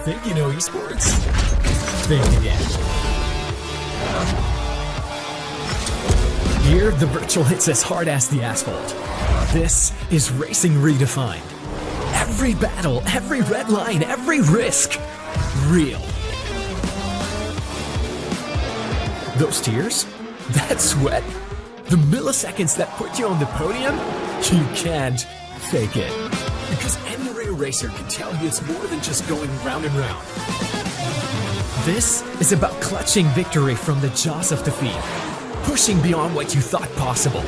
Think you know esports? Think again. Here, the virtual hits as hard as the asphalt. This is racing redefined. Every battle, every red line, every risk, real. Those tears? That sweat? The milliseconds that put you on the podium? You can't fake it. Because any real racer can tell you it's more than just going round and round. This is about clutching victory from the jaws of defeat, pushing beyond what you thought possible.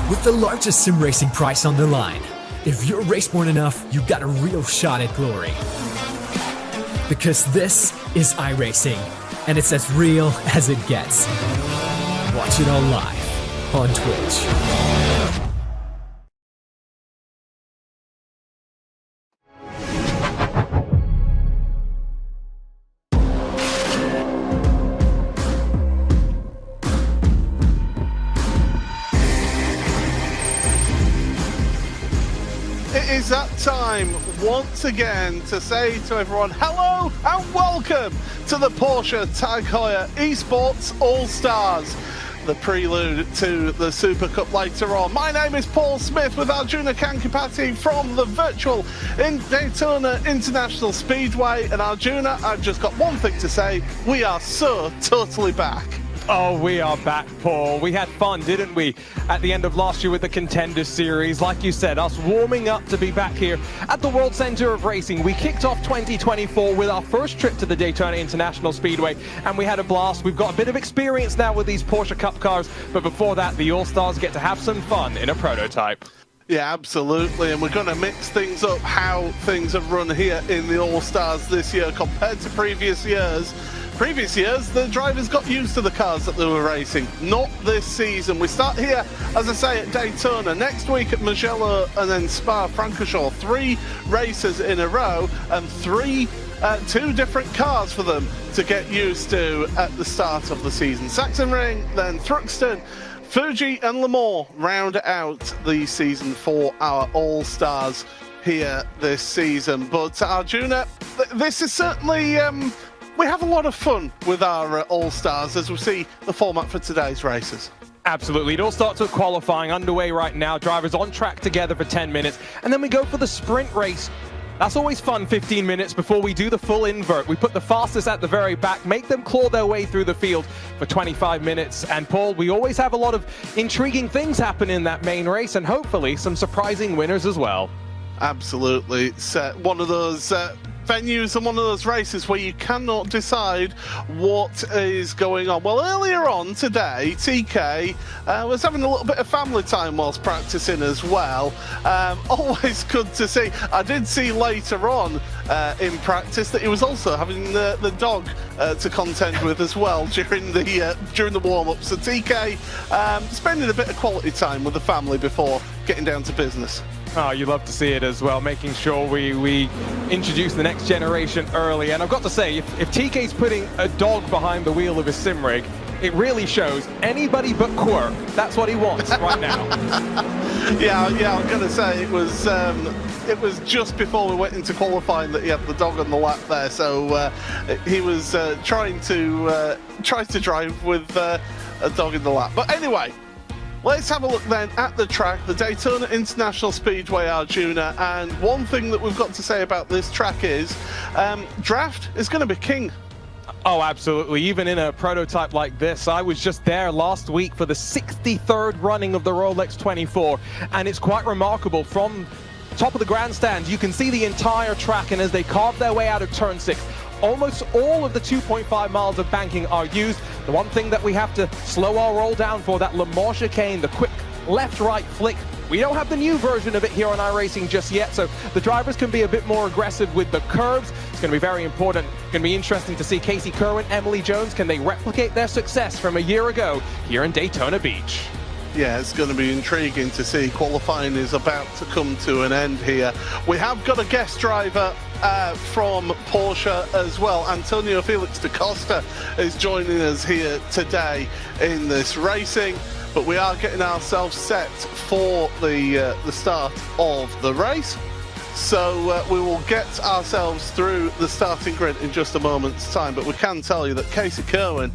With the largest sim racing prize on the line, if you're race-born enough, you got a real shot at glory. Because this is iRacing, and it's as real as it gets. Watch it all live on Twitch. It is that time once again to say to everyone hello and welcome to the Porsche Tag Heuer Esports All-Stars, the prelude to the Supercup later on. My name is Paul Smith with Arjuna Kankipati from the virtual Daytona International Speedway. And Arjuna, I've just got one thing to say, we are so totally back. Oh, we are back, Paul. We had fun, didn't we, at the end of last year with the Contender Series. Like you said, us warming up to be back here at the World Center of Racing. We kicked off 2024 with our first trip to the Daytona International Speedway, and we had a blast. We've got a bit of experience now with these Porsche Cup cars, but before that, the All-Stars get to have some fun in a prototype. Yeah, absolutely, and we're going to mix things up how things have run here in the All-Stars this year compared to previous years. Previous years, the drivers got used to the cars that they were racing. Not this season. We start here, as I say, at Daytona. Next week at Mugello and then Spa-Francorchamps. 3 races in a row and 2 different cars for them to get used to at the start of the season. Sachsenring, then Thruxton, Fuji and Le Mans round out the season for our All-Stars here this season. But Arjuna, this is certainly... we have a lot of fun with our All-Stars as we see the format for today's races. Absolutely. It all starts with qualifying underway right now. Drivers on track together for 10 minutes. And then we go for the sprint race. That's always fun, 15 minutes before we do the full invert. We put the fastest at the very back, make them claw their way through the field for 25 minutes. And Paul, we always have a lot of intriguing things happen in that main race and hopefully some surprising winners as well. Absolutely. It's one of those venues and one of those races where you cannot decide what is going on. Well, earlier on today, TK was having a little bit of family time whilst practicing as well. Always good to see. I did see later on in practice that he was also having the dog to contend with as well during the warm-up. So TK spending a bit of quality time with the family before getting down to business. Oh, you love to see it as well, making sure we introduce the next generation early. And I've got to say, if TK's putting a dog behind the wheel of his sim rig, it really shows anybody but Quirk. That's what he wants right now. Yeah, I'm going to say it was just before we went into qualifying that he had the dog on the lap there. So he was trying to drive with a dog in the lap. But anyway, let's have a look then at the track, the Daytona International Speedway, Arjuna. And one thing that we've got to say about this track is draft is going to be king. Oh, absolutely. Even in a prototype like this, I was just there last week for the 63rd running of the Rolex 24, and it's quite remarkable. From top of the grandstand, you can see the entire track, and as they carve their way out of turn 6, almost all of the 2.5 miles of banking are used. The one thing that we have to slow our roll down for, that Le Mans chicane, the quick left-right flick. We don't have the new version of it here on iRacing just yet, so the drivers can be a bit more aggressive with the curves. It's going to be very important. It's going to be interesting to see Casey Kerwin, Emily Jones. Can they replicate their success from a year ago here in Daytona Beach? Yeah, it's going to be intriguing to see. Qualifying is about to come to an end here. We have got a guest driver from Porsche as well. Antonio Felix da Costa is joining us here today in this racing. But we are getting ourselves set for the start of the race. So we will get ourselves through the starting grid in just a moment's time, but we can tell you that Casey Kerwin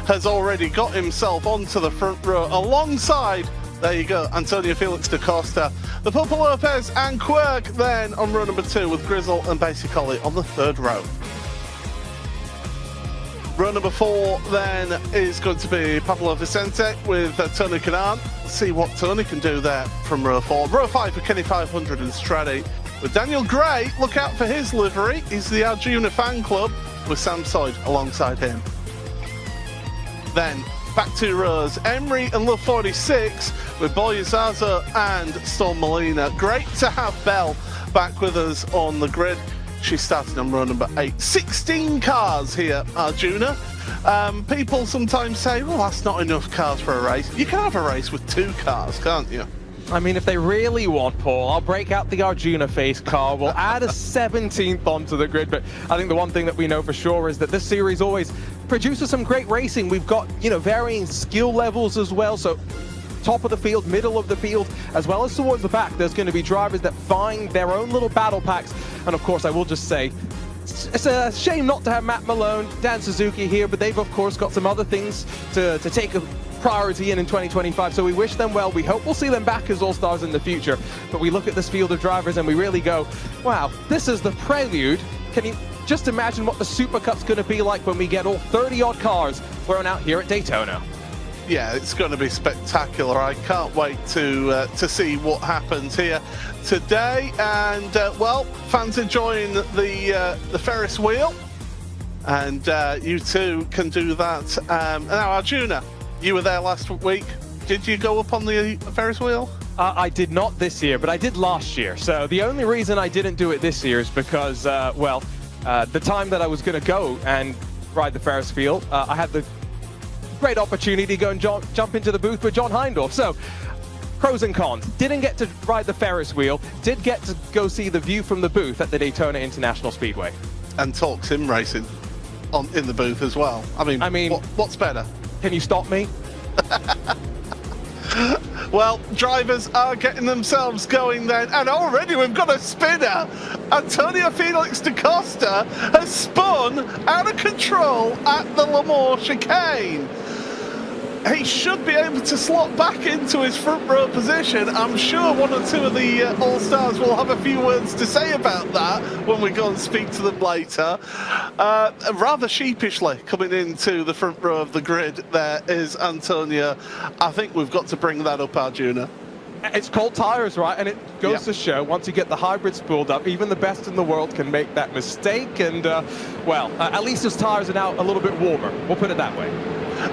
has already got himself onto the front row alongside, there you go, Antonio Felix da Costa, the Papa Lopez and Quirk then on row number 2 with Grizzle and Basically on the 3rd row. Row number 4 then is going to be Pablo Vicente with Tony Kanaan. See what Tony can do there from row 4. Row 5 for Kenny 500 and Straddy. With Daniel Gray, look out for his livery. He's the Arjuna fan club with Sam Soyd alongside him. Then back 2 rows, Emery and Love 46 with Boy Zaza and Storm Molina. Great to have Belle back with us on the grid. She's starting on row number 8. 16 cars here, Arjuna. People sometimes say, well, that's not enough cars for a race. You can have a race with 2 cars, can't you? I mean, if they really want, Paul, I'll break out the Arjuna face car. We'll add a 17th onto the grid. But I think the one thing that we know for sure is that this series always produces some great racing. We've got, varying skill levels as well. So top of the field, middle of the field, as well as towards the back, there's going to be drivers that find their own little battle packs. And of course, I will just say, it's a shame not to have Matt Malone, Dan Suzuki here, but they've of course got some other things to take a priority in 2025, so we wish them well. We hope we'll see them back as All-Stars in the future, but we look at this field of drivers and we really go, wow, this is the prelude. Can you just imagine what the Super Cup's going to be like when we get all 30-odd cars thrown out here at Daytona? Yeah, it's going to be spectacular. I can't wait to see what happens here today. And well, fans enjoying the Ferris wheel, and you too can do that. Now, Arjuna, you were there last week. Did you go up on the Ferris wheel? I did not this year, but I did last year. So the only reason I didn't do it this year is because, the time that I was going to go and ride the Ferris wheel, I had the great opportunity to go and jump into the booth with John Hindorf. So, pros and cons. Didn't get to ride the Ferris wheel, did get to go see the view from the booth at the Daytona International Speedway. And talk sim racing in the booth as well. I mean what's better? Can you stop me? Well, drivers are getting themselves going then, and already we've got a spinner. Antonio Felix da Costa has spun out of control at the Le Mans chicane. He should be able to slot back into his front row position. I'm sure one or two of the All-Stars will have a few words to say about that when we go and speak to them later. Rather sheepishly coming into the front row of the grid, there is Antonio. I think we've got to bring that up, Arjuna. It's cold tires, right? And it goes to show, once you get the hybrid spooled up, even the best in the world can make that mistake. And, at least his tires are now a little bit warmer. We'll put it that way.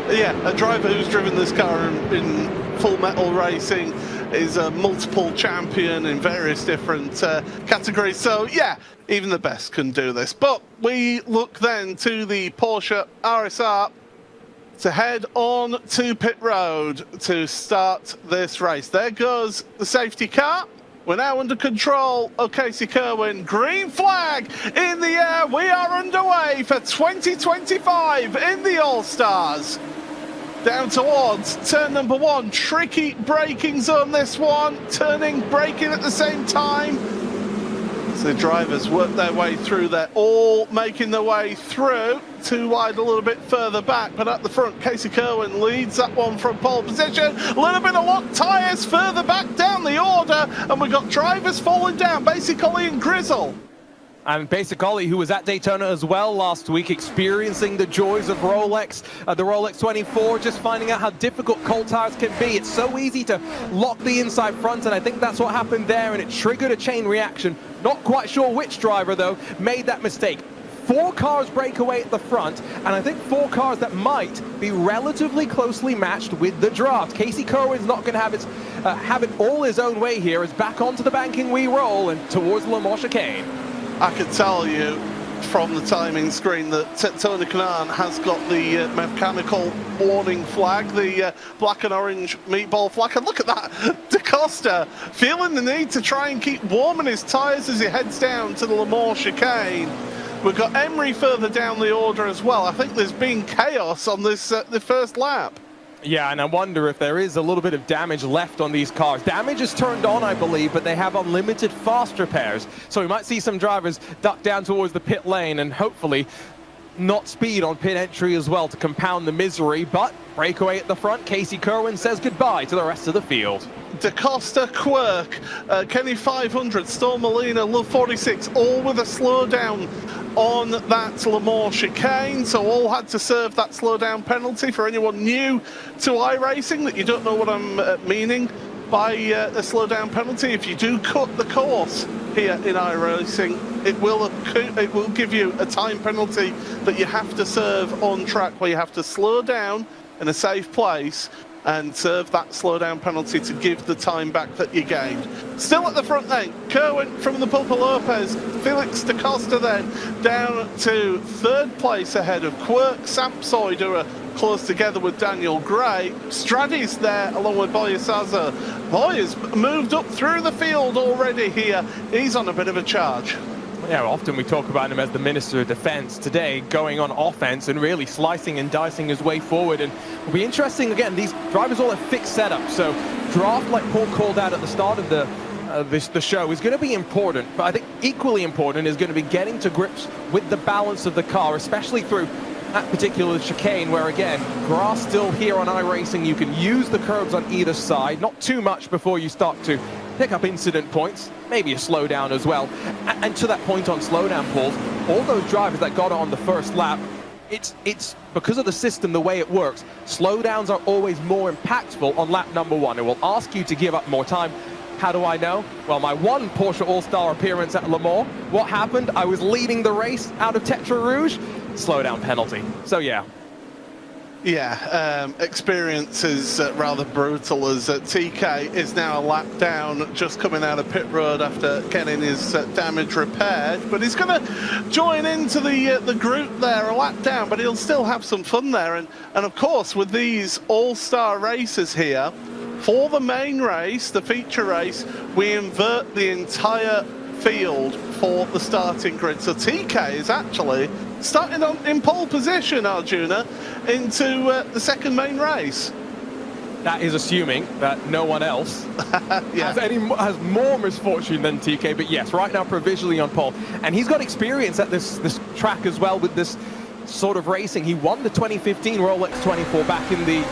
Yeah, a driver who's driven this car in full metal racing, is a multiple champion in various different categories. So, yeah, even the best can do this. But we look then to the Porsche RSR to head on to pit road to start this race. There goes the safety car. We're now under control of Casey Kerwin. Green flag in the air. We are underway for 2025 in the All-Stars. Down towards turn number 1. Tricky braking zone, this one. Turning, braking at the same time. So the drivers work their way through. They're all making their way through. Too wide a little bit further back, but at the front, Casey Kerwin leads that one from pole position. A little bit of locked tyres further back down the order, and we've got drivers falling down, Basically and Grizzle. And Basically, who was at Daytona as well last week, experiencing the joys of Rolex, the Rolex 24, just finding out how difficult cold tires can be. It's so easy to lock the inside front, and I think that's what happened there, and it triggered a chain reaction. Not quite sure which driver, though, made that mistake. 4 cars break away at the front, and I think 4 cars that might be relatively closely matched with the draft. Casey Kerwin's not going to have it all his own way here, as back onto the banking we roll and towards Le Mans chicane. I can tell you from the timing screen that Tony Kanaan has got the mechanical warning flag, the black and orange meatball flag. And look at that, da Costa feeling the need to try and keep warming his tyres as he heads down to the Le Mans chicane. We've got Emery further down the order as well. I think there's been chaos on this the first lap. Yeah, and I wonder if there is a little bit of damage left on these cars. Damage is turned on, I believe, but they have unlimited fast repairs. So we might see some drivers duck down towards the pit lane and hopefully not speed on pit entry as well to compound the misery. But breakaway at the front, Casey Kerwin says goodbye to the rest of the field. DaCosta, Quirk, Kenny 500, Storm Molina, Love 46, all with a slowdown on that Le Mans chicane, so all had to serve that slowdown penalty. For anyone new to iRacing that you don't know what I'm meaning by a slowdown penalty, if you do cut the course here in iRacing, it will give you a time penalty that you have to serve on track, where you have to slow down in a safe place and serve that slowdown penalty to give the time back that you gained. Still at the front then, Kerwin from the Pulpa Lopez, Felix DaCosta then down to third place ahead of Quirk, Sampsoid, who are close together with Daniel Gray. Straddy's there along with Boya Saza. Boya's moved up through the field already here. He's on a bit of a charge. Yeah, often we talk about him as the Minister of Defense. Today, going on offense and really slicing and dicing his way forward. And it'll be interesting, again, these drivers all have fixed setups. So draft, like Paul called out at the start of the show, is going to be important. But I think equally important is going to be getting to grips with the balance of the car, especially through that particular chicane, where again, grass still here on iRacing. You can use the curbs on either side, not too much before you start to pick up incident points, maybe a slowdown as well. And to that point on slowdown, Paul, all those drivers that got it on the first lap, it's because of the system, the way it works, slowdowns are always more impactful on lap number one. It will ask you to give up more time. How do I know? Well, my one Porsche All-Star appearance at Le Mans, what happened? I was leading the race out of Tetra Rouge, slowdown penalty. So yeah. Yeah, experience is rather brutal, as TK is now a lap down, just coming out of pit road after getting his damage repaired. But he's going to join into the group there, a lap down, but he'll still have some fun there. And of course, with these all-star races here, for the main race, the feature race, we invert the entire field for the starting grid. So TK is actually starting in pole position, Arjuna, into the second main race. That is assuming that no one else has more misfortune than TK, but yes, right now provisionally on pole. And he's got experience at this track as well with this sort of racing. He won the 2015 Rolex 24 back in the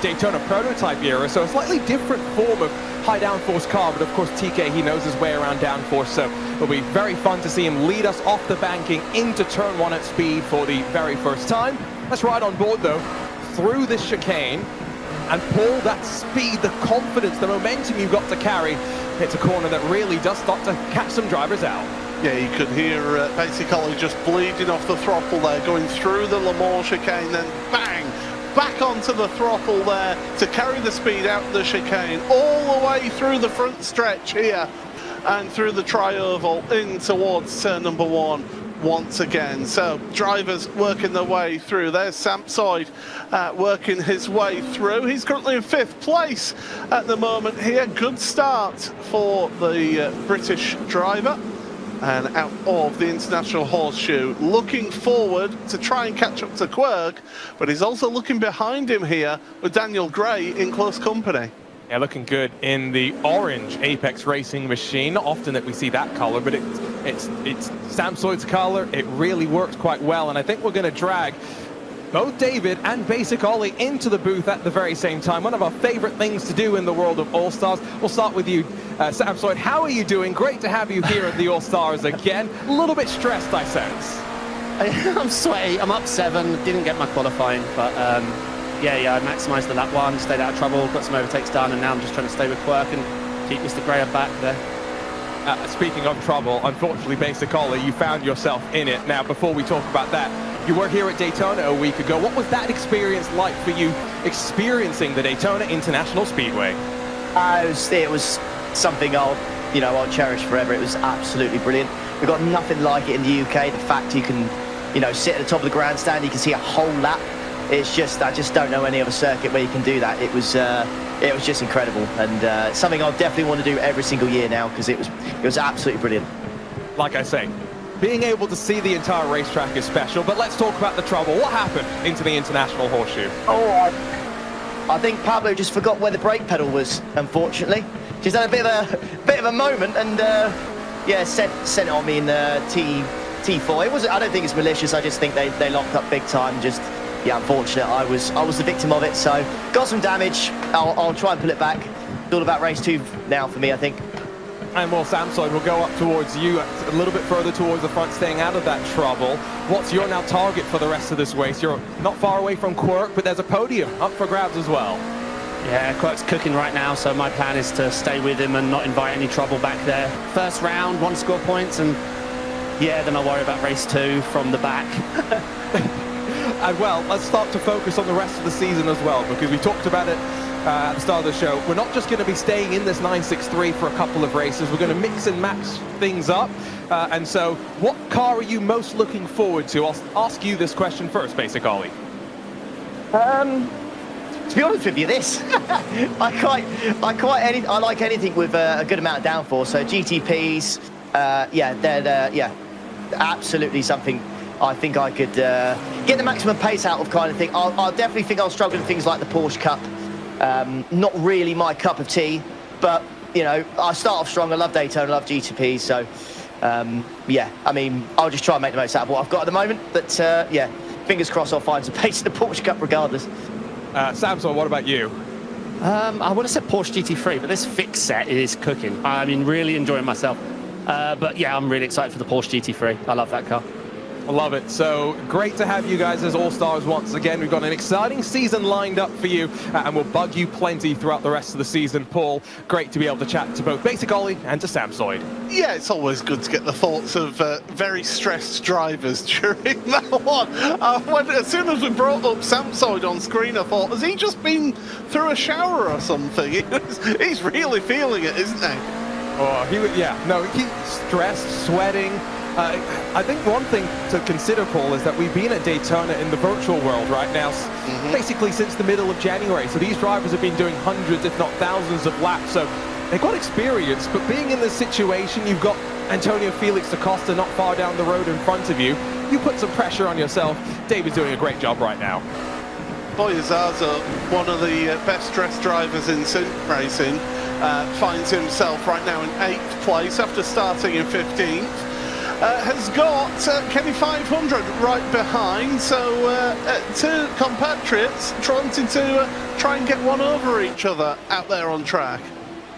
Daytona prototype era, so a slightly different form of high downforce car, but of course TK, he knows his way around downforce, so it'll be very fun to see him lead us off the banking into turn one at speed for the very first time. Let's ride on board though, through this chicane, and pull that speed, the confidence, the momentum you've got to carry. It's a corner that really does start to catch some drivers out. Yeah, you could hear basically just bleeding off the throttle there, going through the Le Mans chicane, then bang! Back onto the throttle there to carry the speed out the chicane all the way through the front stretch here and through the tri-oval in towards turn number one once again. So drivers working their way through. There's Sampsoid working his way through. He's currently in fifth place at the moment here. Good start for the British driver. And out of the International Horseshoe, looking forward to try and catch up to Quirk, but he's also looking behind him here with Daniel Gray in close company. Yeah, looking good in the orange Apex Racing machine. Not often that we see that color, but it's Sampsoid's color. It really works quite well, and I think we're going to drag both David and Basic Ollie into the booth at the very same time. One of our favorite things to do in the world of All-Stars. We'll start with you, Sampsoid. How are you doing? Great to have you here at the All-Stars again. A little bit stressed, I sense. I'm sweaty. I'm up 7. Didn't get my qualifying, but yeah, I maximised the lap 1, stayed out of trouble, got some overtakes done, and now I'm just trying to stay with Quirk and keep Mr. Graham back there. Speaking of trouble, unfortunately, Basic Ollie, you found yourself in it. Now, before we talk about that, you were here at Daytona a week ago. What was that experience like for you, experiencing the Daytona International Speedway? It was something I'll cherish forever. It was absolutely brilliant. We've got nothing like it in the UK. The fact you can, sit at the top of the grandstand, you can see a whole lap. It's just, I just don't know any other circuit where you can do that. It was just incredible, and something I'll definitely want to do every single year now, because it was absolutely brilliant. Like I say, being able to see the entire racetrack is special, but let's talk about the trouble. What happened into the International Horseshoe? I think Pablo just forgot where the brake pedal was, unfortunately. Just had a bit of a moment and yeah, sent it on me in T4. It wasn't. I don't think it's malicious. I just think they locked up big time. Just yeah, unfortunate. I was the victim of it. So got some damage. I'll try and pull it back. It's all about race 2 now for me, I think. And well, Samsung will go up towards you, a little bit further towards the front, staying out of that trouble. What's your now target for the rest of this race? You're not far away from Quirk, but there's a podium up for grabs as well. Yeah, Quirk's cooking right now, so my plan is to stay with him and not invite any trouble back there. First round, 1 score points, and yeah, then I'll worry about race 2 from the back. And well, let's start to focus on the rest of the season as well, because we talked about it at the start of the show. We're not just going to be staying in this 963 for a couple of races. We're going to mix and match things up. And so, what car are you most looking forward to? I'll ask you this question first, Basic Ollie. To be honest with you, this I like anything with a good amount of downforce. So GTPs, yeah, they're absolutely something I think I could get the maximum pace out of, kind of thing. I'll definitely think I'll struggle with things like the Porsche Cup. Not really my cup of tea, but you know, I start off strong. I love Daytona, I love GTPs. So yeah, I mean, I'll just try and make the most out of what I've got at the moment. But yeah, fingers crossed I'll find some pace in the Porsche Cup regardless. Samson, what about you? I would have said Porsche GT3, but this fix set is cooking. I mean, really enjoying myself. But yeah, I'm really excited for the Porsche GT3. I love that car. I love it. So great to have you guys as all-stars once again. We've got an exciting season lined up for you, and we'll bug you plenty throughout the rest of the season. Paul, great to be able to chat to both Basic Ollie and to Samsoid. Yeah, it's always good to get the thoughts of very stressed drivers during that one. As soon as we brought up Samsoid on screen, I thought, has he just been through a shower or something? He's really feeling it, isn't he? Oh, he's stressed, sweating. I think one thing to consider, Paul, is that we've been at Daytona in the virtual world right now, basically since the middle of January. So these drivers have been doing hundreds, if not thousands of laps. So they've got experience, but being in this situation, you've got Antonio Felix da Costa not far down the road in front of you. You put some pressure on yourself. David's doing a great job right now. Heuer, one of the best dressed drivers in sim racing, finds himself right now in 8th place after starting in 15th. Has got Kenny 500 right behind, so two compatriots trying to try and get one over each other out there on track.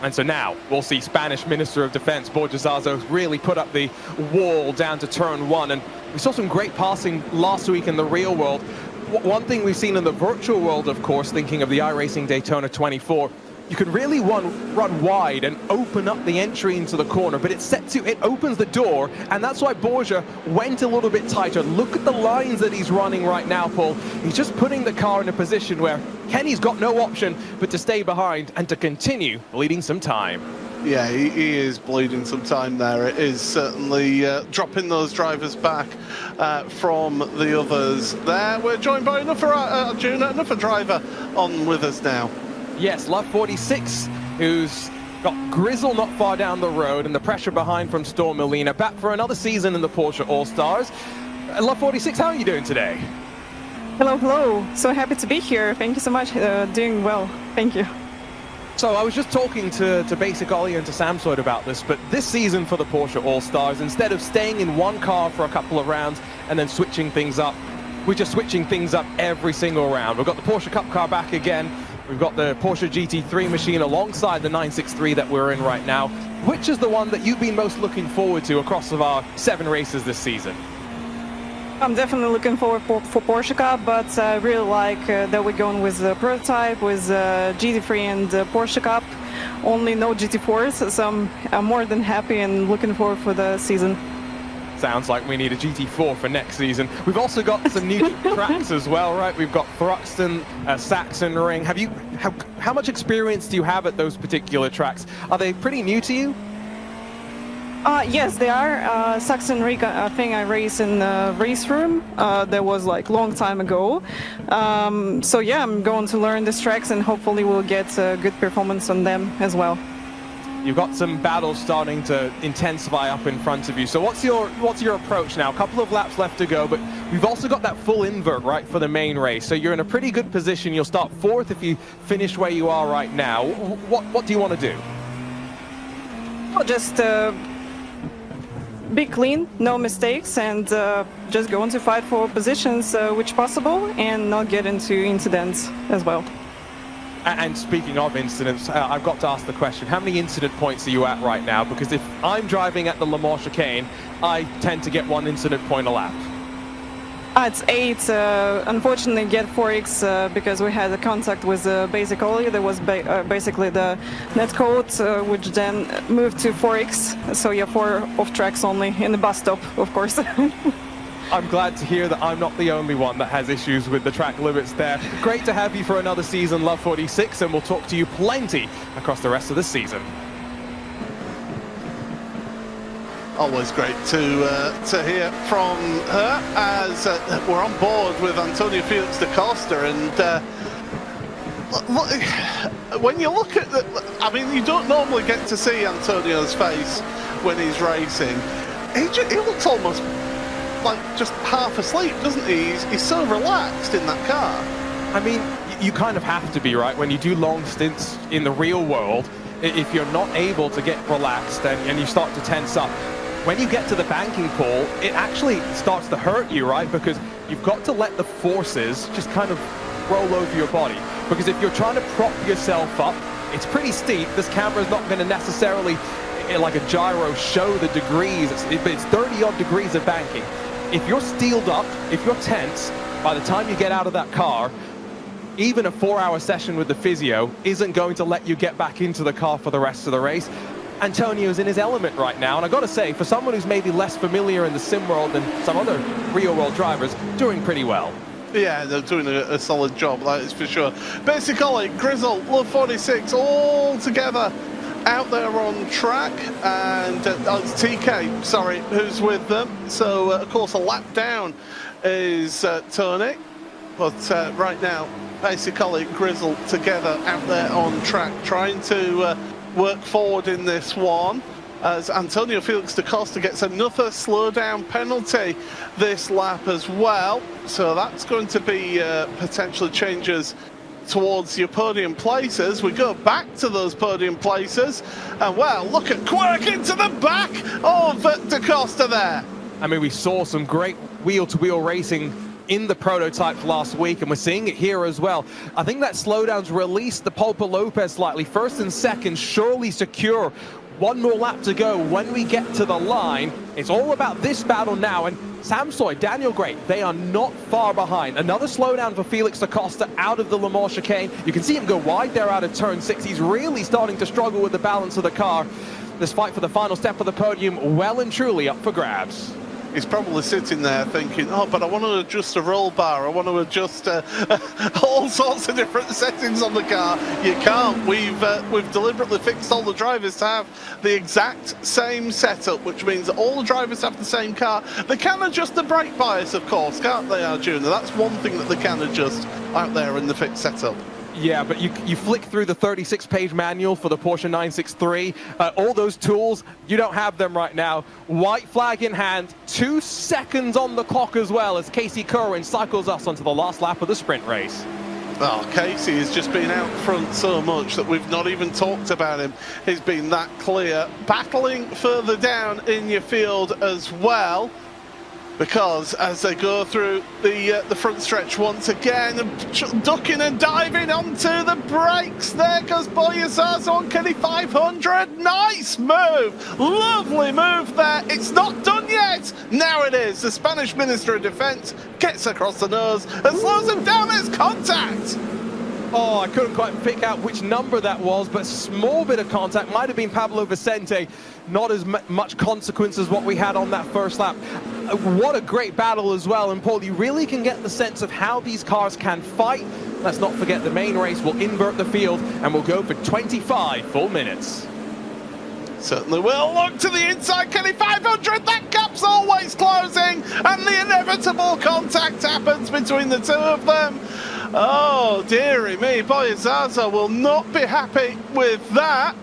And so now we'll see Spanish Minister of Defense Borja Zazo really put up the wall down to turn 1, and we saw some great passing last week in the real world. One thing we've seen in the virtual world, of course, thinking of the iRacing Daytona 24, you can really run wide and open up the entry into the corner, but it opens the door, and that's why Borja went a little bit tighter. Look at the lines that he's running right now, Paul. He's just putting the car in a position where Kenny's got no option but to stay behind and to continue bleeding some time. Yeah, he is bleeding some time there. It is certainly dropping those drivers back from the others there. We're joined by another driver on with us now. Yes, Love 46, who's got Grizzle not far down the road and the pressure behind from Storm Molina. Back for another season in the Porsche All-Stars. Love 46, how are you doing today? Hello, hello. So happy to be here. Thank you so much. Doing well. Thank you. So I was just talking to Basic Ollie and to Samsoid about this, but this season for the Porsche All-Stars, instead of staying in one car for a couple of rounds and then switching things up, we're just switching things up every single round. We've got the Porsche Cup car back again. We've got the Porsche GT3 machine alongside the 963 that we're in right now. Which is the one that you've been most looking forward to across of our 7 races this season? I'm definitely looking forward for Porsche Cup, but I really like that we're going with the prototype, with GT3 and Porsche Cup. Only no GT4s, so I'm more than happy and looking forward for the season. Sounds like we need a GT4 for next season. We've also got some new tracks as well, right? We've got Thruxton, Sachsenring. How much experience do you have at those particular tracks? Are they pretty new to you? Yes, they are. Sachsenring, I think I raced in the race room. That was like long time ago. So yeah, I'm going to learn these tracks and hopefully we'll get a good performance on them as well. You've got some battles starting to intensify up in front of you. So what's your approach now? A couple of laps left to go, but we've also got that full invert, right, for the main race. So you're in a pretty good position. You'll start 4th if you finish where you are right now. What do you want to do? Well, just be clean, no mistakes, and just go on to fight for positions which possible, and not get into incidents as well. And speaking of incidents, I've got to ask the question, how many incident points are you at right now? Because if I'm driving at the Le Mans chicane, I tend to get 1 incident point a lap. It's 8. Unfortunately, get 4x because we had a contact with basic ollie. There was basically the net code, which then moved to 4x. So yeah, 4 off tracks only in the bus stop, of course. I'm glad to hear that I'm not the only one that has issues with the track limits there. Great to have you for another season, Love 46, and we'll talk to you plenty across the rest of the season. Always great to hear from her as we're on board with Antonio Felix da Costa, and when you look at I mean, you don't normally get to see Antonio's face when he's racing. He looks almost like just half asleep, doesn't he? He's so relaxed in that car. I mean, you kind of have to be, right? When you do long stints in the real world, if you're not able to get relaxed and you start to tense up, when you get to the banking pole, it actually starts to hurt you, right? Because you've got to let the forces just kind of roll over your body. Because if you're trying to prop yourself up, it's pretty steep. This camera's not going to necessarily, like a gyro, show the degrees. It's 30-odd degrees of banking. If you're steeled up, if you're tense, by the time you get out of that car, even a 4-hour session with the physio isn't going to let you get back into the car for the rest of the race. Antonio's in his element right now, and I got to say, for someone who's maybe less familiar in the sim world than some other real-world drivers, doing pretty well. Yeah, they're doing a solid job, that is for sure. Basically, Grizzle, Love 46, all together out there on track, and it's TK, sorry, who's with them. So, of course, a lap down is Tony, but right now, basically, Grizzle together out there on track, trying to work forward in this one, as Antonio Felix da Costa gets another slowdown penalty this lap as well. So that's going to be potential changes towards your podium places. We go back to those podium places, and well, look at Quirk into the back of da Costa there. I mean, we saw some great wheel-to-wheel racing in the prototype last week, and we're seeing it here as well. I think that slowdown's released the Pulpa Lopez slightly. First and second, surely secure. 1 more lap to go when we get to the line. It's all about this battle now, and Samsoy, Daniel Gray, they are not far behind. Another slowdown for Felix da Costa out of the Le Mans chicane. You can see him go wide there out of turn 6. He's really starting to struggle with the balance of the car. This fight for the final step of the podium well and truly up for grabs. He's probably sitting there thinking, oh, but I want to adjust the roll bar, I want to adjust all sorts of different settings on the car. You can't. We've deliberately fixed all the drivers to have the exact same setup, which means that all the drivers have the same car. They can adjust the brake bias, of course, can't they, Arjuna? That's one thing that they can adjust out there in the fixed setup. Yeah, but you flick through the 36-page manual for the Porsche 963. All those tools, you don't have them right now. White flag in hand, 2 seconds on the clock as well as Casey Kerwin cycles us onto the last lap of the sprint race. Oh, Casey has just been out front so much that we've not even talked about him. He's been that clear. Battling further down in your field as well, because as they go through the front stretch once again, ducking and diving onto the brakes, there goes Boyazaz on Kenny 500. Nice move, lovely move there. It's not done yet. Now it is. The Spanish Minister of Defense gets across the nose and slows him down. There's contact. Oh, I couldn't quite pick out which number that was, but small bit of contact. Might have been Pablo Vicente. Not as much consequence as what we had on that first lap. What a great battle as well. And Paul, you really can get the sense of how these cars can fight. Let's not forget the main race will invert the field and we'll go for 25 full minutes. Certainly will. Look to the inside, Kenny 500. That gap's always closing, and the inevitable contact happens between the two of them. Oh, dearie me. Boyazaza will not be happy with that.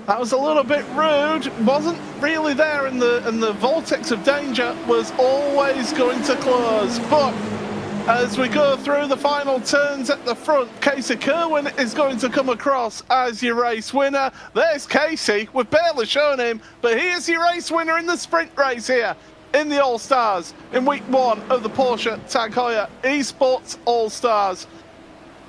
That was a little bit rude. Wasn't really there, and the vortex of danger was always going to close. But as we go through the final turns at the front, Casey Kerwin is going to come across as your race winner. There's Casey. We've barely shown him, but he is your race winner in the sprint race here in the All-Stars in week 1 of the Porsche Tag Heuer Esports All-Stars.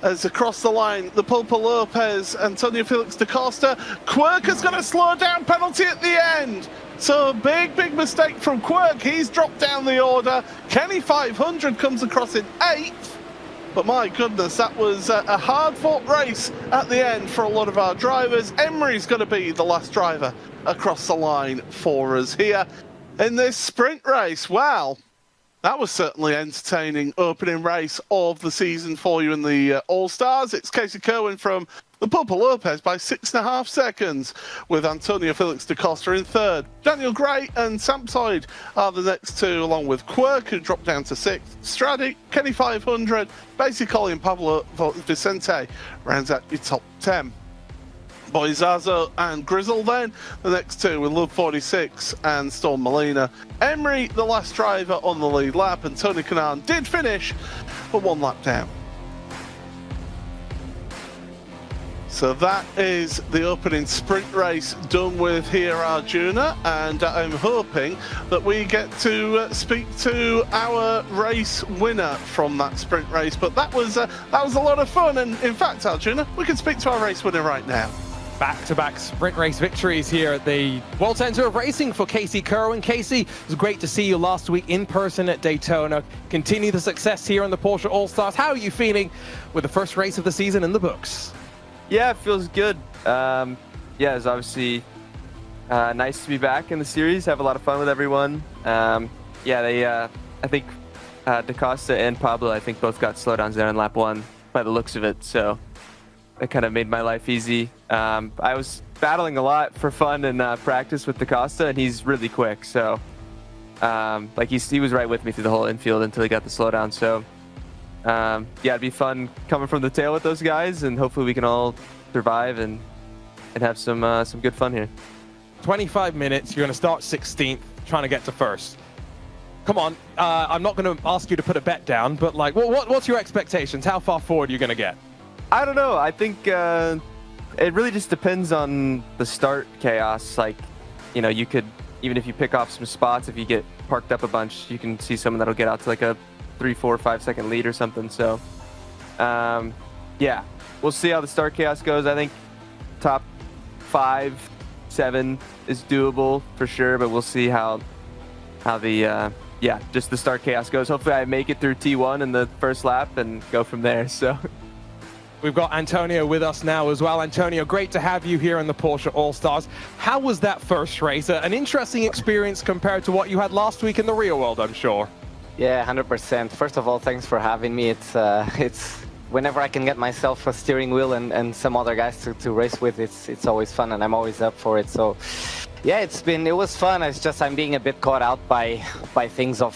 As across the line, the Pulpo Lopez, Antonio Felix da Costa. Quirk has got a slow down penalty at the end. So big mistake from Quirk. He's dropped down the order. Kenny 500 comes across in 8th. But my goodness, that was a hard-fought race at the end for a lot of our drivers. Emery's going to be the last driver across the line for us here in this sprint race. Wow. That was certainly entertaining opening race of the season for you in the All-Stars. It's Casey Kerwin from the Pulpo Lopez by 6.5 seconds, with Antonio Felix da Costa in 3rd. Daniel Gray and Sampsoid are the next 2, along with Quirk, who dropped down to 6th. Stradi, Kenny 500, Basic Collie and Pablo Vicente rounds out your top 10. Boizazo and Grizzle then, the next 2 with Love 46 and Storm Molina. Emery, the last driver on the lead lap, and Tony Kanaan did finish, but 1 lap down. So that is the opening sprint race done with here, Arjuna, and I'm hoping that we get to speak to our race winner from that sprint race. But that was a lot of fun, and in fact, Arjuna, we can speak to our race winner right now. Back-to-back sprint race victories here at the World Center of Racing for Casey Kerwin. Casey, it was great to see you last week in person at Daytona. Continue the success here in the Porsche All-Stars. How are you feeling with the first race of the season in the books? Yeah, it feels good. Yeah, it's obviously nice to be back in the series, have a lot of fun with everyone. I think da Costa and Pablo, I think both got slowdowns there in lap 1 by the looks of it, so that kind of made my life easy. I was battling a lot for fun and practice with da Costa, and he's really quick, so he was right with me through the whole infield until he got the slowdown. So it'd be fun coming from the tail with those guys, and hopefully we can all survive and have some good fun here. 25 minutes, you're going to start 16th, trying to get to 1st. Come on, I'm not going to ask you to put a bet down, but what's your expectations? How far forward are you going to get? I don't know. I think it really just depends on the start chaos. You could, even if you pick off some spots, if you get parked up a bunch, you can see someone that'll get out to a 3, 4, 5 second lead or something. So, we'll see how the start chaos goes. I think top 5, 7 is doable for sure, but we'll see how just the start chaos goes. Hopefully I make it through T1 in the first lap and go from there. So. We've got Antonio with us now as well. Antonio, great to have you here in the Porsche All-Stars. How was that first race? An interesting experience compared to what you had last week in the real world, I'm sure. Yeah, 100%. First of all, thanks for having me. It's whenever I can get myself a steering wheel and some other guys to race with, it's always fun, and I'm always up for it. So, yeah, it was fun. It's just I'm being a bit caught out by things of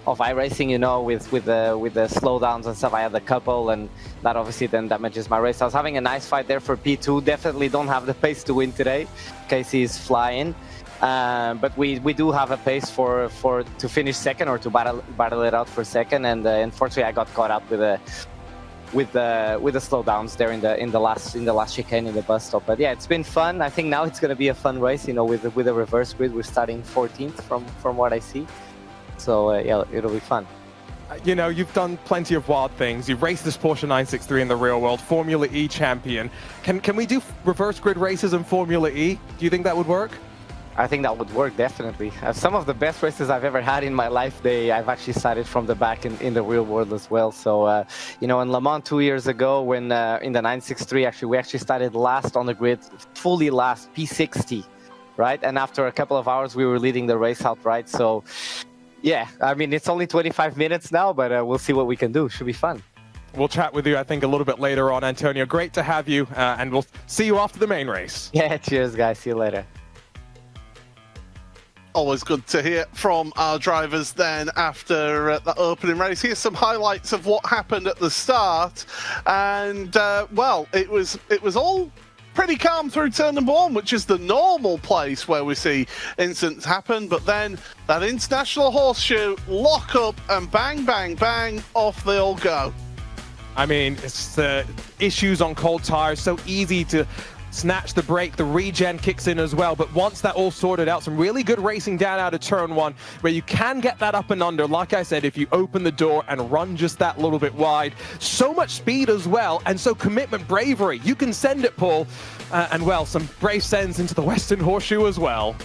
iRacing, with the slowdowns and stuff. I had a couple, and that obviously then damages my race. I was having a nice fight there for P2. Definitely don't have the pace to win today. Casey is flying, but we do have a pace to finish second or to battle it out for second. And unfortunately, I got caught up with the slowdowns there in the last chicane in the bus stop. But yeah, it's been fun. I think now it's going to be a fun race. With a reverse grid, we're starting 14th from what I see. So, it'll be fun. You've done plenty of wild things. You've raced this Porsche 963 in the real world, Formula E champion. Can we do reverse grid races in Formula E? Do you think that would work? I think that would work, definitely. Some of the best races I've ever had in my life, I've actually started from the back in the real world as well. So, in Le Mans 2 years ago, when in the 963, we actually started last on the grid, fully last, P60, right? And after a couple of hours, we were leading the race outright. So, yeah, it's only 25 minutes now, but we'll see what we can do. Should be fun. We'll chat with you, I think, a little bit later on, Antonio. Great to have you, and we'll see you after the main race. Yeah, cheers, guys. See you later. Always good to hear from our drivers then after the opening race. Here's some highlights of what happened at the start. And, it was all pretty calm through turn number 1, which is the normal place where we see incidents happen. But then that international horseshoe, lock up, and bang, bang, bang, off they all go. I mean, it's the issues on cold tires, so easy to snatch the brake, the regen kicks in as well. But once that all sorted out, some really good racing down out of turn 1, where you can get that up and under, like I said, if you open the door and run just that little bit wide. So much speed as well, and so commitment, bravery. You can send it, Paul, and well, some brave sends into the Western Horseshoe as well.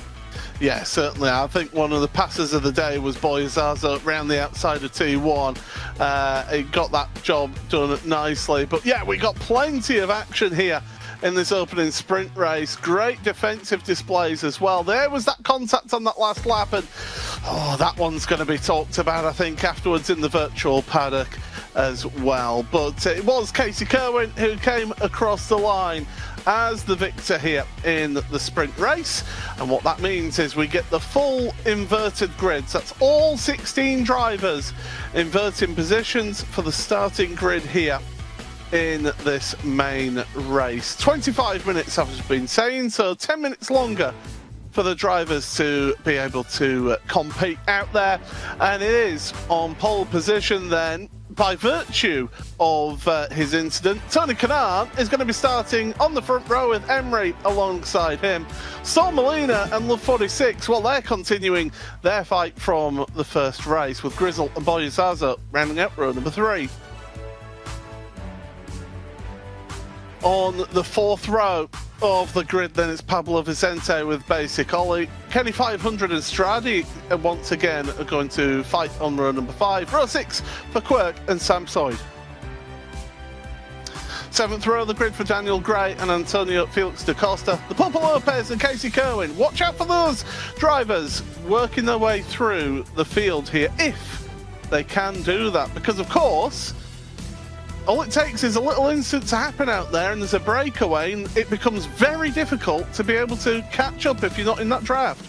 Yeah, certainly. I think one of the passes of the day was Boyazaza round the outside of T1. He got that job done nicely. But yeah, we got plenty of action here in this opening sprint race. Great defensive displays as well. There was that contact on that last lap, and that one's going to be talked about, I think, afterwards in the virtual paddock as well. But it was Casey Kerwin who came across the line as the victor here in the sprint race. And what that means is we get the full inverted grids. That's all 16 drivers inverting positions for the starting grid here in this main race. 25 minutes I've been saying, so 10 minutes longer for the drivers to be able to compete out there. And it is on pole position then, by virtue of his incident. Tony Kanaan is going to be starting on the front row with Emery alongside him. Storm Molina and Love 46, well, they're continuing their fight from the first race, with Grizzle and Boyazaza rounding out row number 3. On the fourth row of the grid, then it's Pablo Vicente with Basic Ollie. Kenny 500 and Stradi once again are going to fight on row number 5. Row 6 for Quirk and Sam Soyd. 7th row of the grid for Daniel Gray and Antonio Felix da Costa. The Papa Lopez and Casey Kerwin. Watch out for those drivers working their way through the field here, if they can do that. Because, of course, all it takes is a little incident to happen out there and there's a breakaway, and it becomes very difficult to be able to catch up if you're not in that draft.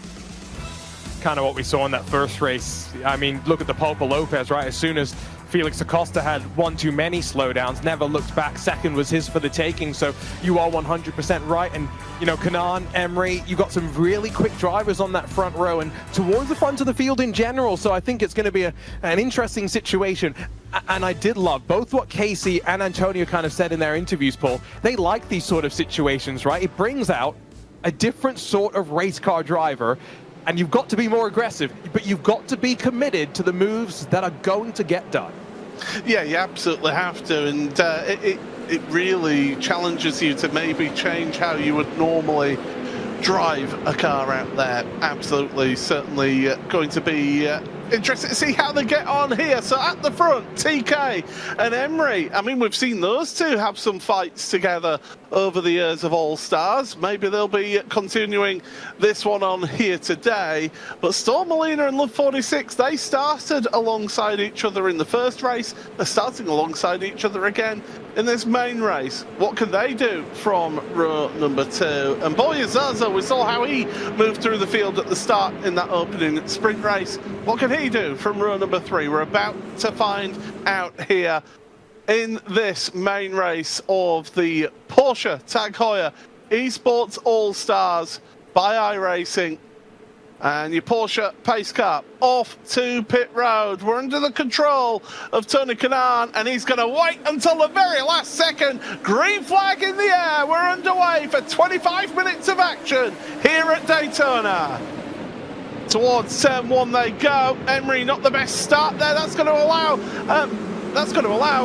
Kind of what we saw in that first race. I mean, look at the Pulpo Lopez, right? As soon as Felix Acosta had one too many slowdowns, never looked back. Second was his for the taking. So you are 100% right. And, you know, Kanaan, Emery, you got some really quick drivers on that front row and towards the front of the field in general. So I think it's going to be an interesting situation. And I did love both what Casey and Antonio kind of said in their interviews, Paul. They like these sort of situations, right? It brings out a different sort of race car driver. And you've got to be more aggressive, but you've got to be committed to the moves that are going to get done. Yeah, you absolutely have to, and it really challenges you to maybe change how you would normally drive a car out there. Absolutely, certainly going to be interesting to see how they get on here. So at the front, TK and Emery. I mean, we've seen those two have some fights together over the years of All-Stars. Maybe they'll be continuing this one on here today. But Storm Molina and Love 46, they started alongside each other in the first race. They're starting alongside each other again in this main race. What can they do from row number 2? And Boyazaza, we saw how he moved through the field at the start in that opening sprint race. What can he do from row number 3? We're about to find out here in this main race of the Porsche Tag Heuer Esports All-Stars by iRacing. And your Porsche pace car off to pit road. We're under the control of Tony Kanaan, and he's going to wait until the very last second. Green flag in the air. We're underway for 25 minutes of action here at Daytona. Towards turn 1 they go. Emery, not the best start there. That's going to allow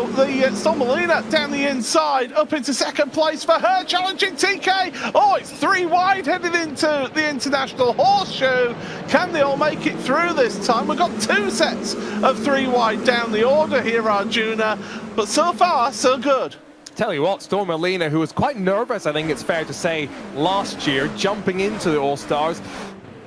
the Storm Molina down the inside up into second place for her, challenging TK. Oh, it's 3 wide heading into the international horseshoe. Can they all make it through this time? We've got 2 sets of 3 wide down the order here, Arjuna, but so far so good. Tell you what, Storm Molina, who was quite nervous, I think it's fair to say, last year, jumping into the All-Stars,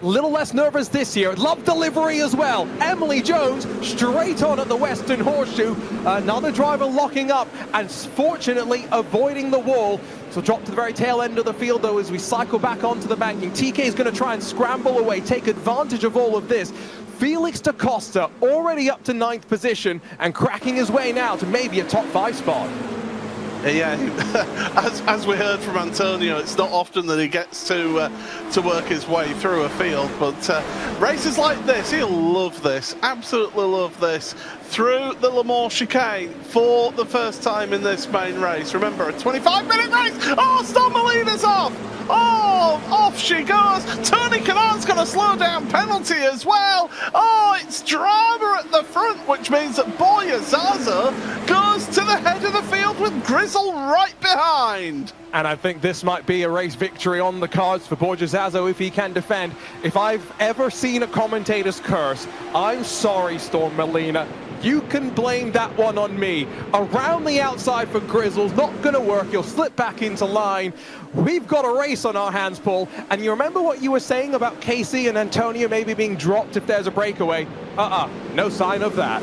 little less nervous this year. Love delivery as well. Emily Jones straight on at the Western Horseshoe. Another driver locking up and fortunately avoiding the wall. So drop to the very tail end of the field though as we cycle back onto the banking. TK is going to try and scramble away, take advantage of all of this. Felix da Costa already up to 9th position and cracking his way now to maybe a top 5 spot. Yeah, as we heard from Antonio, it's not often that he gets to work his way through a field, but races like this, he'll love this, absolutely love this. Through the Le Mans chicane for the first time in this main race. Remember, a 25-minute race. Oh, Storm Molina's off. Oh, off she goes. Tony Kanan's got a slow down penalty as well. Oh, it's drama at the front, which means that Boya Zaza goes to the head of the field with Grizzle right behind. And I think this might be a race victory on the cards for Borja Zazo if he can defend. If I've ever seen a commentator's curse, I'm sorry, Storm Molina. You can blame that one on me. Around the outside for Grizzle's not going to work. He'll slip back into line. We've got a race on our hands, Paul. And you remember what you were saying about Casey and Antonio maybe being dropped if there's a breakaway? No sign of that.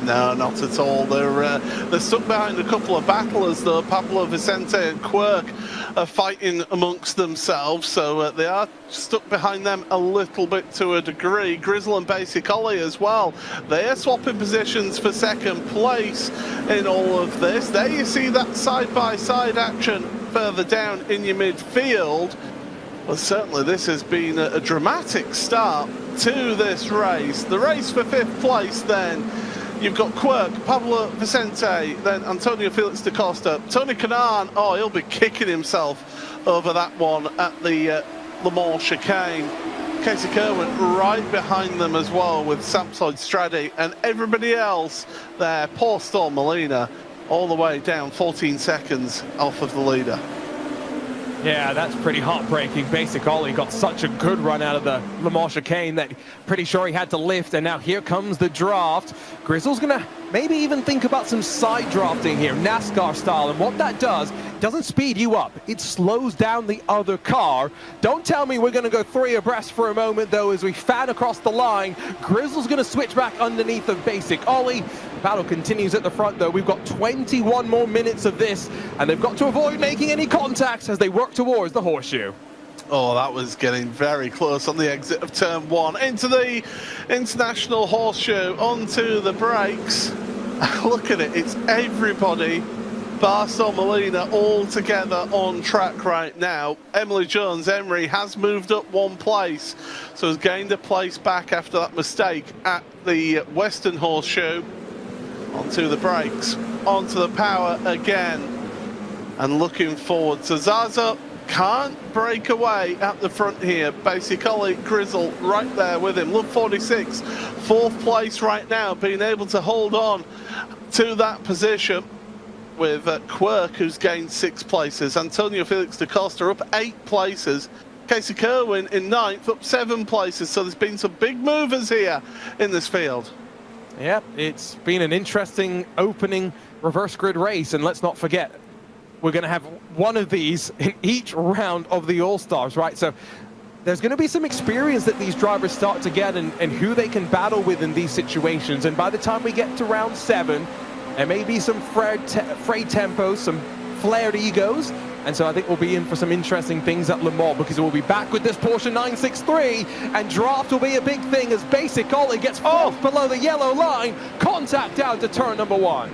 No, not at all. They're stuck behind a couple of battlers, though. Pablo Vicente and Quirk are fighting amongst themselves, so they are stuck behind them a little bit to a degree. Grizzle and Basic Ollie as well. They are swapping positions for second place in all of this. There you see that side-by-side action further down in your midfield. Well, certainly this has been a dramatic start to this race. The race for fifth place then. You've got Quirk, Pablo Vicente, then Antonio Felix da Costa. Tony Kanaan, oh, he'll be kicking himself over that one at the Le Mans chicane. Casey Kerwin right behind them as well with Samsoid Stradi and everybody else there. Poor Storm Molina all the way down 14 seconds off of the leader. Yeah, that's pretty heartbreaking. Basic Ollie got such a good run out of the Le Mans chicane that pretty sure he had to lift, and now here comes the draft. Grizzle's gonna maybe even think about some side drafting here, NASCAR style, and what that does, doesn't speed you up, it slows down the other car. Don't tell me we're gonna go three abreast for a moment though as we fan across the line. Grizzle's gonna switch back underneath of Basic Ollie. Battle continues at the front though. We've got 21 more minutes of this, and they've got to avoid making any contacts as they work towards the horseshoe. Oh, that was getting very close on the exit of turn one. Into the international horseshoe, onto the brakes. Look at it, it's everybody bar Storm Molina all together on track right now. Emily Jones, Emery, has moved up one place, so has gained a place back after that mistake at the Western Horseshoe. Onto the brakes, onto the power again, and looking forward. So Zaza can't break away at the front here. Basic Ollie, Grizzle right there with him. Look, 46, fourth place right now, being able to hold on to that position with Quirk, who's gained 6 places. Antonio Felix da Costa up 8 places. Casey Kerwin in 9th, up 7 places. So there's been some big movers here in this field. Yeah, it's been an interesting opening reverse grid race, and let's not forget, we're going to have one of these in each round of the All-Stars, right? So there's going to be some experience that these drivers start to get and who they can battle with in these situations. And by the time we get to round 7, there may be some frayed tempos, some flared egos. And so I think we'll be in for some interesting things at Le Mans, because we'll be back with this Porsche 963, and draft will be a big thing as Basic Ollie gets fourth below the yellow line. Contact down to turn number 1.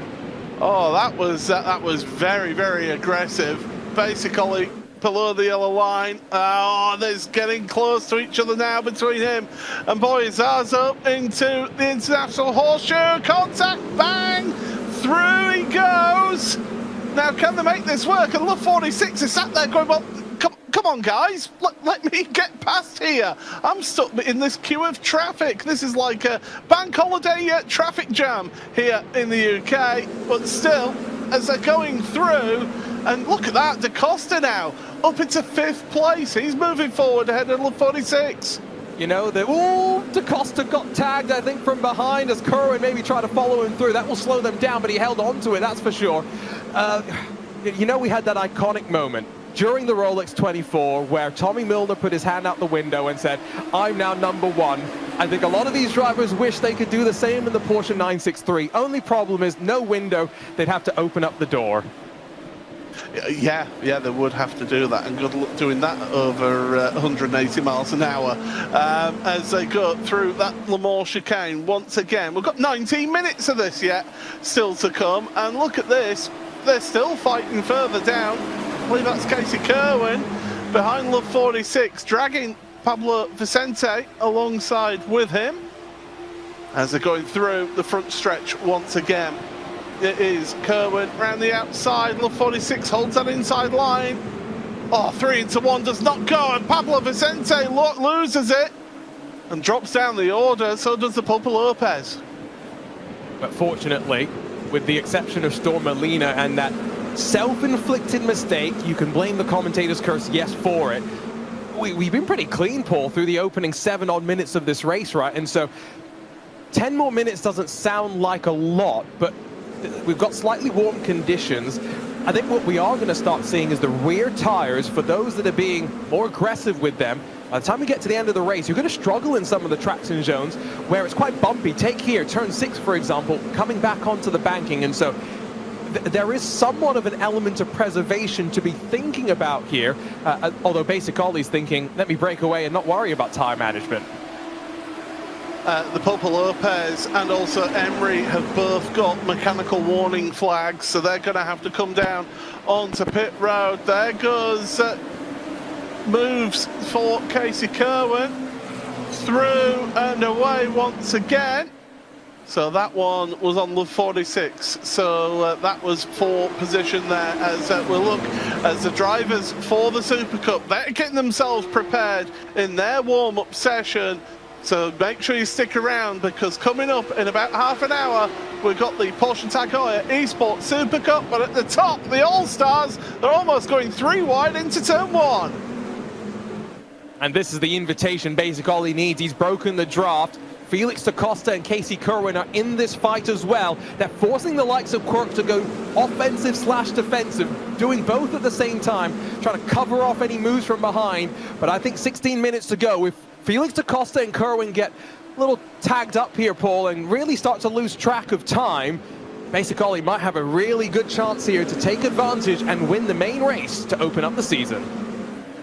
Oh, that was very, very aggressive. Basic Ollie below the yellow line. Oh, there's getting close to each other now between him and Boy Zaza into the international horseshoe. Contact, bang, through he goes. Now, can they make this work? And look, 46 is sat there going, well, come on, guys, let me get past here. I'm stuck in this queue of traffic. This is like a bank holiday traffic jam here in the UK. But still, as they're going through, and look at that, Da Costa now up into 5th place. He's moving forward ahead of 46. You know, Da Costa got tagged, I think, from behind as Kerwin maybe tried to follow him through. That will slow them down, but he held on to it, that's for sure. You know, we had that iconic moment during the Rolex 24 where Tommy Milner put his hand out the window and said, I'm now number 1. I think a lot of these drivers wish they could do the same in the Porsche 963. Only problem is no window. They'd have to open up the door. Yeah, they would have to do that, and good luck doing that over 180 miles an hour as they go through that Le Mans chicane once again. We've got 19 minutes of this yet still to come, and look at this. they're still fighting further down. I believe that's Casey Kerwin behind Love 46, dragging Pablo Vicente alongside with him as they're going through the front stretch once again. It is Kerwin round the outside. Love 46 holds that inside line. Oh, 3 into 1 does not go, and Pablo Vicente loses it and drops down the order. So does the Pulpo Lopez. But fortunately, with the exception of Storm Molina and that self-inflicted mistake, you can blame the commentator's curse, yes, for it. We've been pretty clean, Paul, through the opening 7 odd minutes of this race, right? And so 10 more minutes doesn't sound like a lot, but we've got slightly warm conditions. I think what we are going to start seeing is the rear tires, for those that are being more aggressive with them. By the time we get to the end of the race, you're going to struggle in some of the traction zones where it's quite bumpy. Take here, turn 6, for example, coming back onto the banking. And so there is somewhat of an element of preservation to be thinking about here, although Basic Ollie's thinking, let me break away and not worry about tire management. The Pulpo Lopez and also Emery have both got mechanical warning flags, so they're going to have to come down onto pit road. There goes moves for Casey Kerwin, through and away once again. So that one was on Love 46, so that was for position there as we look as the drivers for the Super Cup, they're getting themselves prepared in their warm-up session. So make sure you stick around, because coming up in about half an hour, we've got the Porsche Heuer Esports Super Cup, but at the top, the All-Stars, they're almost going 3 wide into turn 1. And this is the invitation Basic Ollie needs. He's broken the draft. Felix da Costa and Casey Kerwin are in this fight as well. They're forcing the likes of Quirk to go offensive/defensive, doing both at the same time, trying to cover off any moves from behind. But I think 16 minutes to go. If Felix da Costa and Kerwin get a little tagged up here, Paul, and really start to lose track of time, Basic Ollie might have a really good chance here to take advantage and win the main race to open up the season.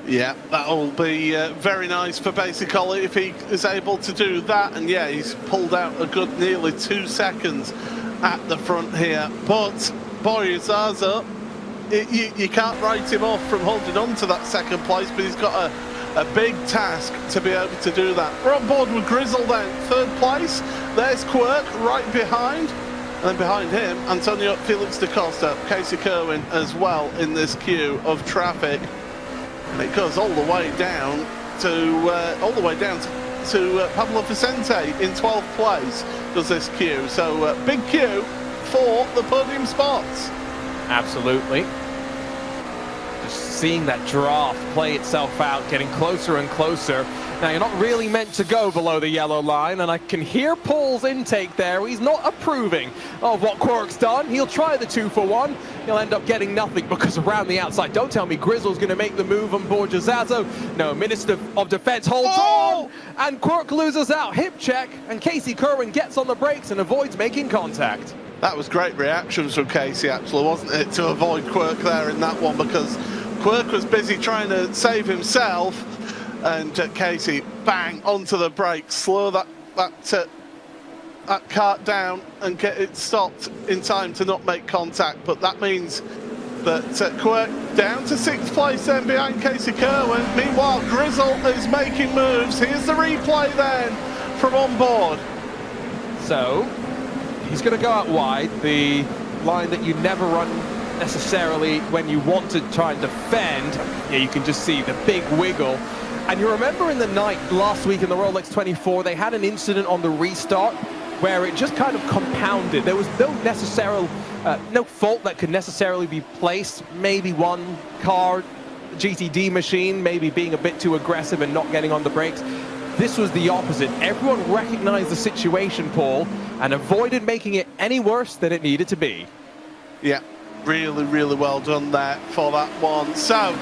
Yeah, that'll be very nice for Basic Ollie if he is able to do that. And yeah, he's pulled out a good nearly 2 seconds at the front here. But Boy Zaza, you can't write him off from holding on to that second place, but he's got a big task to be able to do that. We're on board with Grizzle then, 3rd place. There's Quirk right behind. And then behind him, Antonio Felix da Costa, Casey Kerwin as well in this queue of traffic. And it goes all the way down to Pablo Vicente in 12th place. Does this queue? So big queue for the podium spots. Absolutely. Just seeing that draft play itself out, getting closer and closer. Now, you're not really meant to go below the yellow line, and I can hear Paul's intake there. He's not approving of what Quirk's done. He'll try the 2-for-1. He'll end up getting nothing, because around the outside, don't tell me Grizzle's going to make the move on board Jazzazo. No, Minister of Defense holds on, and Quirk loses out. Hip check, and Casey Kerwin gets on the brakes and avoids making contact. That was great reactions from Casey, actually, wasn't it, to avoid Quirk there in that one, because Quirk was busy trying to save himself. And Casey, bang, onto the brakes, slow that cart down and get it stopped in time to not make contact. But that means that Quirk down to 6th place then behind Casey Kerwin. Meanwhile, Grizzle is making moves. Here's the replay then from on board. So he's going to go out wide, the line that you never run necessarily when you want to try and defend. Yeah, you can just see the big wiggle. And you remember in the night last week in the Rolex 24, they had an incident on the restart where it just kind of compounded. There was no fault that could necessarily be placed. Maybe one car, GTD machine, maybe being a bit too aggressive and not getting on the brakes. This was the opposite. Everyone recognized the situation, Paul, and avoided making it any worse than it needed to be. Yeah, really, really well done there for that one. So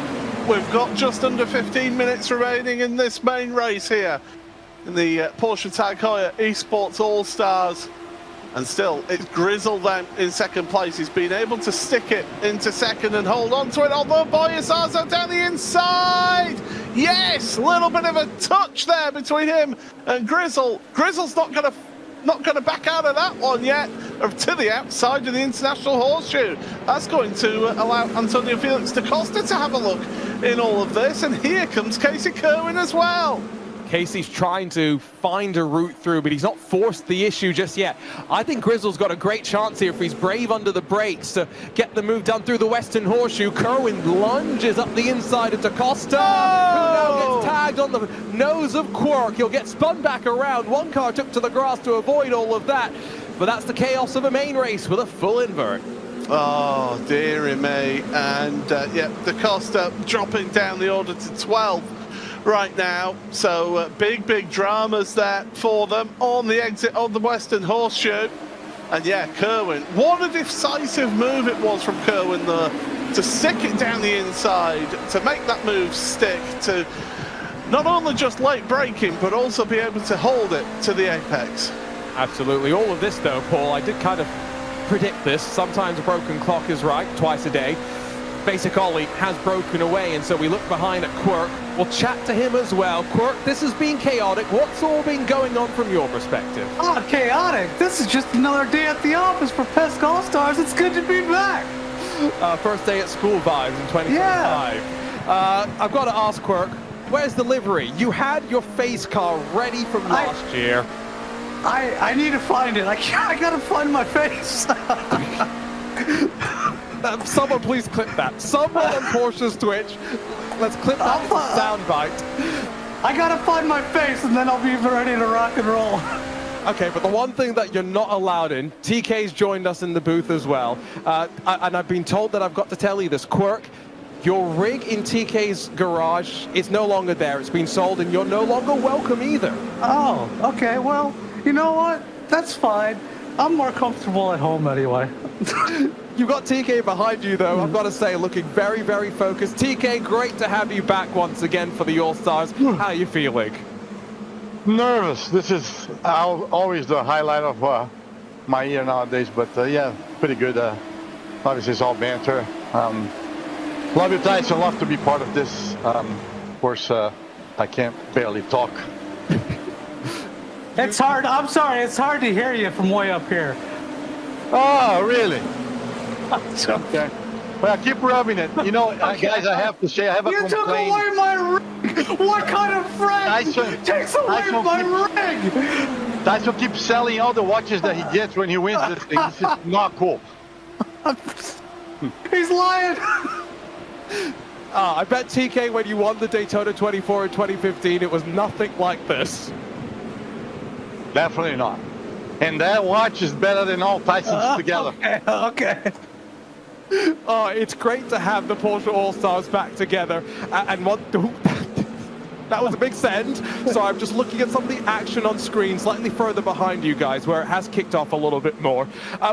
we've got just under 15 minutes remaining in this main race here in the Porsche Heuer Esports All-Stars. And still, it's Grizzle then in 2nd place. He's been able to stick it into 2nd and hold on to it. Although Boyasazo down the inside. Yes, a little bit of a touch there between him and Grizzle. Grizzle's not going to not going to back out of that one yet, to the outside of the International Horseshoe. That's going to allow Antonio Felix da Costa to have a look in all of this, and here comes Casey Kerwin as well. Casey's trying to find a route through, but he's not forced the issue just yet. I think Grizzle's got a great chance here if he's brave under the brakes to get the move done through the Western Horseshoe. Kerwin lunges up the inside of Da Costa, who now gets tagged on the nose of Quirk. He'll get spun back around. One car took to the grass to avoid all of that, but that's the chaos of a main race with a full invert. Oh, dearie me. And yeah, Da Costa dropping down the order to 12. Right now, so big dramas there for them on the exit of the Western Horseshoe. And yeah, Kerwin, what a decisive move it was from Kerwin there to stick it down the inside, to make that move stick, to not only just late braking but also be able to hold it to the apex. Absolutely. All of this though, Paul, I did kind of predict this. Sometimes a broken clock is right, twice a day. Basic Ollie has broken away, and so we look behind at Quirk. We'll chat to him as well. Quirk, this has been chaotic. What's all been going on from your perspective? Oh, chaotic. This is just another day at the office for Pesk All-Stars. It's good to be back. First day at school vibes in 2025. Yeah. I've got to ask Quirk, where's the livery? You had your face car ready from last year. I need to find it. I gotta find my face. Someone please clip that. Someone on Porsche's Twitch. Let's clip that soundbite. I gotta find my face and then I'll be ready to rock and roll. Okay, but the one thing that you're not allowed in, TK's joined us in the booth as well. And I've been told that I've got to tell you this. Quirk, your rig in TK's garage is no longer there. It's been sold and you're no longer welcome either. Oh, okay. Well, you know what? That's fine. I'm more comfortable at home anyway. You've got TK behind you, though, I've got to say, looking very, very focused. TK, great to have you back once again for the All-Stars. How are you feeling? Nervous. This is always the highlight of my year nowadays, but yeah, pretty good. Obviously, it's all banter. Love you, Tyson. Love to be part of this. Of course, I can't barely talk. It's hard. I'm sorry. It's hard to hear you from way up here. Oh, really? Okay. Well, keep rubbing it. You know, guys, I have to say, I have a complaint. You took away my rig! What kind of friend takes away my rig? Tyson keeps selling all the watches that he gets when he wins this thing. This is not cool. He's lying. I bet TK, when you won the Daytona 24 in 2015, it was nothing like this. Definitely not. And that watch is better than all Tysons together. Okay. Oh, it's great to have the Porsche All-Stars back together. And what... That was a big send. So I'm just looking at some of the action on screen slightly further behind you guys, where it has kicked off a little bit more.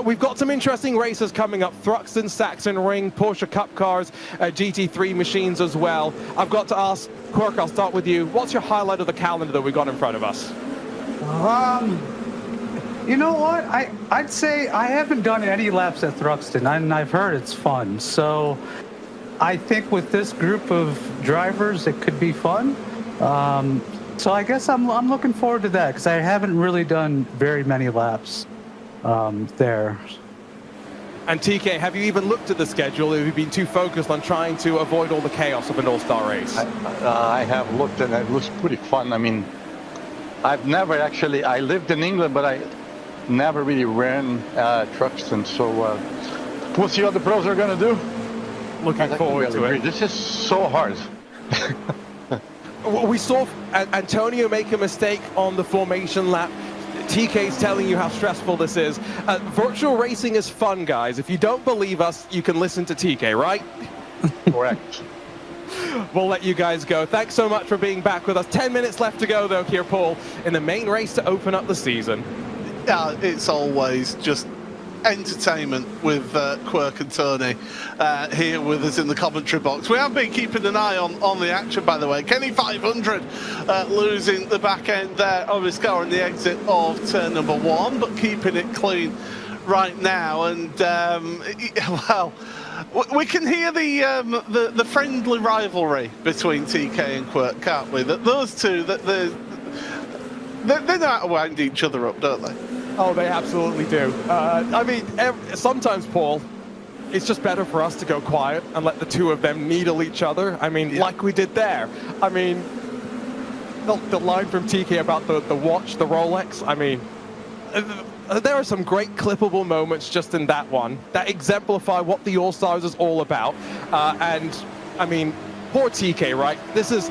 We've got some interesting races coming up. Thruxton, Saxon Ring, Porsche Cup cars, GT3 machines as well. I've got to ask, Quirk, I'll start with you. What's your highlight of the calendar that we've got in front of us? You know what? I'd say I haven't done any laps at Thruxton, and I've heard it's fun. So I think with this group of drivers, it could be fun. So I guess I'm looking forward to that because I haven't really done very many laps there. And TK, have you even looked at the schedule? Have you been too focused on trying to avoid all the chaos of an all-star race? I have looked and it looks pretty fun. I mean, I've never actually, I lived in England, but I never really ran trucks. And so we'll see what the pros are going to do. Looking forward to it. This is so hard. We saw Antonio make a mistake on the formation lap. TK's telling you how stressful this is. Virtual racing is fun, guys. If you don't believe us, you can listen to TK, right? Correct. We'll let you guys go. Thanks so much for being back with us. 10 minutes left to go, though, here, Paul, in the main race to open up the season. Yeah, it's always just entertainment with Quirk and Tony here with us in the commentary box. We have been keeping an eye on the action, by the way. Kenny 500 losing the back end there of his car in the exit of turn number 1, but keeping it clean right now. And well, we can hear the friendly rivalry between TK and Quirk, can't we? That those two, that they know how to wind each other up, don't they? Oh, they absolutely do. I mean, sometimes, Paul, it's just better for us to go quiet and let the two of them needle each other. I mean, like we did there. I mean, the line from TK about the watch, the Rolex, I mean, there are some great clippable moments just in that one that exemplify what the All-Stars is all about. And, I mean, poor TK, right? This is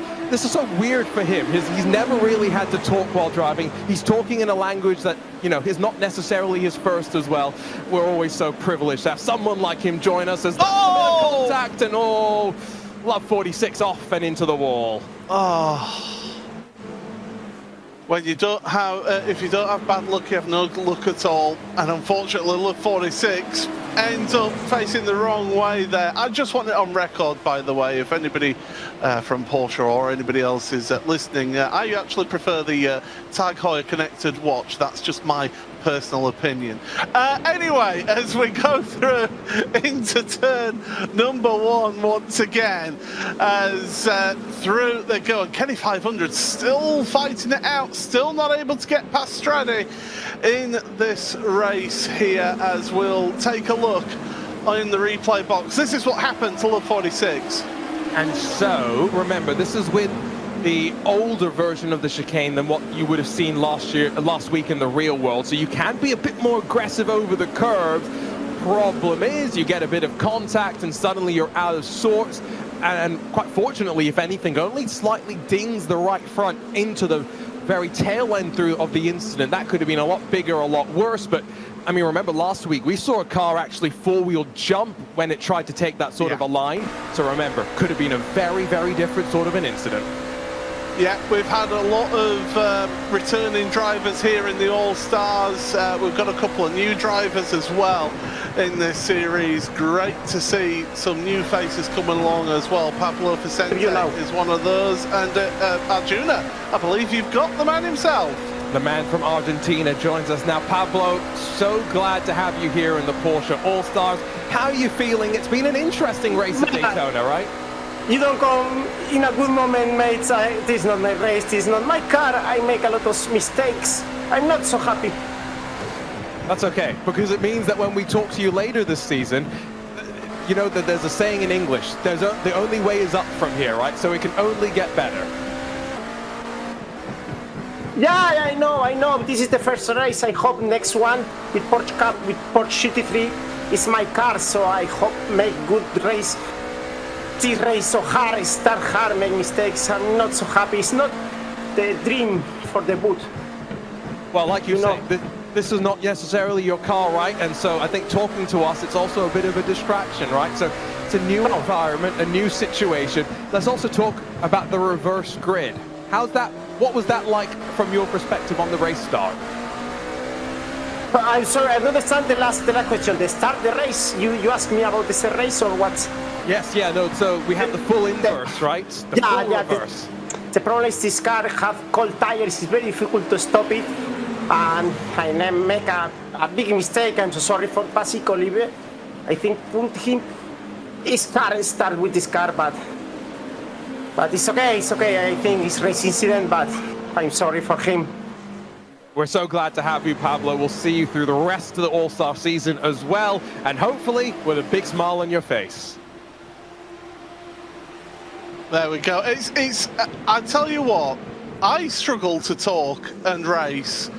so weird for him. He's never really had to talk while driving. He's talking in a language that, you know, is not necessarily his first as well. We're always so privileged to have someone like him join us as contact and love 46 off and into the wall. When you don't have, if you don't have bad luck, you have no luck at all. And unfortunately, Love 46 ends up facing the wrong way there. I just want it on record, by the way, if anybody from Porsche or anybody else is listening, I actually prefer the Tag Heuer connected watch. That's just my personal opinion. Anyway, as we go through into turn number 1 once again, as through they go, and Kenny 500 still fighting it out, still not able to get past Stradi in this race here, as we'll take a look in the replay box. This is what happened to Love 46. And so, remember, this is with the older version of the chicane than what you would have seen last week in the real world. So you can be a bit more aggressive over the curve. Problem is, you get a bit of contact and suddenly you're out of sorts. And quite fortunately, if anything, only slightly dings the right front into the very tail end through of the incident. That could have been a lot bigger, a lot worse. But I mean, remember last week we saw a car actually four-wheel jump when it tried to take that sort of a line. So remember, could have been a very, very different sort of an incident. Yeah, we've had a lot of returning drivers here in the All-Stars. We've got a couple of new drivers as well in this series. Great to see some new faces coming along as well. Pablo Vicente is one of those. And Arjuna, I believe you've got the man himself. The man from Argentina joins us now. Pablo, so glad to have you here in the Porsche All-Stars. How are you feeling? It's been an interesting race at Daytona, right? You don't come in a good moment, mates. This is not my race, this is not my car. I make a lot of mistakes. I'm not so happy. That's okay, because it means that when we talk to you later this season, you know that there's a saying in English, the only way is up from here, right? So it can only get better. Yeah, I know. This is the first race. I hope next one with Porsche Cup, with Porsche GT3 is my car, so I hope make good race. This race so hard, start hard, make mistakes. I'm not so happy. It's not the dream for the boot. Well, like you say, this is not necessarily your car, right? And so I think talking to us, it's also a bit of a distraction, right? So it's a new environment, a new situation. Let's also talk about the reverse grid. How's that? What was that like from your perspective on the race start? I'm sorry, I don't understand the last question. The start the race. You asked me about the race or what? Yes, yeah, no. So we have the full inverse, right? The full reverse. The problem is this car have cold tires. It's very difficult to stop it, and I make a big mistake. I'm so sorry for passing Olivier. I think him is hard start with this car, but it's okay. It's okay. I think it's race incident, but I'm sorry for him. We're so glad to have you, Pablo. We'll see you through the rest of the All-Star season as well, and hopefully with a big smile on your face. There we go. It's. I tell you what, I struggle to talk and race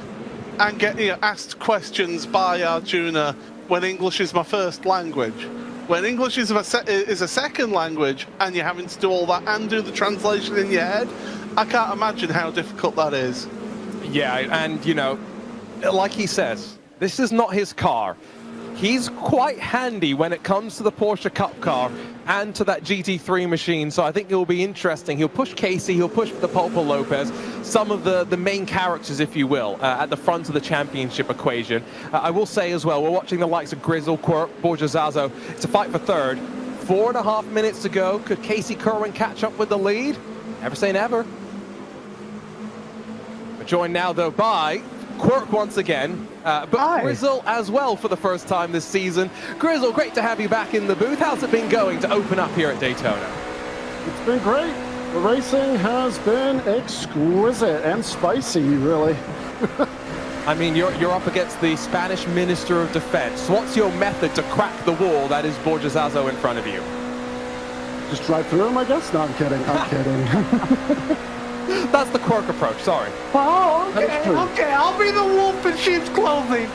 and get asked questions by Arjuna when English is my first language. When English is a second language and you're having to do all that and do the translation in your head, I can't imagine how difficult that is. Yeah, and you know, like he says, this is not his car. He's quite handy when it comes to the Porsche Cup car and to that GT3 machine, so I think it'll be interesting. He'll push Casey, he'll push the Pulpo Lopez, some of the main characters, if you will, at the front of the championship equation. I will say as well, we're watching the likes of Grizzle, Quirk, Borja Zazo. It's a fight for third. 4.5 minutes to go. Could Casey Kerwin catch up with the lead? Never say never. We're joined now, though, by Quirk once again, but Hi. Grizzle as well for the first time this season. Grizzle, great to have you back in the booth. How's it been going to open up here at Daytona? It's been great. The racing has been exquisite and spicy, really. I mean, you're up against the Spanish Minister of Defense. What's your method to crack the wall that is Borja Zazo in front of you? Just drive through him, I guess? No, I'm kidding. I'm kidding. That's the Quirk approach, sorry. Oh, okay. I'll be the wolf in sheep's clothing.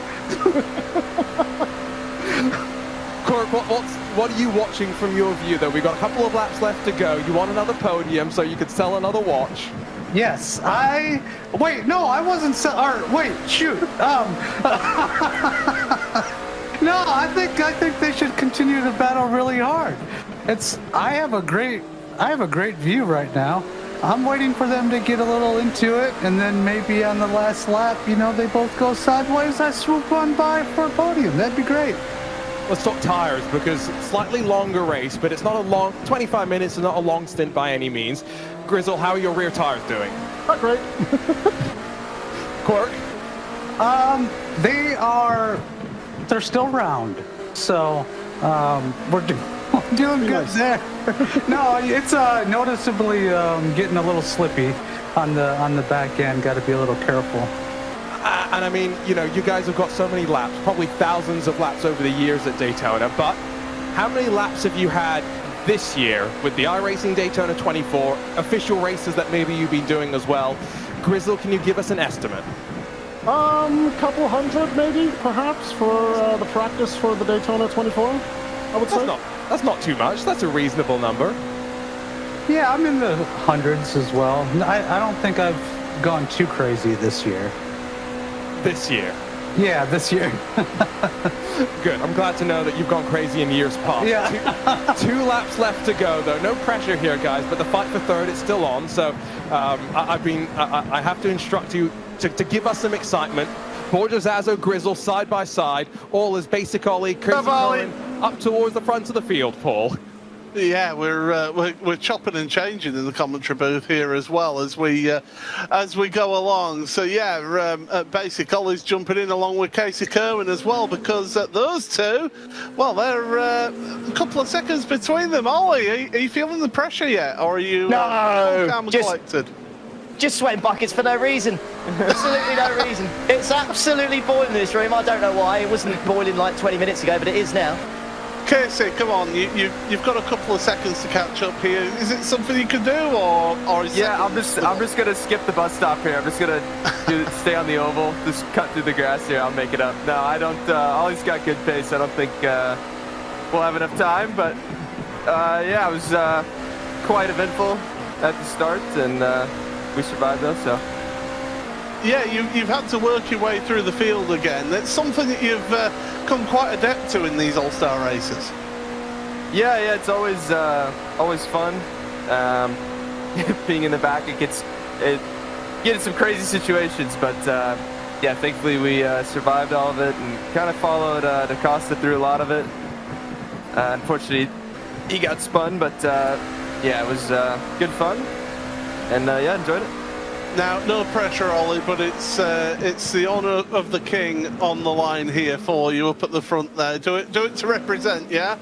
Quirk, what are you watching from your view, though? We've got a couple of laps left to go. You want another podium so you could sell another watch. Yes, wait, no, I wasn't, wait, shoot. No, I think they should continue to battle really hard. I have a great view right now. I'm waiting for them to get a little into it, and then maybe on the last lap, you know, they both go sideways. I swoop on by for a podium. That'd be great. Let's talk tires, because slightly longer race, but it's not a long, 25 minutes is not a long stint by any means. Grizzle, how are your rear tires doing? Not great. Quirk? They're still round, so we're doing good there. No, it's noticeably getting a little slippy on the back end. Got to be a little careful. And I mean, you know, you guys have got so many laps, probably thousands of laps over the years at Daytona, but how many laps have you had this year with the iRacing Daytona 24, official races that maybe you've been doing as well? Grizzle, can you give us an estimate? Couple hundred maybe, perhaps, for the practice for the Daytona 24, I would say. That's not too much. That's a reasonable number. Yeah, I'm in the hundreds as well. I don't think I've gone too crazy this year. This year? Yeah, this year. Good. I'm glad to know that you've gone crazy in years past. Yeah. Two laps left to go, though. No pressure here, guys, but the fight for third is still on. So I have to instruct you to give us some excitement. Borja Zazo, Grizzle, side by side, all as basic Ollie, crazy going up towards the front of the field, Paul. Yeah, we're chopping and changing in the commentary booth here as well as we go along. So yeah, Basic Ollie's jumping in along with Casey Kerwin as well, because those two, well, they're a couple of seconds between them. Ollie, are you feeling the pressure yet, or are you calm and collected? Just sweating buckets for no reason. Absolutely no reason. It's absolutely boiling in this room. I don't know why. It wasn't boiling like 20 minutes ago, but it is now. Casey, come on, you've got a couple of seconds to catch up here. Is it something you can do, or is I'm just gonna skip the bus stop here. I'm just gonna stay on the oval, just cut through the grass here. I'll make it up. No, I don't. Ollie's got good pace. I don't think we'll have enough time, but yeah, it was quite eventful at the start, and we survived though. So. Yeah, you've had to work your way through the field again. It's something that you've come quite adept to in these all-star races. Yeah, it's always fun. Being in the back, it gets in some crazy situations, but yeah, thankfully we survived all of it and kind of followed DaCosta through a lot of it. Unfortunately, he got spun, but yeah, it was good fun, and yeah, enjoyed it. Now, no pressure, Ollie, but it's the honour of the king on the line here for you up at the front there. Do it to represent, yeah?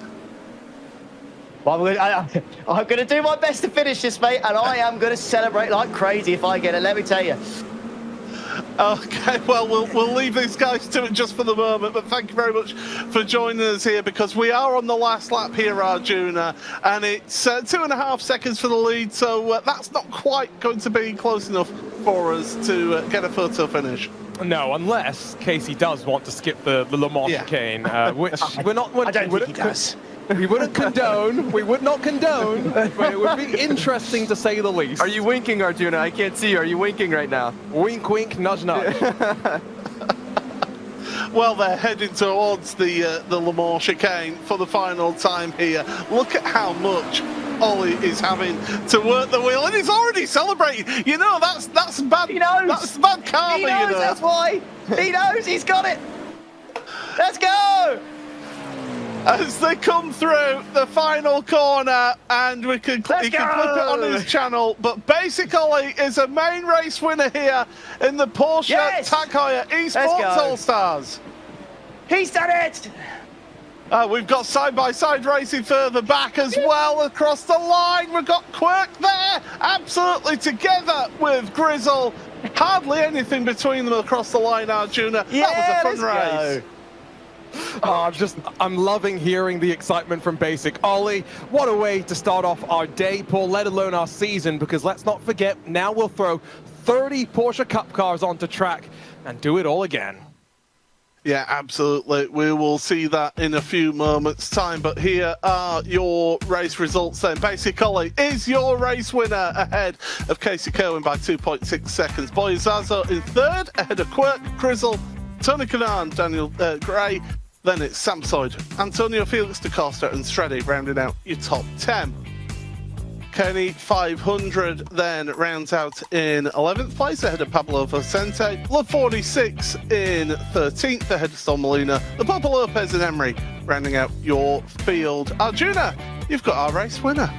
Well, I'm going to do my best to finish this, mate, and I am going to celebrate like crazy if I get it, let me tell you. Okay, well, we'll leave these guys to it just for the moment, but thank you very much for joining us here, because we are on the last lap here, Arjuna, and it's 2.5 seconds for the lead, so that's not quite going to be close enough for us to get a photo finish. No, unless Casey does want to skip the Le Mans chicane, which we're not. I don't think he does. We wouldn't condone. We would not condone, but it would be interesting to say the least. Are you winking, Arjuna? I can't see you. Are you winking right now? Wink, wink, nudge, nudge. Well, they're heading towards the Le Mans chicane for the final time here. Look at how much Ollie is having to work the wheel, and he's already celebrating. You know, that's bad. He knows. That's bad karma. He knows. You know? That's why. He knows. He's got it. Let's go. As they come through the final corner, and he can clip it on his channel, but Basic Ollie is a main race winner here in the Porsche Tag Heuer Esports All-Stars. He's done it! We've got side-by-side racing further back as well across the line. We've got Quirk there, absolutely together with Grizzle Hardly anything between them across the line, Arjuna. Yeah, that was a fun let's race. go. I'm loving hearing the excitement from Basic. Ollie, what a way to start off our day, Paul, let alone our season, because let's not forget, now we'll throw 30 Porsche Cup cars onto track and do it all again. Yeah, absolutely. We will see that in a few moments' time. But here are your race results then. Basic Ollie is your race winner ahead of Casey Kerwin by 2.6 seconds. Boy Zazo in third, ahead of Quirk, Grizzle, Tony Kanaan, Daniel Gray. Then it's Samsoid, Antonio Felix da Costa and Streddy rounding out your top 10. Kenny 500 then rounds out in 11th place ahead of Pablo Vicente. Love 46 in 13th ahead of Storm Molina. The Papa Lopez and Emery rounding out your field. Arjuna, you've got our race winner.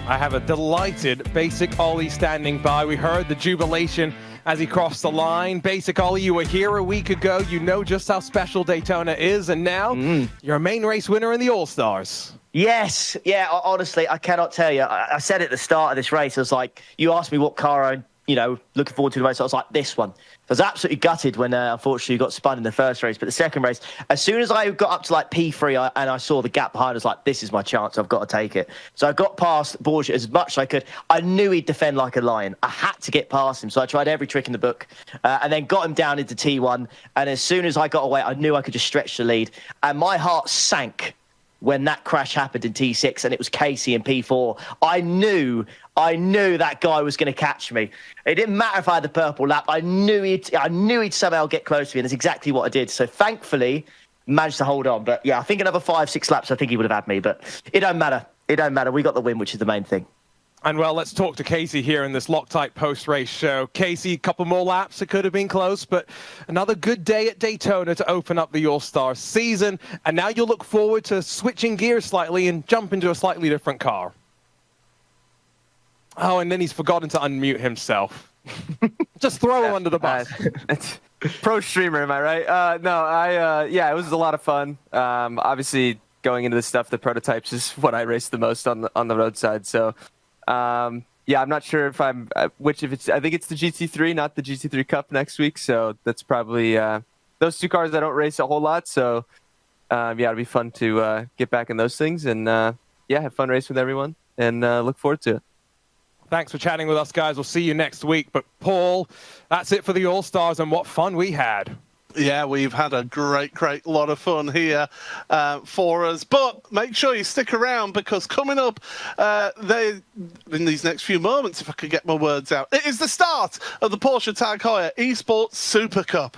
I have a delighted Basic Ollie standing by. We heard the jubilation as he crossed the line. Basic Ollie, you were here a week ago. You know just how special Daytona is, and now you're a main race winner in the All-Stars. Yes, yeah, honestly, I cannot tell you. I said at the start of this race, I was like, you asked me what car I'm, looking forward to the race. I was like, this one. I was absolutely gutted when, unfortunately, got spun in the first race. But the second race, as soon as I got up to like P3 and I saw the gap behind, I was like, this is my chance. I've got to take it. So I got past Porsche as much as I could. I knew he'd defend like a lion. I had to get past him. So I tried every trick in the book and then got him down into T1. And as soon as I got away, I knew I could just stretch the lead. And my heart sank when that crash happened in T6 and it was Casey in P4. I knew that guy was going to catch me. It didn't matter if I had the purple lap. I knew he'd somehow get close to me, and that's exactly what I did. So thankfully, managed to hold on. But yeah, I think another 5-6 laps, I think he would have had me. But it don't matter. It don't matter. We got the win, which is the main thing. And well, let's talk to Casey here in this Loctite post-race show. Casey, a couple more laps, it could have been close, but another good day at Daytona to open up the All-Star season. And now you'll look forward to switching gears slightly and jump into a slightly different car. Oh, and then he's forgotten to unmute himself. Just throw him under the bus. Pro streamer, am I right? Yeah, it was a lot of fun. Obviously, going into this stuff, the prototypes is what I race the most on the roadside. So, yeah, I'm not sure if I'm I think it's the GT3, not the GT3 Cup next week. So that's probably those two cars I don't race a whole lot. So, yeah, it'll be fun to get back in those things and yeah, have fun racing with everyone and look forward to it. Thanks for chatting with us, guys. We'll see you next week. But Paul, that's it for the All-Stars, and what fun we had. Yeah, we've had a great lot of fun here for us. But make sure you stick around, because coming up in these next few moments, if I could get my words out, it is the start of the Porsche Tag Heuer Esports Supercup.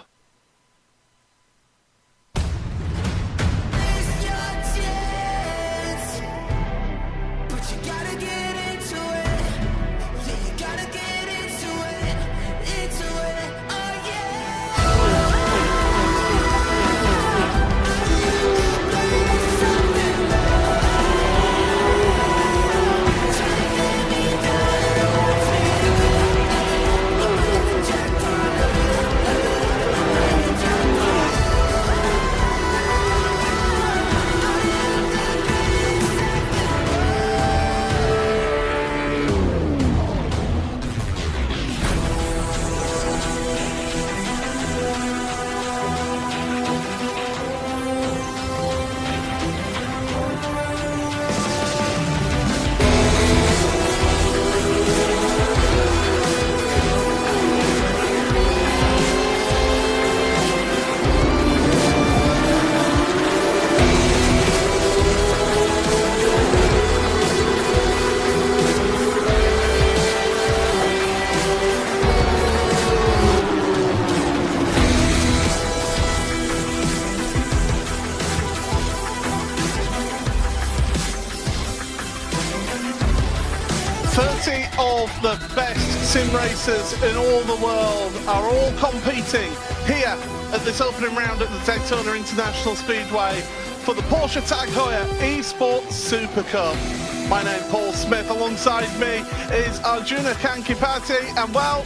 Of the best sim racers in all the world are all competing here at this opening round at the Daytona International Speedway for the Porsche Tag Heuer Esports Super Cup. My name's Paul Smith. Alongside me is Arjuna Kankipati, and well,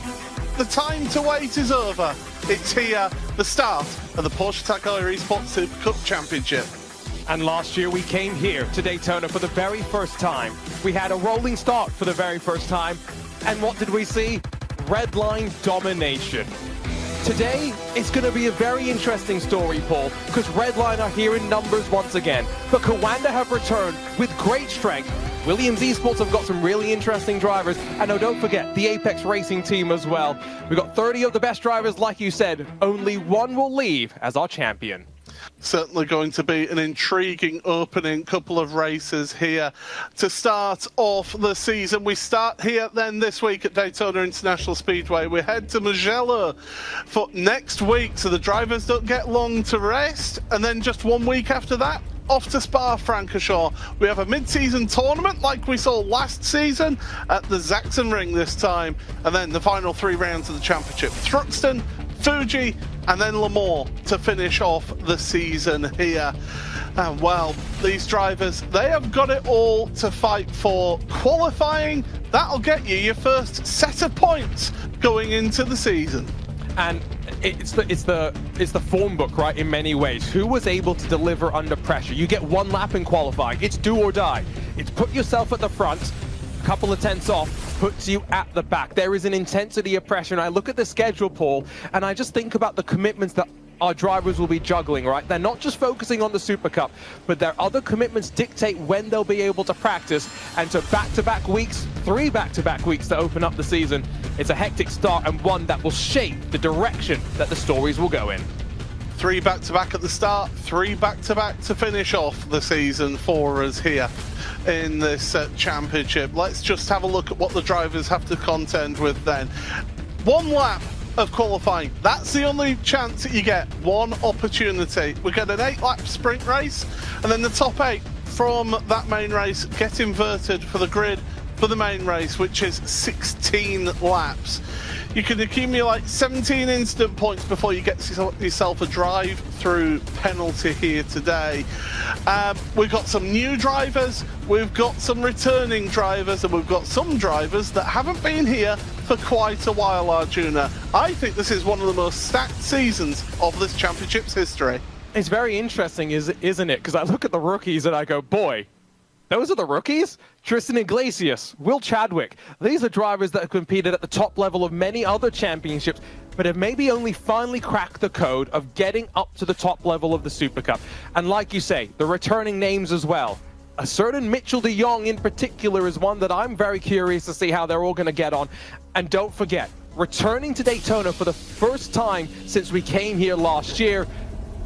the time to wait is over. It's here, the start of the Porsche Tag Heuer Esports Super Cup Championship. And last year we came here to Daytona for the very first time. We had a rolling start for the very first time. And what did we see? Redline domination. Today, it's going to be a very interesting story, Paul, because Redline are here in numbers once again, but Kawanda have returned with great strength. Williams Esports have got some really interesting drivers, and oh, don't forget, the Apex Racing team as well. We've got 30 of the best drivers, like you said. Only one will leave as our champion. Certainly going to be an intriguing opening couple of races here to start off the season. We start here then this week at Daytona International Speedway. We head to Mugello for next week, so the drivers don't get long to rest. And then just 1 week after that, off to Spa-Francorchamps. We have a mid-season tournament like we saw last season at the Sachsenring this time. And then the final 3 rounds of the championship. Thruxton, Fuji, and then Le Mans to finish off the season here. And well, these drivers, they have got it all to fight for. Qualifying, that'll get you your first set of points going into the season. And it's the form book, right, in many ways. Who was able to deliver under pressure? You get 1 lap in qualifying. It's do or die. It's put yourself at the front, a couple of tenths off, puts you at the back. There is an intensity of pressure, and I look at the schedule, Paul, and I just think about the commitments that our drivers will be juggling, right? They're not just focusing on the Super Cup, but their other commitments dictate when they'll be able to practice. And to back-to-back weeks, 3 back-to-back weeks to open up the season, it's a hectic start and one that will shape the direction that the stories will go in. 3 back-to-back at the start, 3 back-to-back to finish off the season for us here in this championship. Let's just have a look at what the drivers have to contend with then. 1 lap of qualifying, that's the only chance that you get, 1 opportunity. We get an 8-lap sprint race, and then the top 8 from that main race get inverted for the grid for the main race, which is 16 laps. You can accumulate 17 instant points before you get yourself a drive-through penalty here today. We've got some new drivers, we've got some returning drivers, and we've got some drivers that haven't been here for quite a while, Arjuna. I think this is one of the most stacked seasons of this championship's history. It's very interesting, isn't it? Because I look at the rookies and I go, boy, those are the rookies? Tristan Iglesias, Will Chadwick. These are drivers that have competed at the top level of many other championships, but have maybe only finally cracked the code of getting up to the top level of the Super Cup. And like you say, the returning names as well. A certain Mitchell de Jong in particular is one that I'm very curious to see how they're all going to get on. And don't forget, returning to Daytona for the first time since we came here last year,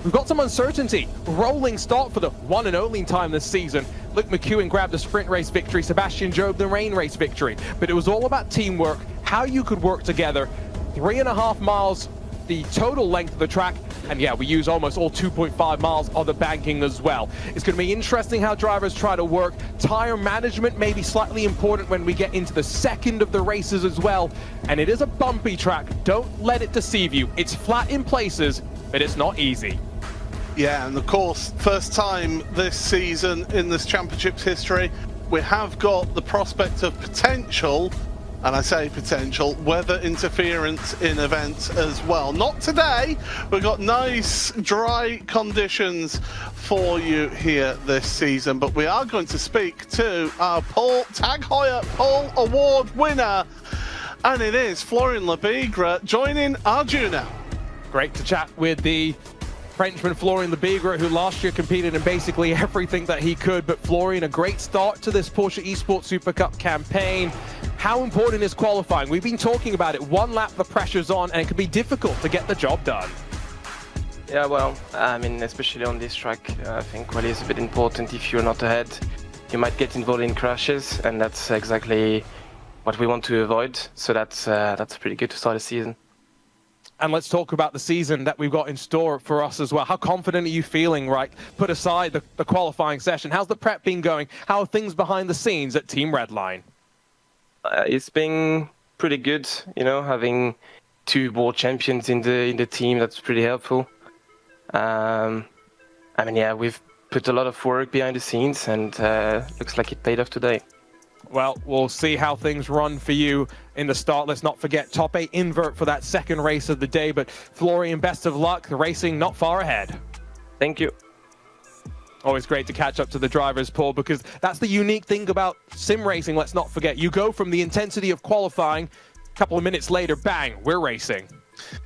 we've got some uncertainty. Rolling start for the one and only time this season. Luke McEwen grabbed the sprint race victory, Sebastian Job the rain race victory. But it was all about teamwork, how you could work together. 3.5 miles, the total length of the track. And yeah, we use almost all 2.5 miles of the banking as well. It's going to be interesting how drivers try to work. Tire management may be slightly important when we get into the second of the races as well. And it is a bumpy track. Don't let it deceive you. It's flat in places, but it's not easy. Yeah, and of course, first time this season in this championship's history, we have got the prospect of potential, and I say potential, weather interference in events as well. Not today. We've got nice, dry conditions for you here this season, but we are going to speak to our Paul Tag Heuer Pole Award winner, and it is Florian Lebigre joining Arjuna. Great to chat with the Frenchman Florian Lebigre, who last year competed in basically everything that he could. But Florian, a great start to this Porsche Esports Super Cup campaign. How important is qualifying? We've been talking about it. 1 lap, the pressure's on, and it can be difficult to get the job done. Yeah, well, I mean, especially on this track, I think quali is a bit important. If you're not ahead, you might get involved in crashes, and that's exactly what we want to avoid. So that's pretty good to start the season. And let's talk about the season that we've got in store for us as well. How confident are you feeling, right? Put aside the qualifying session. How's the prep been going? How are things behind the scenes at Team Redline? It's been pretty good, you know, having 2 world champions in the team. That's pretty helpful. I mean, yeah, we've put a lot of work behind the scenes, and looks like it paid off today. Well, we'll see how things run for you in the start. Let's not forget top 8 invert for that second race of the day. But Florian, best of luck. The racing not far ahead. Thank you. Always great to catch up to the drivers, Paul, because that's the unique thing about sim racing. Let's not forget, you go from the intensity of qualifying A couple of minutes later, bang, we're racing.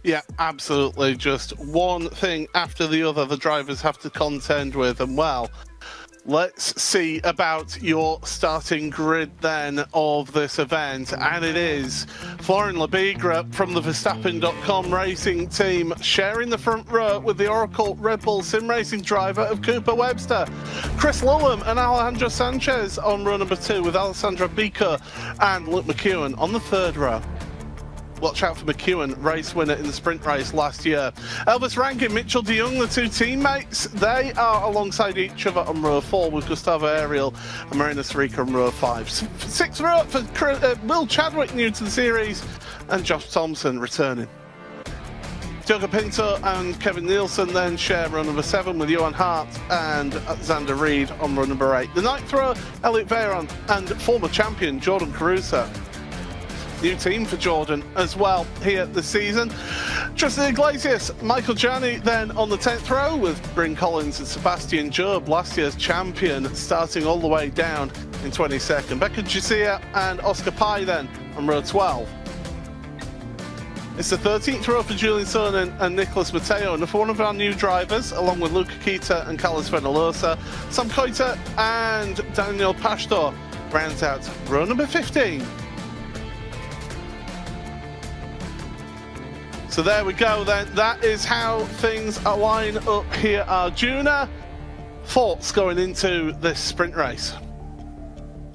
Yeah, absolutely. Just one thing after the other the drivers have to contend with. And well, let's see about your starting grid then of this event. And it is Florian Lebigra from the Verstappen.com racing team sharing the front row with the Oracle Red Bull sim racing driver of Cooper Webster. Chris Lullum and Alejandro Sanchez on row number 2 with Alessandro Bico and Luke McEwen on the 3rd row. Watch out for McEwen, race winner in the sprint race last year. Elvis Rankin, Mitchell de Jong, the 2 teammates, they are alongside each other on row 4 with Gustavo Ariel and Marina Sarica on row 5. 6th row for Will Chadwick, new to the series, and Josh Thompson returning. Diogo Pinto and Kevin Nielsen then share row number 7 with Johan Hart and Xander Reed on row number 8. The 9th row, Elliot Veyron and former champion Jordan Caruso. New team for Jordan as well here this season. Tristan Iglesias, Michael Gianni then on the 10th row with Bryn Collins and Sebastian Job, last year's champion, starting all the way down in 22nd. Becca Garcia and Oscar Pai then on row 12. It's the 13th row for Julian Sonnen and Nicholas Matteo, and for one of our new drivers, along with Luca Kita and Carlos Fenalosa, Sam Koita and Daniel Pastor rounds out row number 15. So there we go then, that is how things line up here. Arjuna, thoughts going into this sprint race?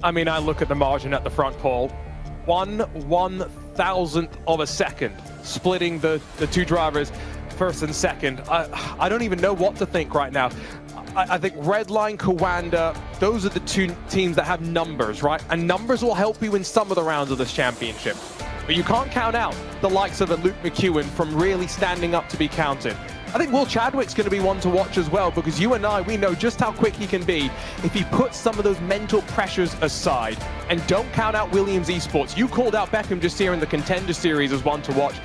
I mean, I look at the margin at the front, Paul. 1/1000th of a second, splitting the 2 drivers, first and second. I don't even know what to think right now. I think Redline, Kawanda, those are the 2 teams that have numbers, right? And numbers will help you in some of the rounds of this championship. But you can't count out the likes of a Luke McEwen from really standing up to be counted. I think Will Chadwick's going to be one to watch as well, because you and I, we know just how quick he can be if he puts some of those mental pressures aside. And don't count out Williams Esports. You called out Beckham just here in the Contender Series as one to watch.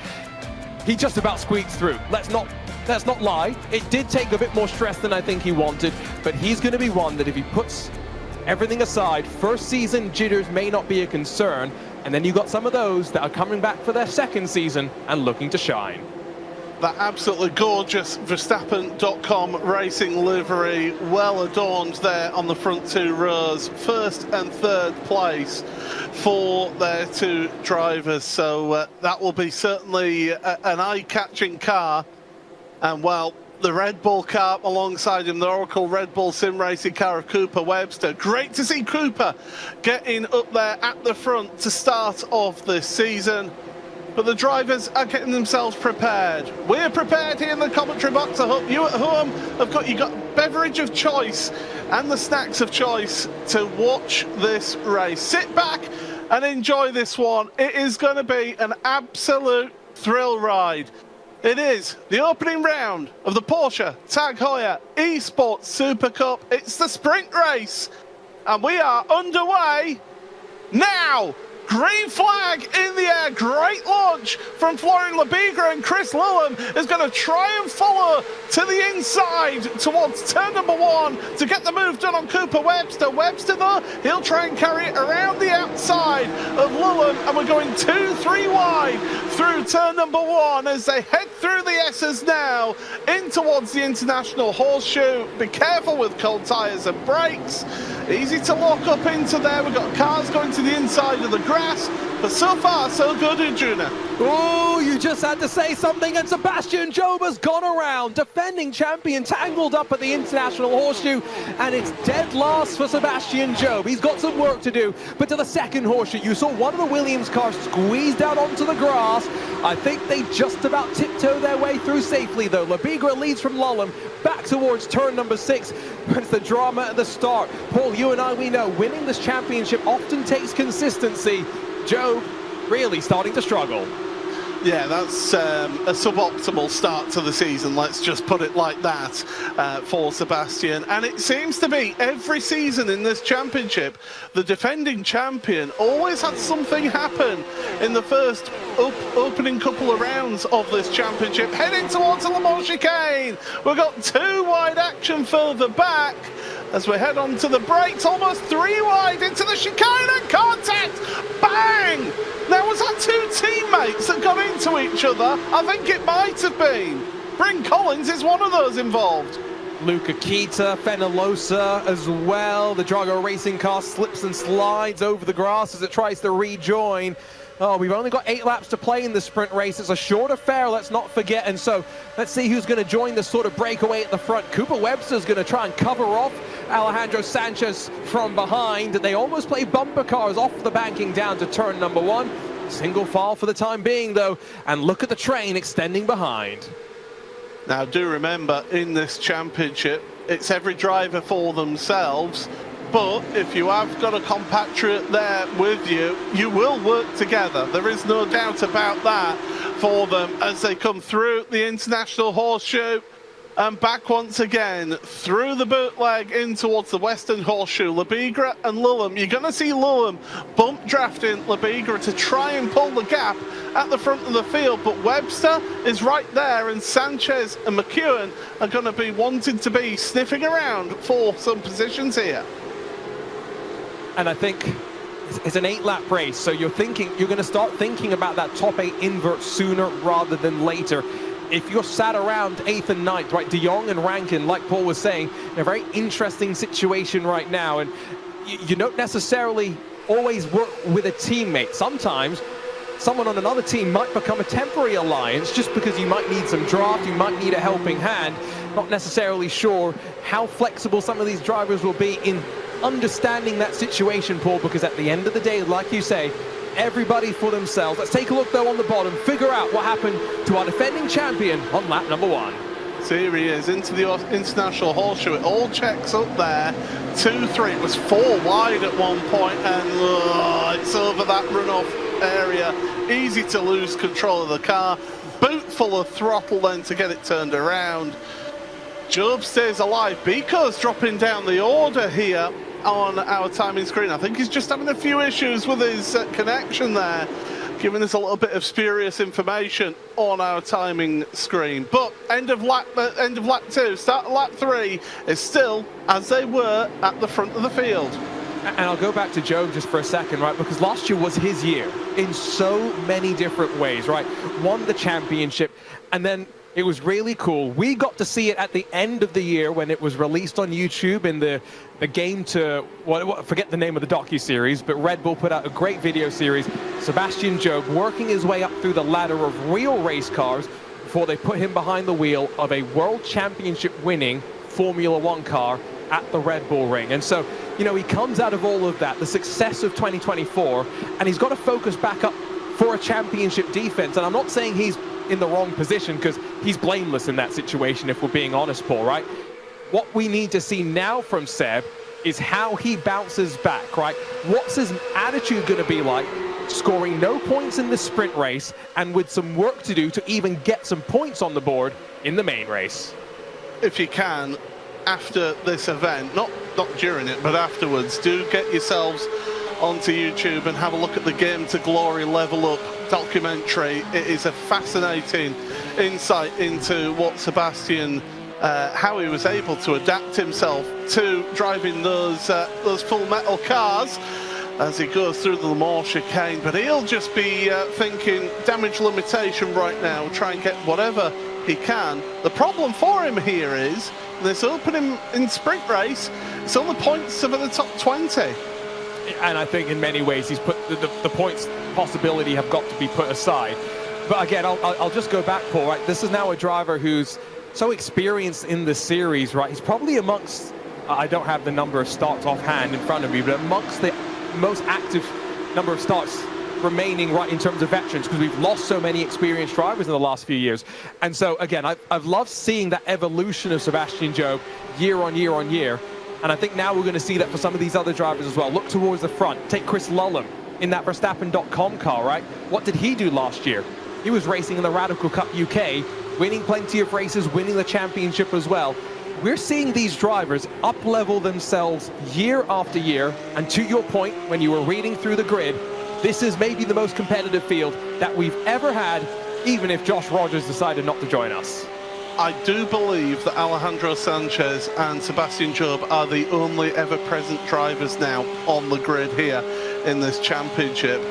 He just about squeaked through. Let's not lie. It did take a bit more stress than I think he wanted, but he's going to be one that if he puts everything aside, first season jitters may not be a concern, and then you've got some of those that are coming back for their second season and looking to shine. That absolutely gorgeous Verstappen.com racing livery, well adorned there on the front 2 rows. 1st and 3rd place for their 2 drivers. So that will be certainly an eye-catching car. And well, the Red Bull car alongside him, the Oracle Red Bull sim racing car of Cooper Webster. Great to see Cooper getting up there at the front to start off this season. But the drivers are getting themselves prepared. We're prepared here in the commentary box. I hope you at home have got beverage of choice and the snacks of choice to watch this race. Sit back and enjoy this one. It is going to be an absolute thrill ride. It is the opening round of the Porsche Tag Heuer Esports Supercup. It's the sprint race, and we are underway now. Green flag in the air, great launch from Florian Lebigra, and Chris Lullum is going to try and follow to the inside towards turn number 1 to get the move done on Cooper Webster. Webster though, he'll try and carry it around the outside of Lullum, and we're going 2-3 wide through turn number 1 as they head through the S's now in towards the International Horseshoe. Be careful with cold tyres and brakes. Easy to lock up into there. We've got cars going to the inside of the grass, but so far so good, Arjuna. Oh, you just had to say something, and Sebastian Job has gone around, defending champion, tangled up at the International Horseshoe, and it's dead last for Sebastian Job. He's got some work to do, but to the second horseshoe, you saw one of the Williams cars squeezed out onto the grass. I think they just about tiptoe their way through safely, though. Lebigra leads from Lullum back towards turn number 6, but it's the drama at the start. Paul, you and I, we know winning this championship often takes consistency. Job really starting to struggle. Yeah, that's a suboptimal start to the season, let's just put it like that, for Sebastian. And it seems to be every season in this championship, the defending champion always had something happen in the first opening couple of rounds of this championship. Heading towards the Le Mans chicane. We've got 2 wide action further back. as we head on to the brakes, almost 3 wide into the chicane and contact. Bang! Now, was that 2 teammates that got into each other? I think it might have been. Bryn Collins is one of those involved. Luca Kita, Fenalosa as well. The Drago racing car slips and slides over the grass as it tries to rejoin. Oh, we've only got 8 laps to play in the sprint race. It's a short affair, let's not forget. And so let's see who's going to join this sort of breakaway at the front. Cooper Webster's going to try and cover off Alejandro Sanchez from behind. They almost play bumper cars off the banking down to turn number 1. Single file for the time being, though. And look at the train extending behind. Now, do remember, in this championship, it's every driver for themselves. But if you have got a compatriot there with you, you will work together. There is no doubt about that for them as they come through the International Horseshoe and back once again through the bootleg in towards the Western Horseshoe. Labigra and Lillum. You're going to see Lillum bump drafting Labigra to try and pull the gap at the front of the field, but Webster is right there, and Sanchez and McEwen are going to be wanting to be sniffing around for some positions here. And I think it's an 8-lap race, so you're going to start thinking about that top 8 invert sooner rather than later. If you're sat around 8th and 9th, right, De Jong and Rankin, like Paul was saying, in a very interesting situation right now, and you don't necessarily always work with a teammate. Sometimes someone on another team might become a temporary alliance just because you might need some draft, you might need a helping hand. Not necessarily sure how flexible some of these drivers will be in understanding that situation, Paul, because at the end of the day, like you say, everybody for themselves. Let's take a look, though, on the bottom, figure out what happened to our defending champion on lap number 1. So here he is into the International Horseshoe. It all checks up there. 2-3. It was 4 wide at one point, and it's over that runoff area. Easy to lose control of the car. Boot full of throttle then to get it turned around. Job stays alive. Biko's dropping down the order here on our timing screen. I think he's just having a few issues with his connection there, giving us a little bit of spurious information on our timing screen. But end of lap 2, start of lap 3 is still as they were at the front of the field. And I'll go back to Job just for a second, right? Because last year was his year in so many different ways, right? Won the championship, and then it was really cool. We got to see it at the end of the year when it was released on YouTube in the game to, forget the name of the docu-series, but Red Bull put out a great video series. Sebastian Job working his way up through the ladder of real race cars before they put him behind the wheel of a World Championship winning Formula 1 car at the Red Bull Ring. And so, you know, he comes out of all of that, the success of 2024, and he's got to focus back up for a championship defense. And I'm not saying he's in the wrong position, because he's blameless in that situation, if we're being honest, Paul, right? What we need to see now from Seb is how he bounces back, right? What's his attitude going to be like, scoring no points in the sprint race and with some work to do to even get some points on the board in the main race? If you can, after this event, not during it, but afterwards, do get yourselves onto YouTube and have a look at the Game to Glory Level Up documentary. It is a fascinating insight into what Sebastian, how he was able to adapt himself to driving those full metal cars as he goes through the Le Mans chicane. But he'll just be thinking damage limitation right now, try and get whatever he can. The problem for him here is this opening in sprint race, it's only points over the top 20. And I think in many ways he's put the points possibility have got to be put aside. But again, I'll just go back, Paul, right? This is now a driver who's so experienced in the series, right? He's probably amongst, I don't have the number of starts offhand in front of me, but amongst the most active number of starts remaining, right, in terms of veterans, because we've lost so many experienced drivers in the last few years. And so again, I've loved seeing that evolution of Sebastian Job year on year on year. And I think now we're going to see that for some of these other drivers as well. Look towards the front. Take Chris Lullum in that Verstappen.com car, right? What did he do last year? He was racing in the Radical Cup UK, winning plenty of races, winning the championship as well. We're seeing these drivers up-level themselves year after year. And to your point, when you were reading through the grid, this is maybe the most competitive field that we've ever had, even if Josh Rogers decided not to join us. I do believe that Alejandro Sanchez and Sebastian Job are the only ever-present drivers now on the grid here in this championship.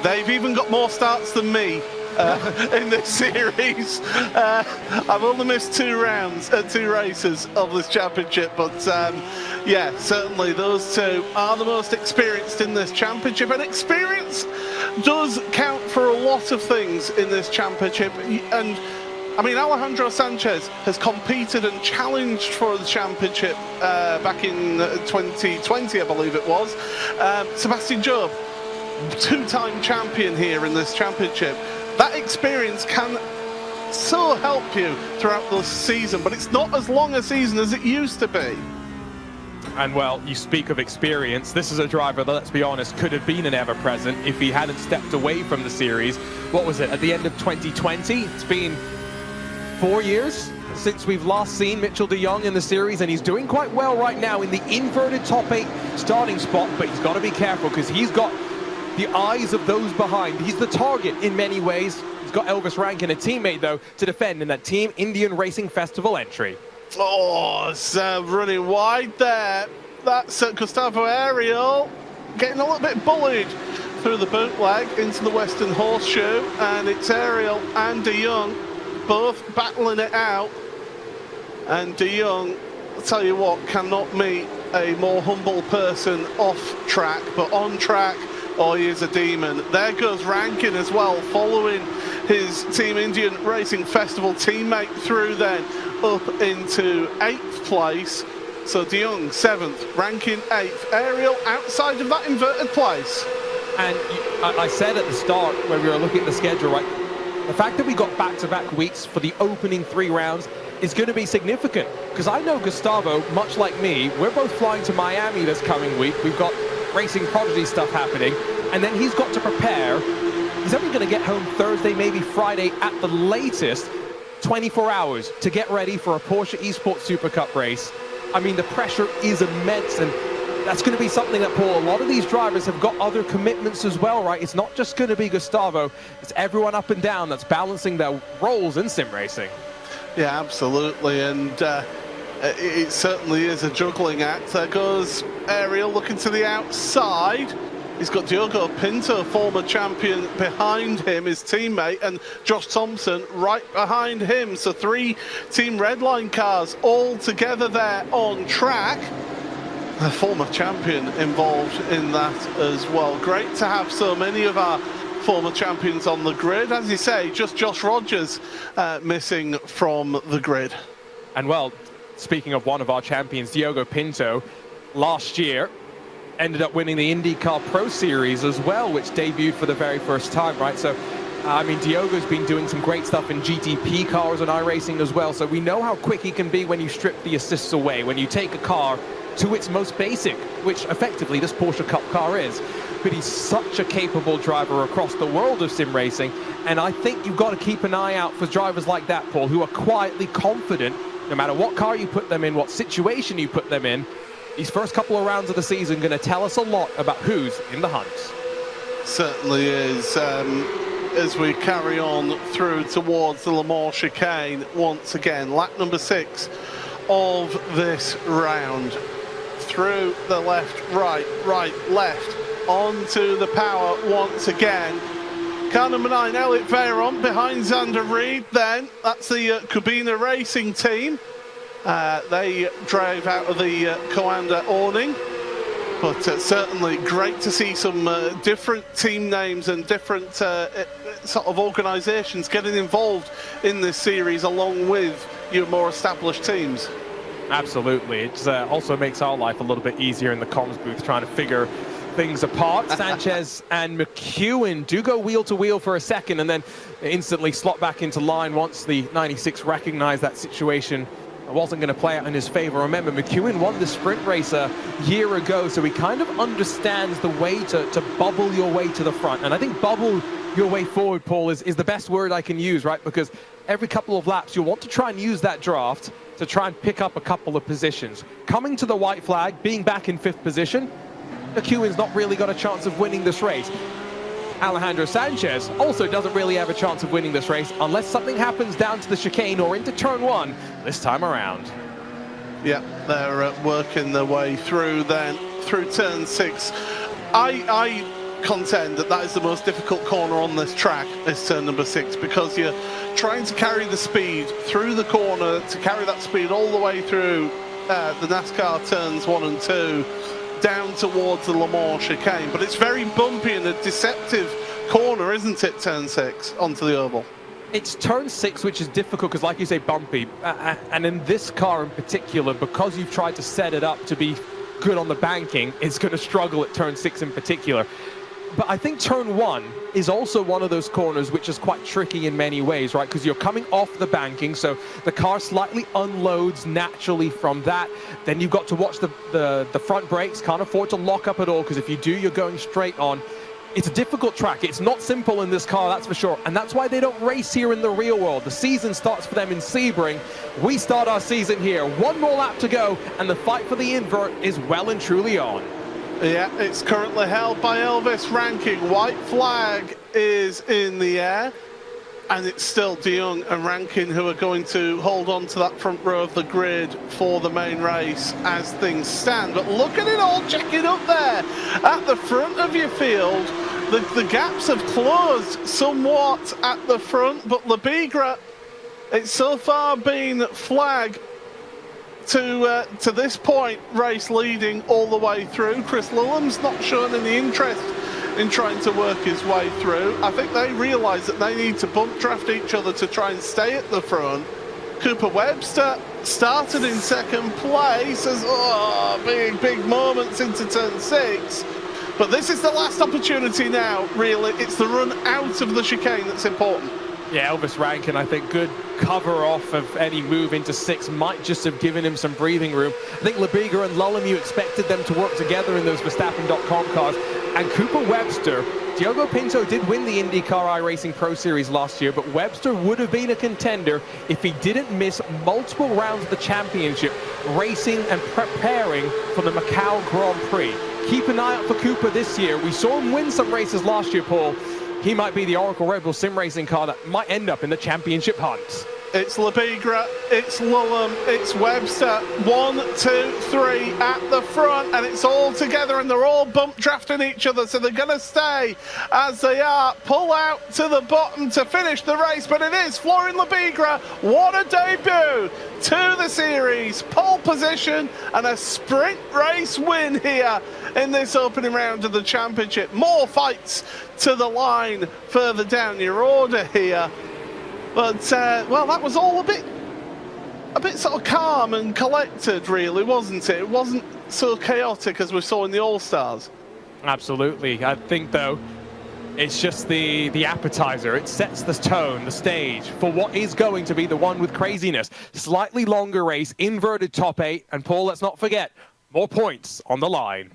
They've even got more starts than me in this series. I've only missed 2 races of this championship, but yeah, certainly those 2 are the most experienced in this championship, and experience does count for a lot of things in this championship. And I mean, Alejandro Sanchez has competed and challenged for the championship back in 2020, I believe it was. Sebastian Job, 2-time champion here in this championship. That experience can so help you throughout the season, but it's not as long a season as it used to be. And well, you speak of experience. This is a driver that, let's be honest, could have been an ever-present if he hadn't stepped away from the series. What was it, at the end of 2020? It's been 4 years since we've last seen Mitchell de Jong in the series, and he's doing quite well right now in the inverted top 8 starting spot, but he's got to be careful because he's got the eyes of those behind. He's the target in many ways. He's got Elvis Rankin, a teammate, though, to defend in that Team Indian Racing Festival entry. Oh, it's running wide there. That's Gustavo Ariel getting a little bit bullied through the bootleg into the Western Horseshoe, and it's Ariel and de Jong both battling it out. And de Jong, I'll tell you what, cannot meet a more humble person off track, but on track, oh, he is a demon. There goes Rankin as well, following his Team Indian Racing Festival teammate through then up into 8th place. So de Jong 7th, Rankin 8th, Ariel outside of that inverted place. And I said at the start when we were looking at the schedule, right, the fact that we got back-to-back weeks for the opening 3 rounds is going to be significant, because I know Gustavo, much like me, we're both flying to Miami this coming week. We've got Racing Prodigy stuff happening, and then he's got to prepare. He's only going to get home Thursday, maybe Friday at the latest, 24 hours to get ready for a Porsche Esports Supercup race. I mean, the pressure is immense, and that's going to be something that, Paul, a lot of these drivers have got other commitments as well, right? It's not just going to be Gustavo, it's everyone up and down that's balancing their roles in sim racing. Yeah, absolutely, and it certainly is a juggling act. There goes Ariel looking to the outside. He's got Diogo Pinto, former champion, behind him, his teammate, and Josh Thompson right behind him. So 3 Team Redline cars all together there on track. A former champion involved in that as well. Great to have so many of our former champions on the grid. As you say, just Josh Rogers missing from the grid. And well, speaking of one of our champions, Diogo Pinto, last year ended up winning the IndyCar Pro Series as well, which debuted for the very first time, right? So, I mean, Diogo's been doing some great stuff in GTP cars and iRacing as well, so we know how quick he can be when you strip the assists away, when you take a car to its most basic, which effectively this Porsche Cup car is. But he's such a capable driver across the world of sim racing, and I think you've got to keep an eye out for drivers like that, Paul, who are quietly confident, no matter what car you put them in, what situation you put them in. These first couple of rounds of the season are going to tell us a lot about who's in the hunt. Certainly is. As we carry on through towards the Le Mans chicane, once again, lap number 6 of this round. Through the left, right, left, onto the power once again. Car number 9, Elliot Veyron, behind Xander Reed then. That's the Kubina Racing team. They drove out of the Coanda awning. But certainly great to see some different team names and different sort of organisations getting involved in this series along with your more established teams. Absolutely. It also makes our life a little bit easier in the comms booth trying to figure things apart. Sanchez and McEwen do go wheel to wheel for a second and then instantly slot back into line once the 96 recognized that situation wasn't going to play out in his favor. Remember, McEwen won the sprint race a year ago, so he kind of understands the way to bubble your way to the front. And I think bubble your way forward, Paul, is the best word I can use, right? Because every couple of laps, you'll want to try and use that draft to try and pick up a couple of positions. Coming to the white flag, being back in 5th position, McEwen's not really got a chance of winning this race. Alejandro Sanchez also doesn't really have a chance of winning this race unless something happens down to the chicane or into turn 1 this time around. Yeah, they're working their way through then, through turn 6. I contend that is the most difficult corner on this track, is turn number 6, because you're trying to carry the speed through the corner, to carry that speed all the way through the NASCAR turns 1 and 2, down towards the Le Mans chicane. But it's very bumpy and a deceptive corner, isn't it, turn 6, onto the oval? It's turn 6, which is difficult because, like you say, bumpy. And in this car in particular, because you've tried to set it up to be good on the banking, it's going to struggle at turn 6 in particular. But I think turn 1 is also one of those corners which is quite tricky in many ways, right? Because you're coming off the banking, so the car slightly unloads naturally from that. Then you've got to watch the front brakes, can't afford to lock up at all, because if you do, you're going straight on. It's a difficult track. It's not simple in this car, that's for sure. And that's why they don't race here in the real world. The season starts for them in Sebring. We start our season here. One more lap to go, and the fight for the invert is well and truly on. Yeah, it's currently held by Elvis Rankin. White flag is in the air, and it's still De Jong and Rankin who are going to hold on to that front row of the grid for the main race as things stand. But look at it all checking up there at the front of your field. The gaps have closed somewhat at the front, but Lebigra, it's so far been flagged to this point, race leading all the way through. Chris Lillam's not shown any interest in trying to work his way through. I think they realise that they need to bump draft each other to try and stay at the front. Cooper Webster started in second place as big moments into turn 6. But this is the last opportunity now, really. It's the run out of the chicane that's important. Yeah, Elvis Rankin, I think good cover off of any move into 6 might just have given him some breathing room. I think Lebiga and Lullam, you expected them to work together in those Verstappen.com cars. And Cooper Webster, Diogo Pinto did win the IndyCar iRacing Pro Series last year, but Webster would have been a contender if he didn't miss multiple rounds of the championship, racing and preparing for the Macau Grand Prix. Keep an eye out for Cooper this year. We saw him win some races last year, Paul. He might be the Oracle Red Bull sim racing car that might end up in the championship hunt. It's Lebigra, it's Lullam, it's Webster. 1, 2, 3 at the front, and it's all together, and they're all bump drafting each other, so they're going to stay as they are. Pull out to the bottom to finish the race, but it is Florian Lebigra. What a debut to the series. Pole position and a sprint race win here in this opening round of the championship. More fights to the line further down your order here. But, well, that was all a bit sort of calm and collected, really, wasn't it? It wasn't so chaotic as we saw in the All-Stars. Absolutely. I think, though, it's just the appetizer. It sets the tone, the stage, for what is going to be the one with craziness. Slightly longer race, inverted top 8, and, Paul, let's not forget, more points on the line.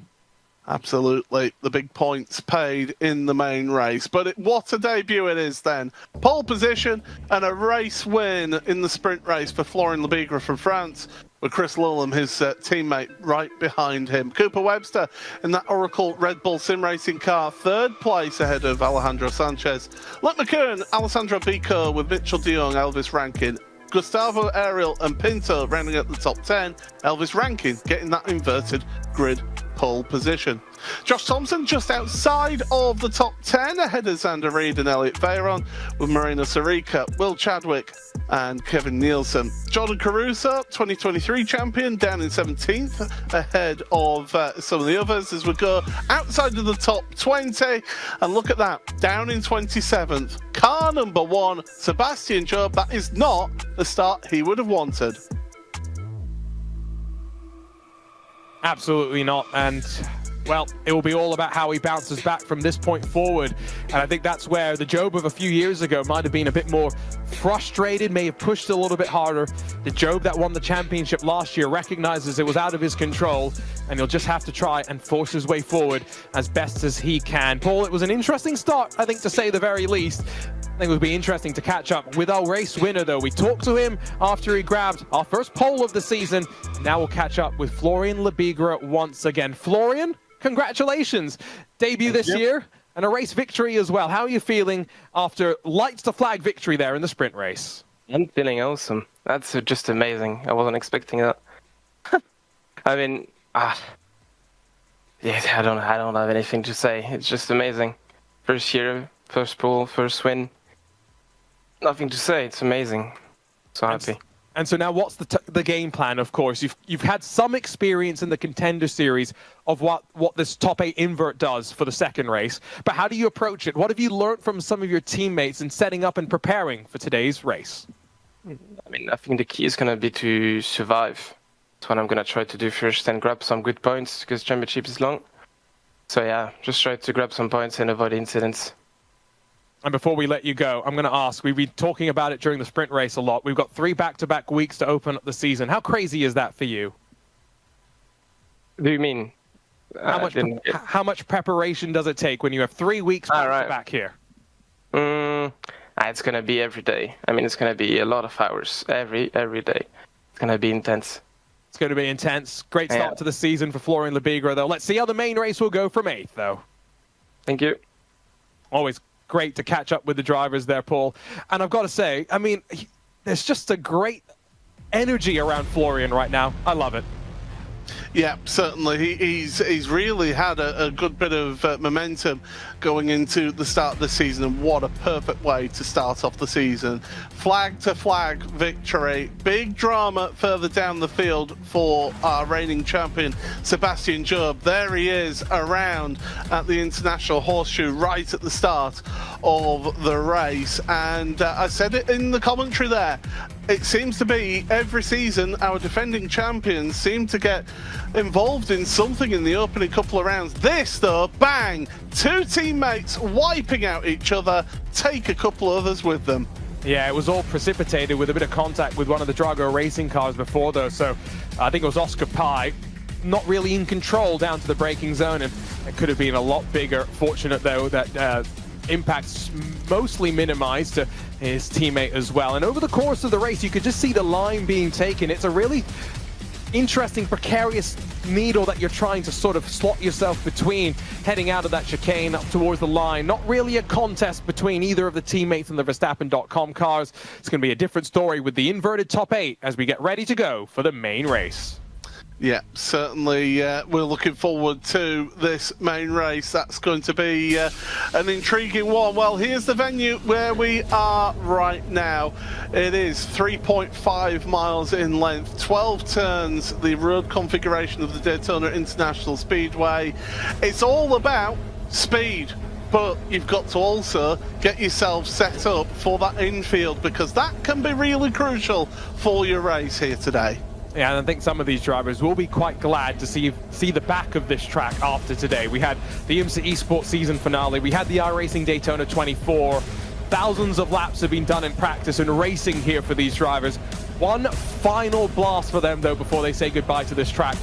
Absolutely, the big points paid in the main race. But what a debut it is then. Pole position and a race win in the sprint race for Florian Lebigra from France, with Chris Lillam, his teammate, right behind him. Cooper Webster in that Oracle Red Bull sim racing car, 3rd place ahead of Alejandro Sanchez. Luke McKern, Alessandro Bico with Mitchell de Jong, Elvis Rankin, Gustavo Ariel and Pinto rounding at the top 10. Elvis Rankin getting that inverted grid pole position. Josh Thompson just outside of the top 10 ahead of Xander Reed and Elliot Veyron, with Marina Sarica, Will Chadwick and Kevin Nielsen. Jordan Caruso, 2023 champion, down in 17th ahead of some of the others as we go outside of the top 20. And look at that, down in 27th. Car number 1, Sebastian Job. That is not the start he would have wanted. Absolutely not. And, well, it will be all about how he bounces back from this point forward. And I think that's where the Job of a few years ago might have been a bit more frustrated, may have pushed a little bit harder. The Job that won the championship last year recognizes it was out of his control, and he'll just have to try and force his way forward as best as he can. Paul, it was an interesting start, I think, to say the very least. I think it would be interesting to catch up with our race winner, though. We talked to him after he grabbed our first pole of the season. Now we'll catch up with Florian Lebigra once again. Florian, congratulations. Debut this year. and a race victory as well. How are you feeling after lights to flag victory there in the sprint race? I'm feeling awesome. That's just amazing. I wasn't expecting that. I mean, yeah, I don't have anything to say. It's just amazing. First year, first pole, first win. Nothing to say. It's amazing. So happy. And so now, what's the game plan? Of course, you've had some experience in the Contender Series of what this top 8 invert does for the second race. But how do you approach it? What have you learned from some of your teammates in setting up and preparing for today's race? I mean, I think the key is going to be to survive. That's what I'm going to try to do first and grab some good points because championship is long. So yeah, just try to grab some points and avoid incidents. And before we let you go, I'm going to ask, we've been talking about it during the sprint race a lot. We've got 3 back-to-back weeks to open up the season. How crazy is that for you? What do you mean? How much preparation does it take when you have 3 weeks back-to-back here? It's going to be every day. I mean, it's going to be a lot of hours every day. It's going to be intense. It's going to be intense. Great start to the season for Florian Lebigra, though. Let's see how the main race will go from 8th, though. Thank you. Always great to catch up with the drivers there, Paul. And I've got to say, I mean, there's just a great energy around Florian right now. I love it. Yeah, certainly. He's really had a good bit of momentum going into the start of the season, and what a perfect way to start off the season. Flag to flag victory. Big drama further down the field for our reigning champion, Sebastian Job. There he is around at the International Horseshoe right at the start of the race. And I said it in the commentary there. It seems to be every season our defending champions seem to get involved in something in the opening couple of rounds. This, though, bang! 2 teammates wiping out each other, take a couple others with them. Yeah, it was all precipitated with a bit of contact with one of the Drago racing cars before, though. So I think it was Oscar Pai, not really in control down to the braking zone, and it could have been a lot bigger. Fortunate, though, that impact's mostly minimized to his teammate as well. And over the course of the race, you could just see the line being taken. It's a really interesting, precarious needle that you're trying to sort of slot yourself between, heading out of that chicane up towards the line. Not really a contest between either of the teammates in the Verstappen.com cars. It's going to be a different story with the inverted top 8 as we get ready to go for the main race. Yeah, certainly we're looking forward to this main race. That's going to be an intriguing one. Well, here's the venue where we are right now. It is 3.5 miles in length, 12 turns, the road configuration of the Daytona International Speedway. It's all about speed, but you've got to also get yourself set up for that infield, because that can be really crucial for your race here today. Yeah, and I think some of these drivers will be quite glad to see the back of this track after today. We had the IMSA Esports season finale. We had the iRacing Daytona 24. Thousands of laps have been done in practice and racing here for these drivers. One final blast for them, though, before they say goodbye to this track.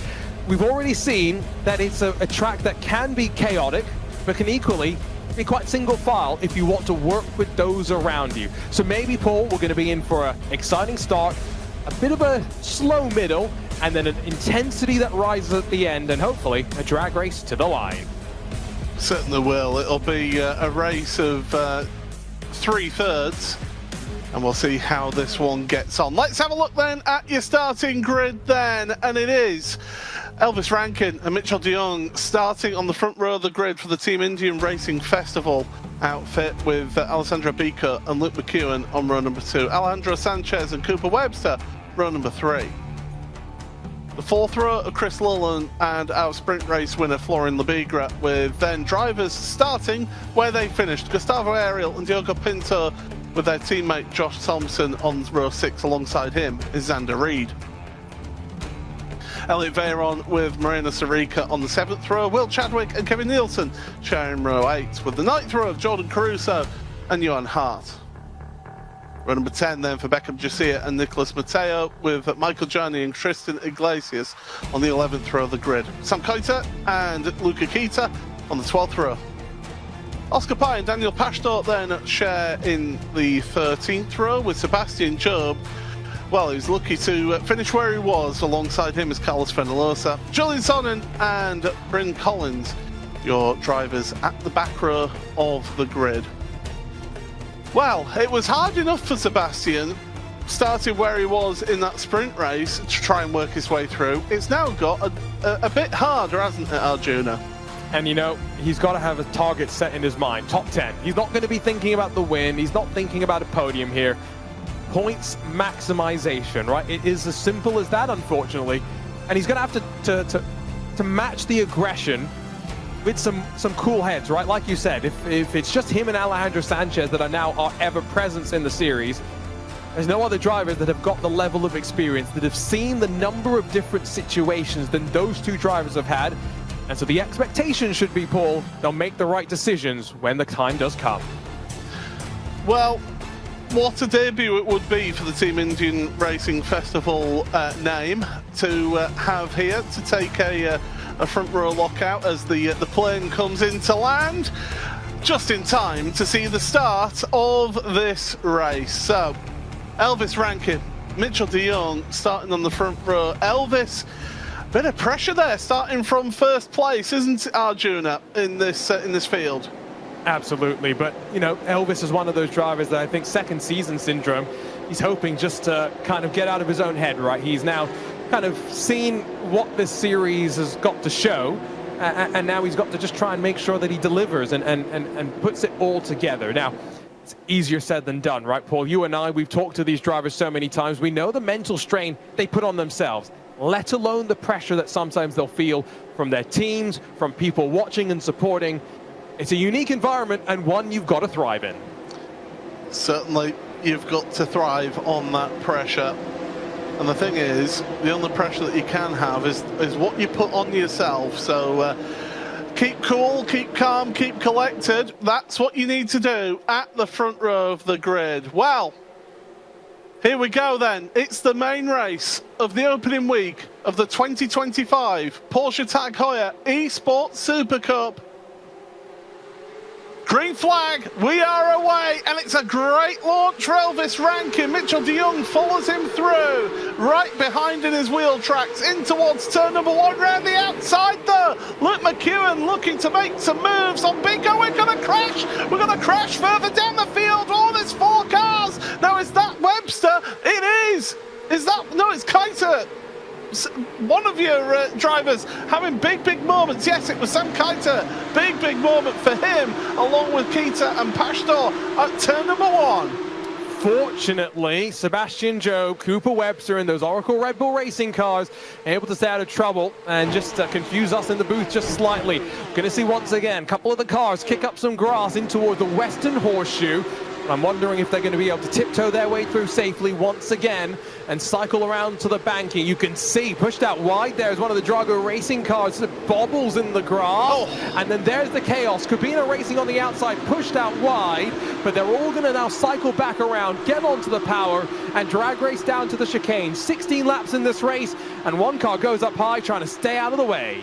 We've already seen that it's a track that can be chaotic, but can equally be quite single file if you want to work with those around you. So maybe, Paul, we're going to be in for an exciting start, a bit of a slow middle, and then an intensity that rises at the end, and hopefully a drag race to the line. Certainly will. It'll be a race of 3/3, and we'll see how this one gets on. Let's have a look then at your starting grid then, and it is Elvis Rankin and Mitchell de Jong starting on the front row of the grid for the Team Indian Racing Festival outfit, with Alessandro Bico and Luke McEwen on row number 2, Alejandro Sanchez and Cooper Webster row number 3. The 4th row of Chris Lullen and our sprint race winner Florian Lebigra, with then drivers starting where they finished. Gustavo Ariel and Diogo Pinto with their teammate Josh Thompson on row 6. Alongside him is Xander Reed. Elliot Veyron with Morena Sarica on the 7th row, Will Chadwick and Kevin Nielsen sharing row 8, with the 9th row of Jordan Caruso and Johan Hart. Row number 10 then for Beckham Jacia and Nicolas Mateo, with Michael Gianni and Tristan Iglesias on the 11th row of the grid. Sam Koita and Luca Kita on the 12th row. Oscar Pai and Daniel Pashto then share in the 13th row, with Sebastian Job, well, he was lucky to finish where he was. Alongside him is Carlos Fenalosa, Julian Sonnen and Bryn Collins your drivers at the back row of the grid. Well, it was hard enough for Sebastian, starting where he was in that sprint race, to try and work his way through. It's now got a bit harder, hasn't it, Arjuna? And you know, he's got to have a target set in his mind, top 10. He's not going to be thinking about the win. He's not thinking about a podium here. Points maximization, right? It is as simple as that, unfortunately. And he's going to have to match the aggression with some cool heads, right? Like you said, if it's just him and Alejandro Sanchez that are now our ever presence in the series, there's no other drivers that have got the level of experience, that have seen the number of different situations than those two drivers have had. And so the expectation should be, Paul, they'll make the right decisions when the time does come. Well, what a debut it would be for the Team Indian Racing Festival name to have here, to take a front row lockout as the plane comes into land, just in time to see the start of this race. So, Elvis Rankin, Mitchell de Jong starting on the front row. Elvis, bit of pressure there, starting from first place, isn't it, Arjuna, in this field? Absolutely, but you know, Elvis is one of those drivers that I think second season syndrome, he's hoping just to kind of get out of his own head, right? He's now kind of seen what this series has got to show, and now he's got to just try and make sure that he delivers and puts it all together. Now, it's easier said than done, right, Paul? You and I, we've talked to these drivers so many times. We know the mental strain they put on themselves, let alone the pressure that sometimes they'll feel from their teams, from people watching and supporting. It's a unique environment and one you've got to thrive in. Certainly, you've got to thrive on that pressure. And the thing is, the only pressure that you can have is what you put on yourself. So keep cool, keep calm, keep collected. That's what you need to do at the front row of the grid. Well, here we go then. It's the main race of the opening week of the 2025 Porsche Tag Heuer Esports Supercup. Green flag, we are away, and it's a great launch for Elvis Rankin. Mitchell de Jong follows him through, right behind in his wheel tracks, in towards turn number one, round the outside though. Luke McEwen looking to make some moves on Bingo. We're going to crash further down the field. Oh, there's 4 cars. Now, is that Webster? It is. Is that, no, it's Keitel. One of your drivers having big moments. Yes, it was Sam Keitel. Big moment for him, along with Keita and Pashtor at turn number 1. Fortunately, Sebastian Joe, Cooper Webster in those Oracle Red Bull Racing cars able to stay out of trouble and just confuse us in the booth just slightly. Going to see once again a couple of the cars kick up some grass in toward the Western Horseshoe. I'm wondering if they're going to be able to tiptoe their way through safely once again and cycle around to the banking. You can see pushed out wide there is one of the Drago Racing cars that bobbles in the grass. Oh. And then there's the chaos. Cabina Racing on the outside pushed out wide, but they're all going to now cycle back around, get onto the power and drag race down to the chicane. 16 laps in this race and one car goes up high trying to stay out of the way.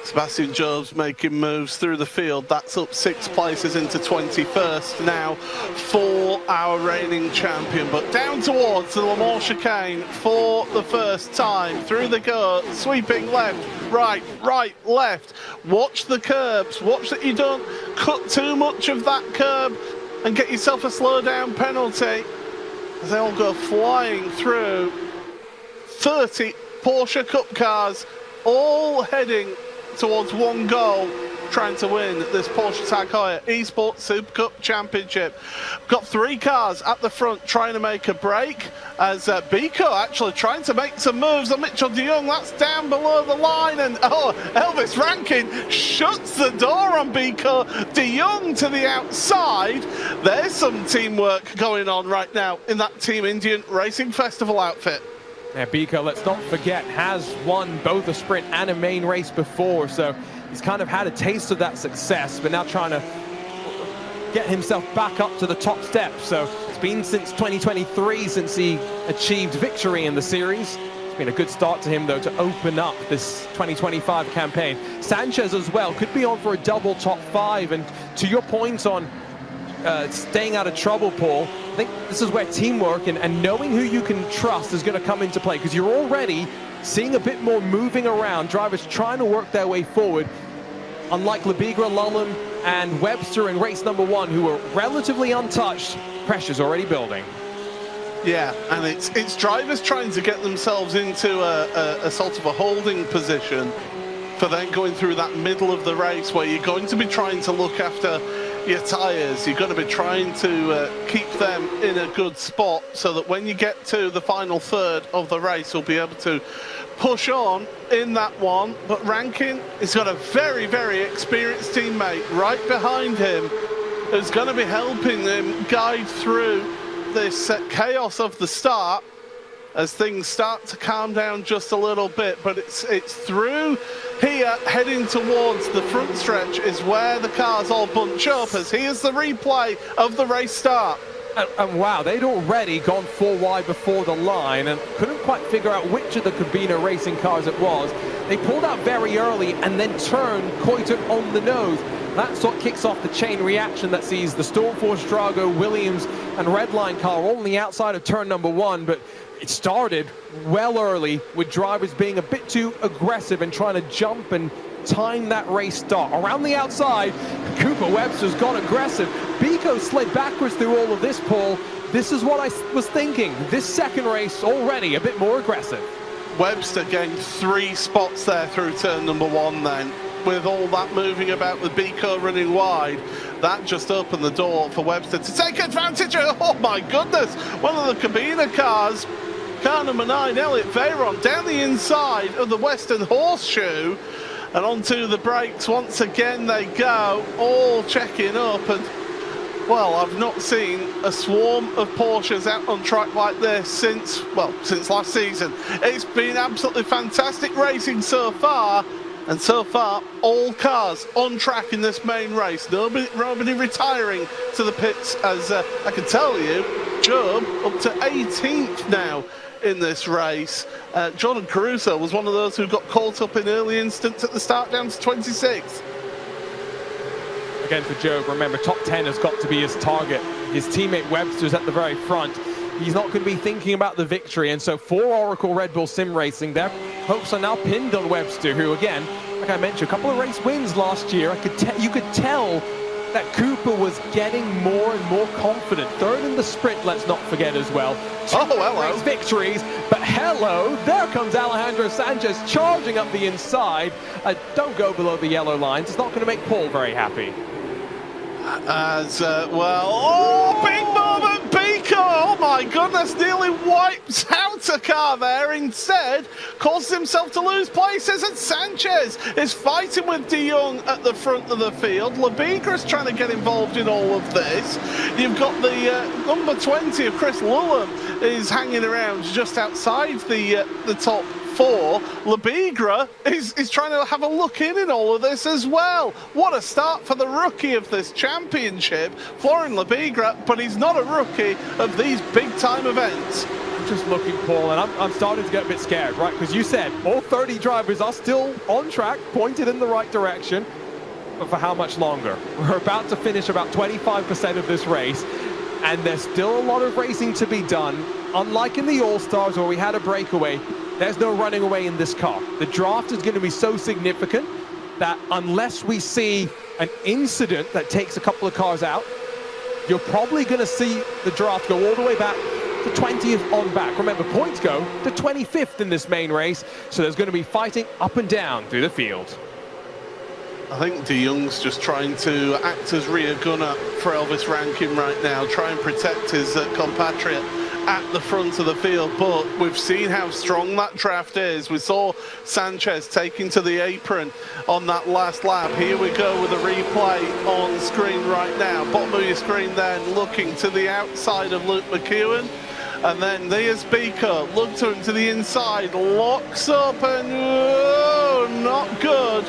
Sebastian Job's making moves through the field. That's up 6 places into 21st now for our reigning champion. But down towards the Le Mans chicane for the first time. Through the go, sweeping left, right, left. Watch the curbs. Watch that you don't cut too much of that curb and get yourself a slowdown penalty. As they all go flying through. 30 Porsche Cup cars, all heading towards one goal, trying to win this Porsche Tag Heuer Esports Supercup Championship. We've got 3 cars at the front trying to make a break, as Biko actually trying to make some moves on Mitchell de Jong. That's down below the line, and Elvis Rankin shuts the door on Biko. De Jong to the outside. There's some teamwork going on right now in that Team Indian Racing Festival outfit. Yeah, Biko, let's not forget, has won both a sprint and a main race before, so he's kind of had a taste of that success, but now trying to get himself back up to the top step. So it's been since 2023 since he achieved victory in the series. It's been a good start to him, though, to open up this 2025 campaign. Sanchez as well could be on for a double top 5, and to your point on staying out of trouble, Paul, I think this is where teamwork and knowing who you can trust is going to come into play, because you're already seeing a bit more moving around, drivers trying to work their way forward. unlike Lebigra, Lullum, and Webster in race number 1, who were relatively untouched, pressure's already building. Yeah, and it's drivers trying to get themselves into a sort of a holding position for then going through that middle of the race where you're going to be trying to look after your tyres. You're going to be trying to keep them in a good spot so that when you get to the final third of the race, you'll be able to push on in that one. But Rankin has got a very, very experienced teammate right behind him who's going to be helping him guide through this chaos of the start as things start to calm down just a little bit. But it's through here, heading towards the front stretch is where the cars all bunch up, as here's the replay of the race start. And wow, they'd already gone 4 wide before the line and couldn't quite figure out which of the Cabina racing cars it was. They pulled out very early and then turned Koiter on the nose. That's what kicks off the chain reaction that sees the Stormforce, Drago, Williams and Redline car all on the outside of turn number 1, but it started well early with drivers being a bit too aggressive and trying to jump and time that race start. Around the outside, Cooper Webster's got aggressive. Biko slid backwards through all of this, Paul. This is what I was thinking. This second race already a bit more aggressive. Webster gained 3 spots there through turn number 1 then. With all that moving about with Biko running wide, that just opened the door for Webster to take advantage of. Oh my goodness, one of the Cabina cars, car number 9, Elliot Veyron, down the inside of the Western Horseshoe, and onto the brakes once again they go, all checking up. And well, I've not seen a swarm of Porsches out on track like this since last season. It's been absolutely fantastic racing so far. And so far, all cars on track in this main race. Nobody retiring to the pits, as I can tell you, Job up to 18th now in this race. Jordan Caruso was one of those who got caught up in early instance at the start, down to 26th. Again for Job, remember, top 10 has got to be his target. His teammate Webster's at the very front. He's not going to be thinking about the victory, and so for Oracle Red Bull Sim Racing, their hopes are now pinned on Webster, who again, like I mentioned, a couple of race wins last year. You could tell that Cooper was getting more and more confident. Third in the sprint, let's not forget as well. 2 race victories, but hello, there comes Alejandro Sanchez charging up the inside. Don't go below the yellow lines. It's not going to make Paul very happy. As well, oh, big moment, Biko, oh my goodness, nearly wipes out a car there, instead causes himself to lose places, and Sanchez is fighting with De Jong at the front of the field. Lebigra is trying to get involved in all of this. You've got the number 20 of Chris Lullum is hanging around just outside the top 4. Lebigra is trying to have a look in all of this as well. What a start for the rookie of this championship, Florian Lebigra, but he's not a rookie of these big-time events. I'm just looking, Paul, and I'm starting to get a bit scared, right? Because you said all 30 drivers are still on track, pointed in the right direction, but for how much longer? We're about to finish about 25% of this race, and there's still a lot of racing to be done. Unlike in the All-Stars where we had a breakaway, there's no running away in this car. The draft is going to be so significant that unless we see an incident that takes a couple of cars out, you're probably going to see the draft go all the way back to 20th on back. Remember, points go to 25th in this main race, so there's going to be fighting up and down through the field. I think De Jong's just trying to act as rear gunner for Elvis Rankin right now, try and protect his compatriot at the front of the field, but we've seen how strong that draft is. We saw Sanchez taking to the apron on that last lap. Here we go with a replay on screen right now. Bottom of your screen then, looking to the outside of Luke McEwen, and then there's Biko, look to him to the inside, locks up, and not good.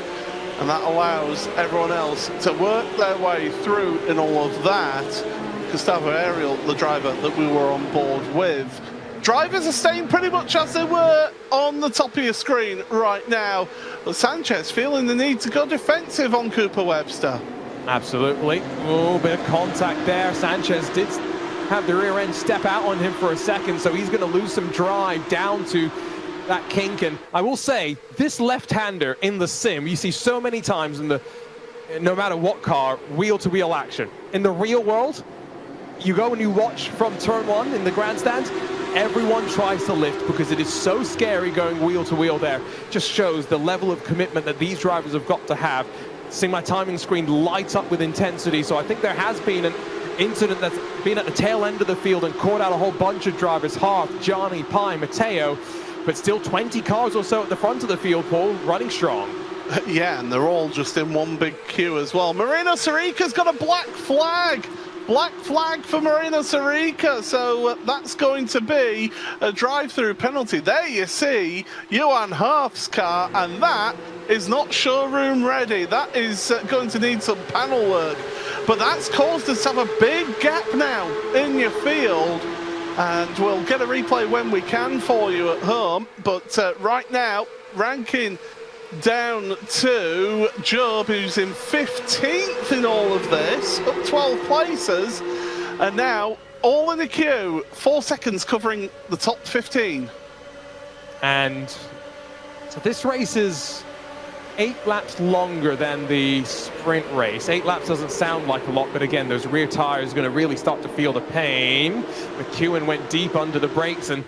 And that allows everyone else to work their way through in all of that. Gustavo Ariel, the driver that we were on board with. Drivers are staying pretty much as they were on the top of your screen right now. But Sanchez feeling the need to go defensive on Cooper Webster. Absolutely. Oh, bit of contact there. Sanchez did have the rear end step out on him for a second, so he's going to lose some drive down to that kink. And I will say, this left-hander in the sim, you see so many times in the no matter what car, wheel-to-wheel action. In the real world, you go and you watch from turn 1 in the grandstand, everyone tries to lift because it is so scary going wheel-to-wheel there. Just shows the level of commitment that these drivers have got to have. Seeing my timing screen light up with intensity, so I think there has been an incident that's been at the tail end of the field and caught out a whole bunch of drivers, Hart, Johnny, Pai, Matteo, but still 20 cars or so at the front of the field, Paul, running strong. Yeah, and they're all just in one big queue as well. Marino Sarica's got a black flag. Black flag for Marino Sarica, so that's going to be a drive-through penalty. There you see Johan Harf's car, and that is not showroom ready. That is going to need some panel work. But that's caused us to have a big gap now in your field, and we'll get a replay when we can for you at home. But right now, ranking down to Job, who's in 15th in all of this, up 12 places, and now all in the queue, 4 seconds covering the top 15. And so this race is 8 laps longer than the sprint race. 8 laps doesn't sound like a lot, but again, those rear tires are going to really start to feel the pain. McEwen went deep under the brakes and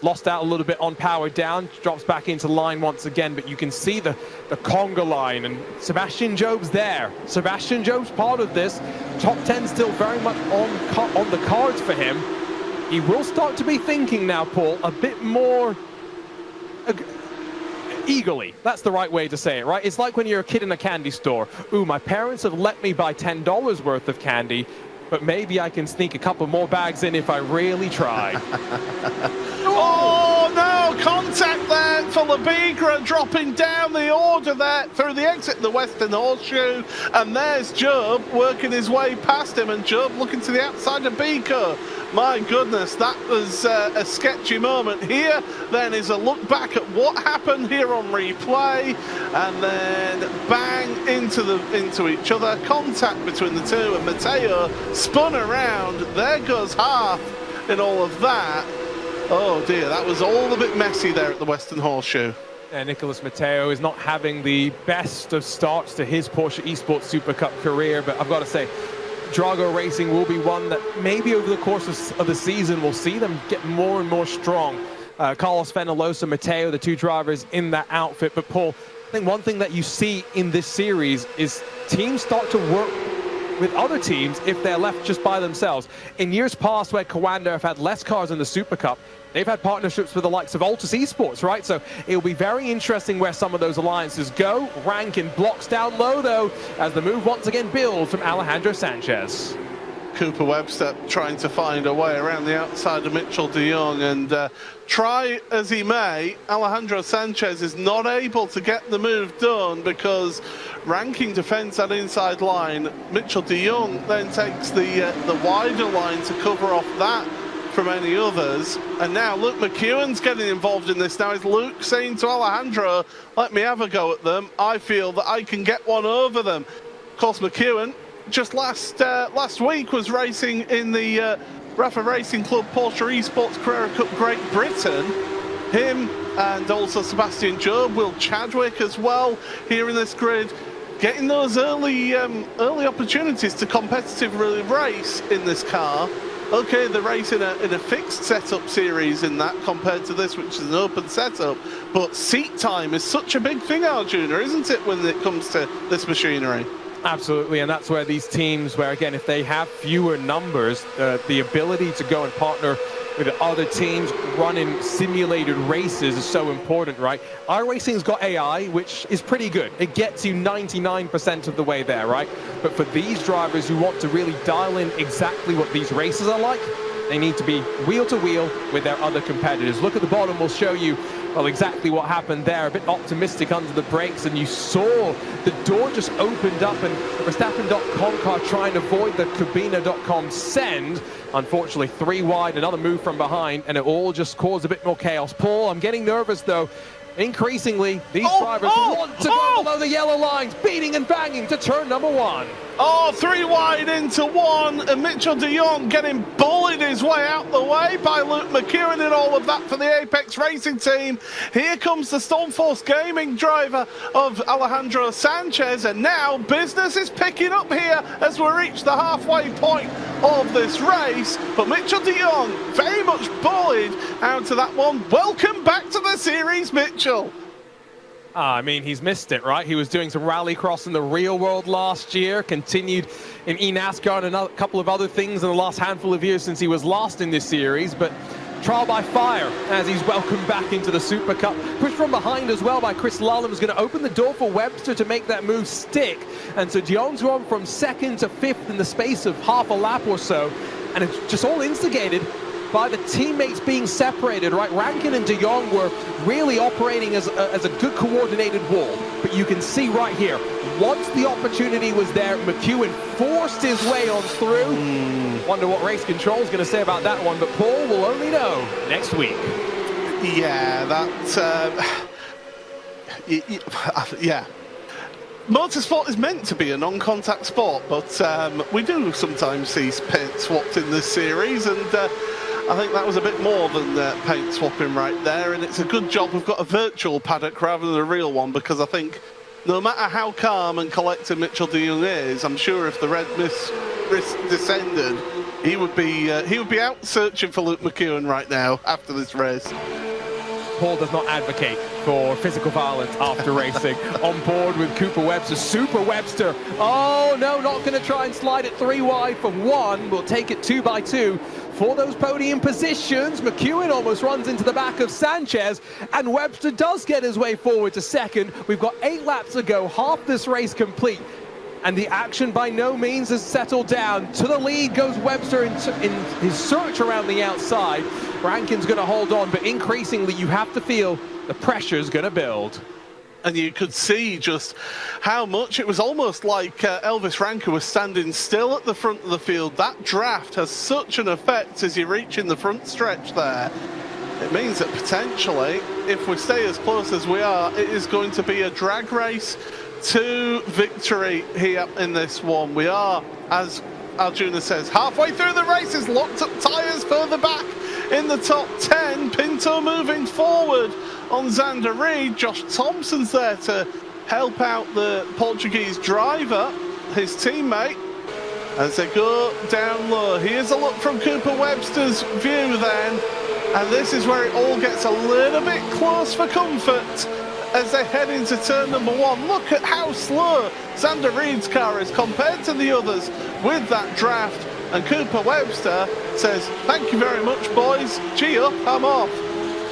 lost out a little bit on power down, drops back into line once again, but you can see the conga line, and Sebastian Job's there. Sebastian Job's part of this. Top 10 still very much on the cards for him. He will start to be thinking now, Paul, a bit more eagerly. That's the right way to say it, right? It's like when you're a kid in a candy store. Ooh, my parents have let me buy $10 worth of candy, but maybe I can sneak a couple more bags in if I really try. Oh no, contact there for Labigra, dropping down the order there through the exit, the Western Horseshoe, and there's Job working his way past him, and Job looking to the outside of Beaker. My goodness, that was a sketchy moment. Here then is a look back at what happened here on replay, and then bang into each other, contact between the two, and Matteo spun around. There goes Half in all of that. Oh dear, that was all a bit messy there at the Western Horseshoe. And Nicolas Matteo is not having the best of starts to his Porsche Esports Supercup career, but I've got to say, Drago Racing will be one that maybe over the course of the season we'll see them get more and more strong. Carlos Fenolosa, Matteo, the 2 drivers in that outfit. But Paul, I think one thing that you see in this series is teams start to work with other teams if they're left just by themselves. In years past where Coanda have had less cars in the Super Cup, they've had partnerships with the likes of Altus Esports, right? So it'll be very interesting where some of those alliances go. Rankin blocks down low, though, as the move once again builds from Alejandro Sanchez. Cooper Webster trying to find a way around the outside of Mitchell de Jong, and try as he may, Alejandro Sanchez is not able to get the move done because Rankin defends that inside line. Mitchell de Jong then takes the wider line to cover off that from any others, and now Luke McEwen's getting involved in this. Now is Luke saying to Alejandro, let me have a go at them, I feel that I can get one over them. Of course, McEwen just last week was racing in the Rafa Racing Club Porsche Esports Carrera Cup Great Britain. Him and also Sebastian Job, Will Chadwick as well here in this grid, getting those early opportunities to competitively race in this car. Okay, they race in a fixed setup series in that compared to this, which is an open setup, but seat time is such a big thing, Arjuna, isn't it, when it comes to this machinery? Absolutely, and that's where these teams, where again, if they have fewer numbers, the ability to go and partner with other teams running simulated races is so important, right? iRacing's got AI, which is pretty good. It gets you 99% of the way there, right? But for these drivers who want to really dial in exactly what these races are like, they need to be wheel-to-wheel with their other competitors. Look at the bottom, we'll show you, well, exactly what happened there. A bit optimistic under the brakes, and you saw the door just opened up, and the Verstappen.com car trying to avoid the Cabina.com send. Unfortunately, 3 wide, another move from behind, and it all just caused a bit more chaos. Paul, I'm getting nervous, though. Increasingly, these drivers want to go below the yellow lines, beating and banging to turn number 1. Oh, 3 wide into 1, and Mitchell de Jong getting bullied his way out the way by Luke McEwen and all of that for the Apex Racing team. Here comes the Stormforce Gaming driver of Alejandro Sanchez, and now business is picking up here as we reach the halfway point of this race. But Mitchell de Jong very much bullied out of that one. Welcome back to the series, Mitchell. I mean, he's missed it, right? He was doing some rallycross in the real world last year, continued in eNASCAR and a couple of other things in the last handful of years since he was last in this series, but trial by fire as he's welcomed back into the Super Cup. Pushed from behind as well by Chris Lallam is going to open the door for Webster to make that move stick. And so de Jong's gone from 2nd to 5th in the space of half a lap or so, and it's just all instigated by the teammates being separated, right? Rankin and de Jong were really operating as a good coordinated wall, but you can see right here, once the opportunity was there, McEwen forced his way on through. Wonder what race control is going to say about that one, but Paul will only know next week. Yeah, yeah. Motorsport is meant to be a non-contact sport, but we do sometimes see paint swapped in this series, and I think that was a bit more than paint swapping right there, and it's a good job we've got a virtual paddock rather than a real one, because I think no matter how calm and collected Mitchell de Jong is, I'm sure if the red mist descended, he would be out searching for Luke McEwen right now after this race. Paul does not advocate for physical violence after racing. On board with Cooper Webster. Super Webster. Oh, no, not going to try and slide it 3 wide for 1. We'll take it 2 by 2 for those podium positions. McEwen almost runs into the back of Sanchez, and Webster does get his way forward to 2nd. We've got 8 laps to go, half this race complete. And the action by no means has settled down. To the lead goes Webster in his search around the outside. Rankin's going to hold on, but increasingly you have to feel the pressure's going to build. And you could see just how much it was almost like Elvis Rankin was standing still at the front of the field. That draft has such an effect as you reach in the front stretch there. It means that potentially, if we stay as close as we are, it is going to be a drag race to victory here in this one. We are, as Arjuna says, halfway through the races, locked up tyres further back in the top 10. Pinto moving forward on Xander Reed. Josh Thompson's there to help out the Portuguese driver, his teammate, as they go down low. Here's a look from Cooper Webster's view then, and this is where it all gets a little bit close for comfort as they head into turn number 1. Look at how slow Xander Reed's car is compared to the others with that draft. And Cooper Webster says, thank you very much, boys. Gee up, I'm off.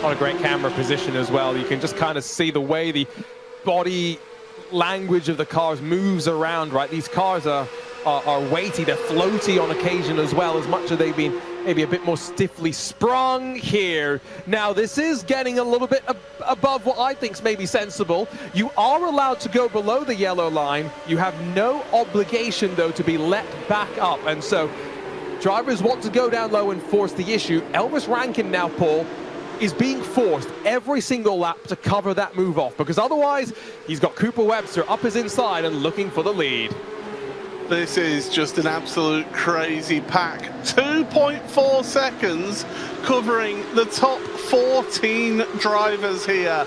On a great camera position as well. You can just kind of see the way the body language of the cars moves around, right? These cars are weighty, they're floaty on occasion as well, as much as they've been maybe a bit more stiffly sprung here. Now, this is getting a little bit above what I think is maybe sensible. You are allowed to go below the yellow line. You have no obligation, though, to be let back up. And so drivers want to go down low and force the issue. Elvis Rankin now, Paul, is being forced every single lap to cover that move off, because otherwise he's got Cooper Webster up his inside and looking for the lead. This is just an absolute crazy pack. 2.4 seconds covering the top 14 drivers here.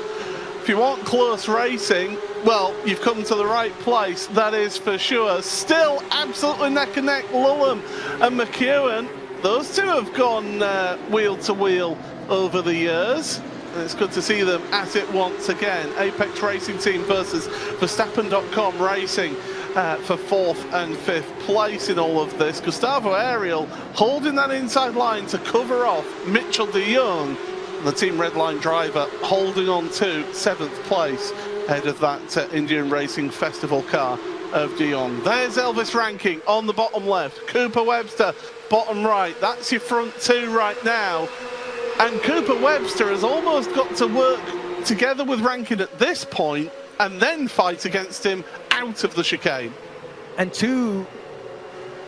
If you want close racing, well, you've come to the right place, that is for sure. Still absolutely neck and neck, Lallam and McEwen. Those two have gone wheel to wheel over the years. And it's good to see them at it once again. Apex Racing Team versus Verstappen.com Racing for 4th and 5th place in all of this. Gustavo Ariel holding that inside line to cover off Mitchell de Jong. And the Team Redline driver holding on to 7th place ahead of that Indian Racing Festival car of de Jong. There's Elvis Rankin on the bottom left. Cooper Webster bottom right. That's your front 2 right now. And Cooper Webster has almost got to work together with Rankin at this point and then fight against him out of the chicane. And two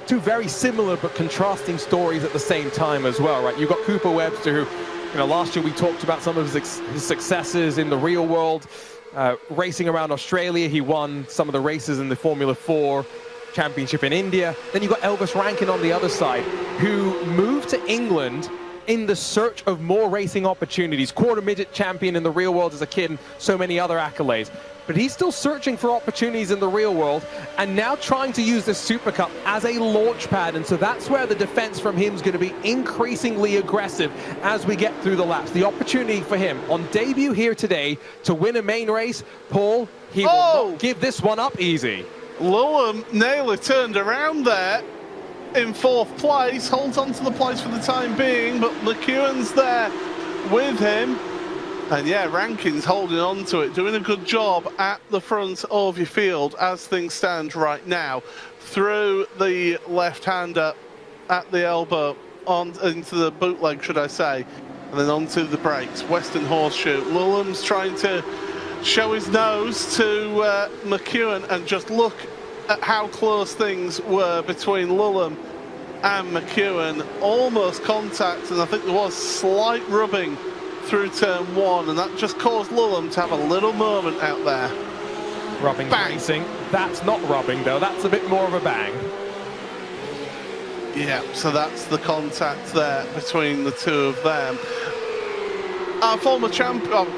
very similar but contrasting stories at the same time as well, right? You've got Cooper Webster, who, last year we talked about some of his successes in the real world, racing around Australia. He won some of the races in the Formula 4. Championship in India. Then you've got Elvis Rankin on the other side, who moved to England in the search of more racing opportunities. Quarter midget champion in the real world as a kid and so many other accolades. But he's still searching for opportunities in the real world and now trying to use this Super Cup as a launch pad. And so that's where the defense from him is going to be increasingly aggressive as we get through the laps. The opportunity for him on debut here today to win a main race, Paul, he will not give this one up easy. Lowham nearly turned around there in 4th place, holds on to the place for the time being, but McEwen's there with him. And yeah, Rankin's holding on to it, doing a good job at the front of your field as things stand right now. Through the left-hander at the elbow, on into the bootleg, should I say, and then onto the brakes. Western Horseshoe. Lulham's trying to show his nose to McEwen, and just look at how close things were between Lulham and McEwen. Almost contact, and I think there was slight rubbing through turn 1, and that just caused Lulham to have a little moment out there. Rubbing racing. That's not rubbing though, that's a bit more of a bang. Yeah, so that's the contact there between the two of them. Our former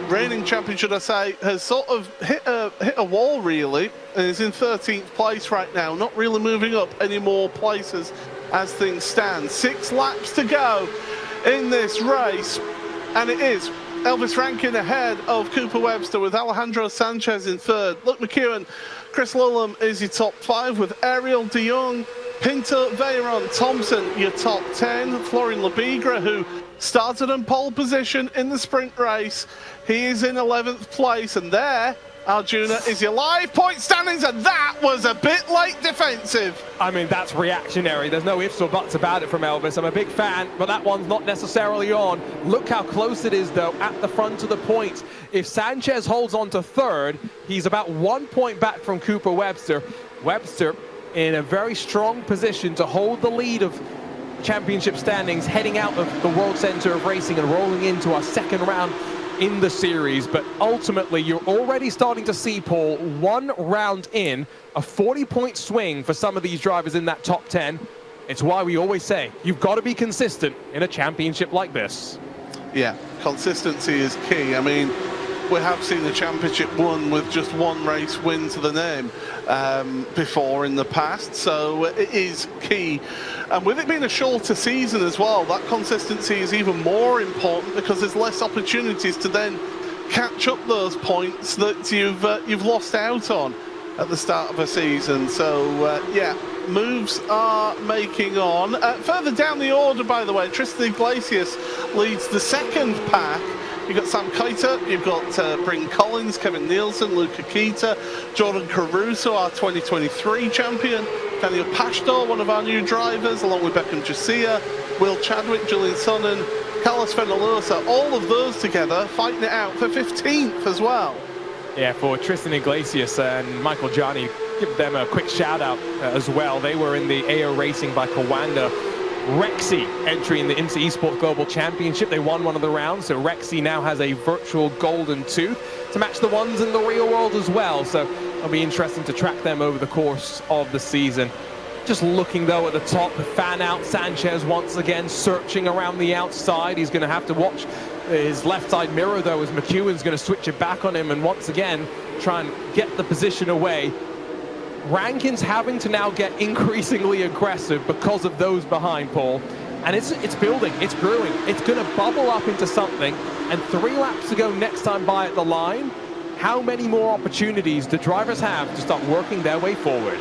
reigning champion, should I say, has sort of hit a wall really, and is in 13th place right now, not really moving up any more places as things stand. 6 laps to go in this race, and it is Elvis Rankin ahead of Cooper Webster with Alejandro Sanchez in 3rd. Luke McEwen, Chris Lulham is your top 5 with Ariel de Jong, Pinto, Veyron, Thompson your top 10. Florian Lebigra, who started in pole position in the sprint race, he is in 11th place, and there, Arjuna, is your live point standings, and that was a bit late defensive. I mean, that's reactionary. There's no ifs or buts about it from Elvis. I'm a big fan, but that one's not necessarily on. Look how close it is, though, at the front of the points. If Sanchez holds on to 3rd, he's about 1 point back from Cooper Webster. Webster in a very strong position to hold the lead of championship standings, heading out of the World Center of Racing and rolling into our 2nd round in the series. But ultimately, you're already starting to see, Paul, 1 round in, a 40-point swing for some of these drivers in that top 10. It's why we always say, you've got to be consistent in a championship like this. Yeah, consistency is key. I mean, we have seen the championship won with just 1 race win to the name before in the past, so it is key. And with it being a shorter season as well, that consistency is even more important, because there's less opportunities to then catch up those points that you've lost out on at the start of a season. So yeah, moves are making on. Further down the order, by the way, Tristan Iglesias leads the 2nd pack. You've got Sam Keita, you've got Bryn Collins, Kevin Nielsen, Luca Keita, Jordan Caruso, our 2023 champion, Daniel Pashtor, one of our new drivers, along with Beckham Josiah, Will Chadwick, Julian Sonnen, Carlos Fenolosa, all of those together fighting it out for 15th as well. Yeah, for Tristan Iglesias and Michael Gianni, give them a quick shout out as well. They were in the iRacing by Kawanda Rexy entry in the IMSA Esports Global Championship. They won one of the rounds, so Rexy now has a virtual golden tooth to match the ones in the real world as well. So it'll be interesting to track them over the course of the season. Just looking though at the top, the fan out, Sanchez once again searching around the outside. He's going to have to watch his left side mirror though, as McEwen's going to switch it back on him and once again try and get the position away. Rankin's having to now get increasingly aggressive because of those behind, Paul. And it's building, it's brewing, it's going to bubble up into something. And 3 laps to go next time by at the line. How many more opportunities do drivers have to start working their way forward?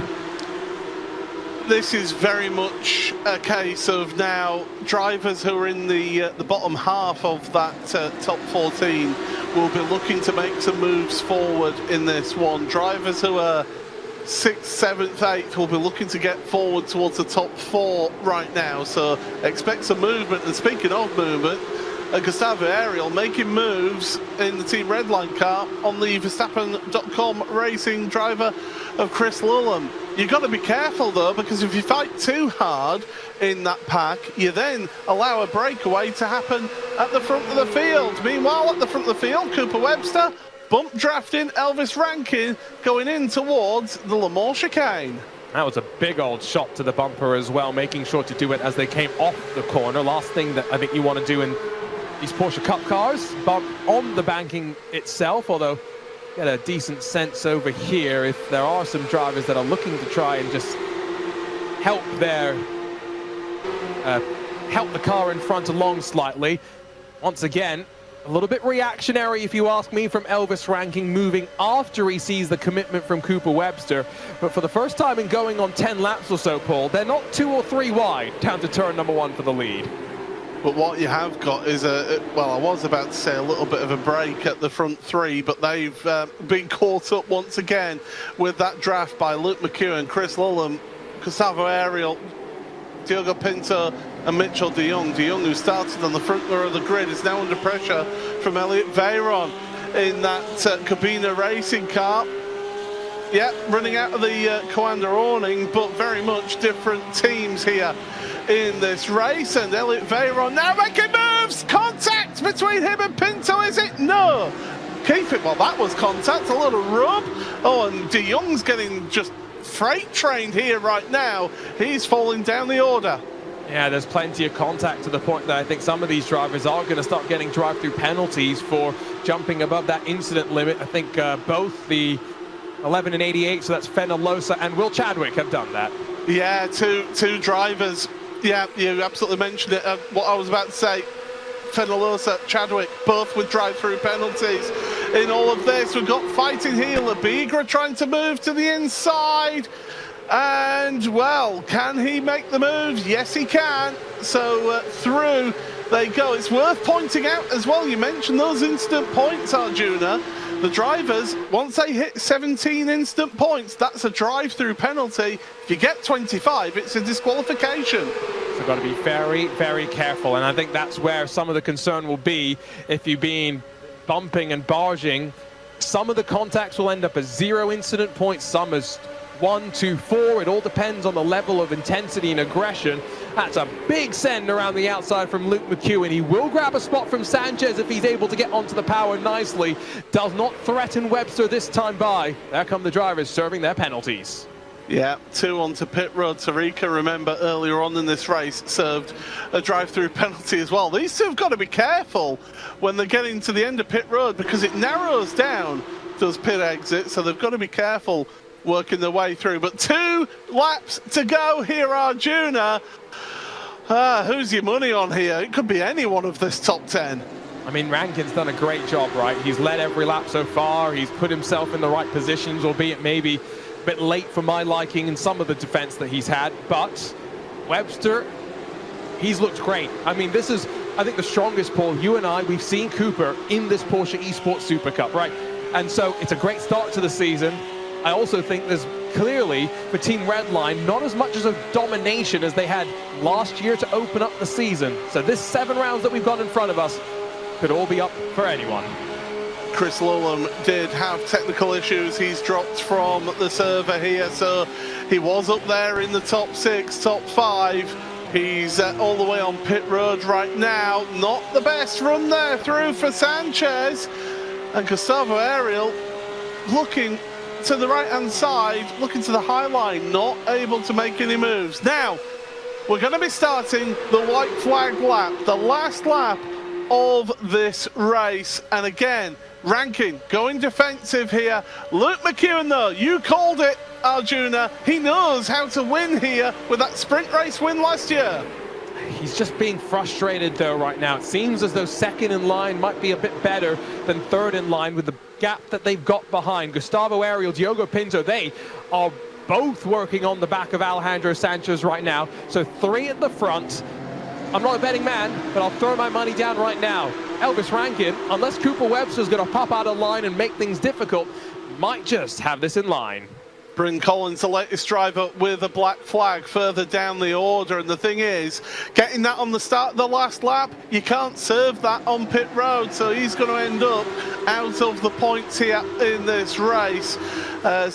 This is very much a case of now drivers who are in the bottom half of that top 14 will be looking to make some moves forward in this one. Drivers who are 6th, 7th, 8th will be looking to get forward towards the top 4 right now, so expect some movement. And speaking of movement, Gustavo Ariel making moves in the Team Redline car on the Verstappen.com racing driver of Chris Lulham. You've got to be careful though, because if you fight too hard in that pack, you then allow a breakaway to happen at the front of the field. Meanwhile, at the front of the field, Cooper Webster bump drafting Elvis Rankin going in towards the Le Mans chicane. That was a big old shot to the bumper as well, making sure to do it as they came off the corner. Last thing that I think you want to do in these Porsche Cup cars, bump on the banking itself, although get a decent sense over here if there are some drivers that are looking to try and just help their help the car in front along slightly. Once again, a little bit reactionary, if you ask me, from Elvis Rankin, moving after he sees the commitment from Cooper Webster. But for the first time in going on 10 laps or so, Paul, they're not 2 or 3 wide down to turn number 1 for the lead. But what you have got is well, I was about to say a little bit of a break at the front 3, but they've been caught up once again with that draft by Luke McEwen, Chris Lullum, Gustavo Ariel, Diogo Pinto and Mitchell de Jong. De Jong, who started on the front row of the grid, is now under pressure from Elliot Veyron in that Cabina Racing car. Yeah, running out of the Coanda awning, but very much different teams here in this race. And Elliot Veyron now making moves! Contact between him and Pinto, is it? No! Keep it, well, that was contact, a little rub. Oh, and de Jong's getting just freight trained here right now. He's falling down the order. Yeah, there's plenty of contact to the point that I think some of these drivers are going to start getting drive-through penalties for jumping above that incident limit. I think both the 11 and 88, so that's Fenalosa and Will Chadwick, have done that. Yeah, two drivers. Yeah, you absolutely mentioned it. What I was about to say, Fenalosa, Chadwick, both with drive-through penalties in all of this. We've got fighting here. Labigra trying to move to the inside. And, well, can he make the moves? Yes, he can. So through they go. It's worth pointing out as well, you mentioned those instant points, Arjuna. The drivers, once they hit 17 instant points, that's a drive-through penalty. If you get 25, it's a disqualification. So got to be very, very careful. And I think that's where some of the concern will be if you've been bumping and barging. Some of the contacts will end up as 0 incident points, some as 1, 2, 4. It all depends on the level of intensity and aggression. That's a big send around the outside from Luke McEwen. He will grab a spot from Sanchez if he's able to get onto the power nicely. Does not threaten Webster this time by. There come the drivers serving their penalties. Yeah, 2 onto pit road. Tarika, remember, earlier on in this race, served a drive-through penalty as well. These two have got to be careful when they're getting to the end of pit road because it narrows down those pit exits, so they've got to be careful working their way through. But 2 laps to go here, Arjuna. Who's your money on here? It could be any one of this top 10. I mean, Rankin's done a great job, right? He's led every lap so far. He's put himself in the right positions, albeit maybe a bit late for my liking in some of the defense that he's had. But Webster, he's looked great. I mean, this is, I think, the strongest, Paul. You and I, we've seen Cooper in this Porsche Esports Super Cup, right? And so it's a great start to the season. I also think there's clearly, for Team Redline, not as much as a domination as they had last year to open up the season. So this 7 rounds that we've got in front of us could all be up for anyone. Chris Lullum did have technical issues. He's dropped from the server here, so he was up there in the top 6, top 5. He's all the way on pit road right now. Not the best run there through for Sanchez. And Gustavo Ariel looking to the right-hand side, looking to the high line, not able to make any moves. Now, we're going to be starting the white flag lap, the last lap of this race. And again, Rankin going defensive here. Luke McEwen, though, you called it, Arjuna. He knows how to win here with that sprint race win last year. He's just being frustrated, though, right now. It seems as though second in line might be a bit better than third in line with the gap that they've got behind. Gustavo Ariel, Diogo Pinto, they are both working on the back of Alejandro Sanchez right now. So 3 at the front. I'm not a betting man, but I'll throw my money down right now. Elvis Rankin, unless Cooper Webster's going to pop out of line and make things difficult, might just have this in line. Bryn Collins, the latest driver with a black flag further down the order. And the thing is, getting that on the start of the last lap, you can't serve that on pit road. So he's going to end up out of the points here in this race.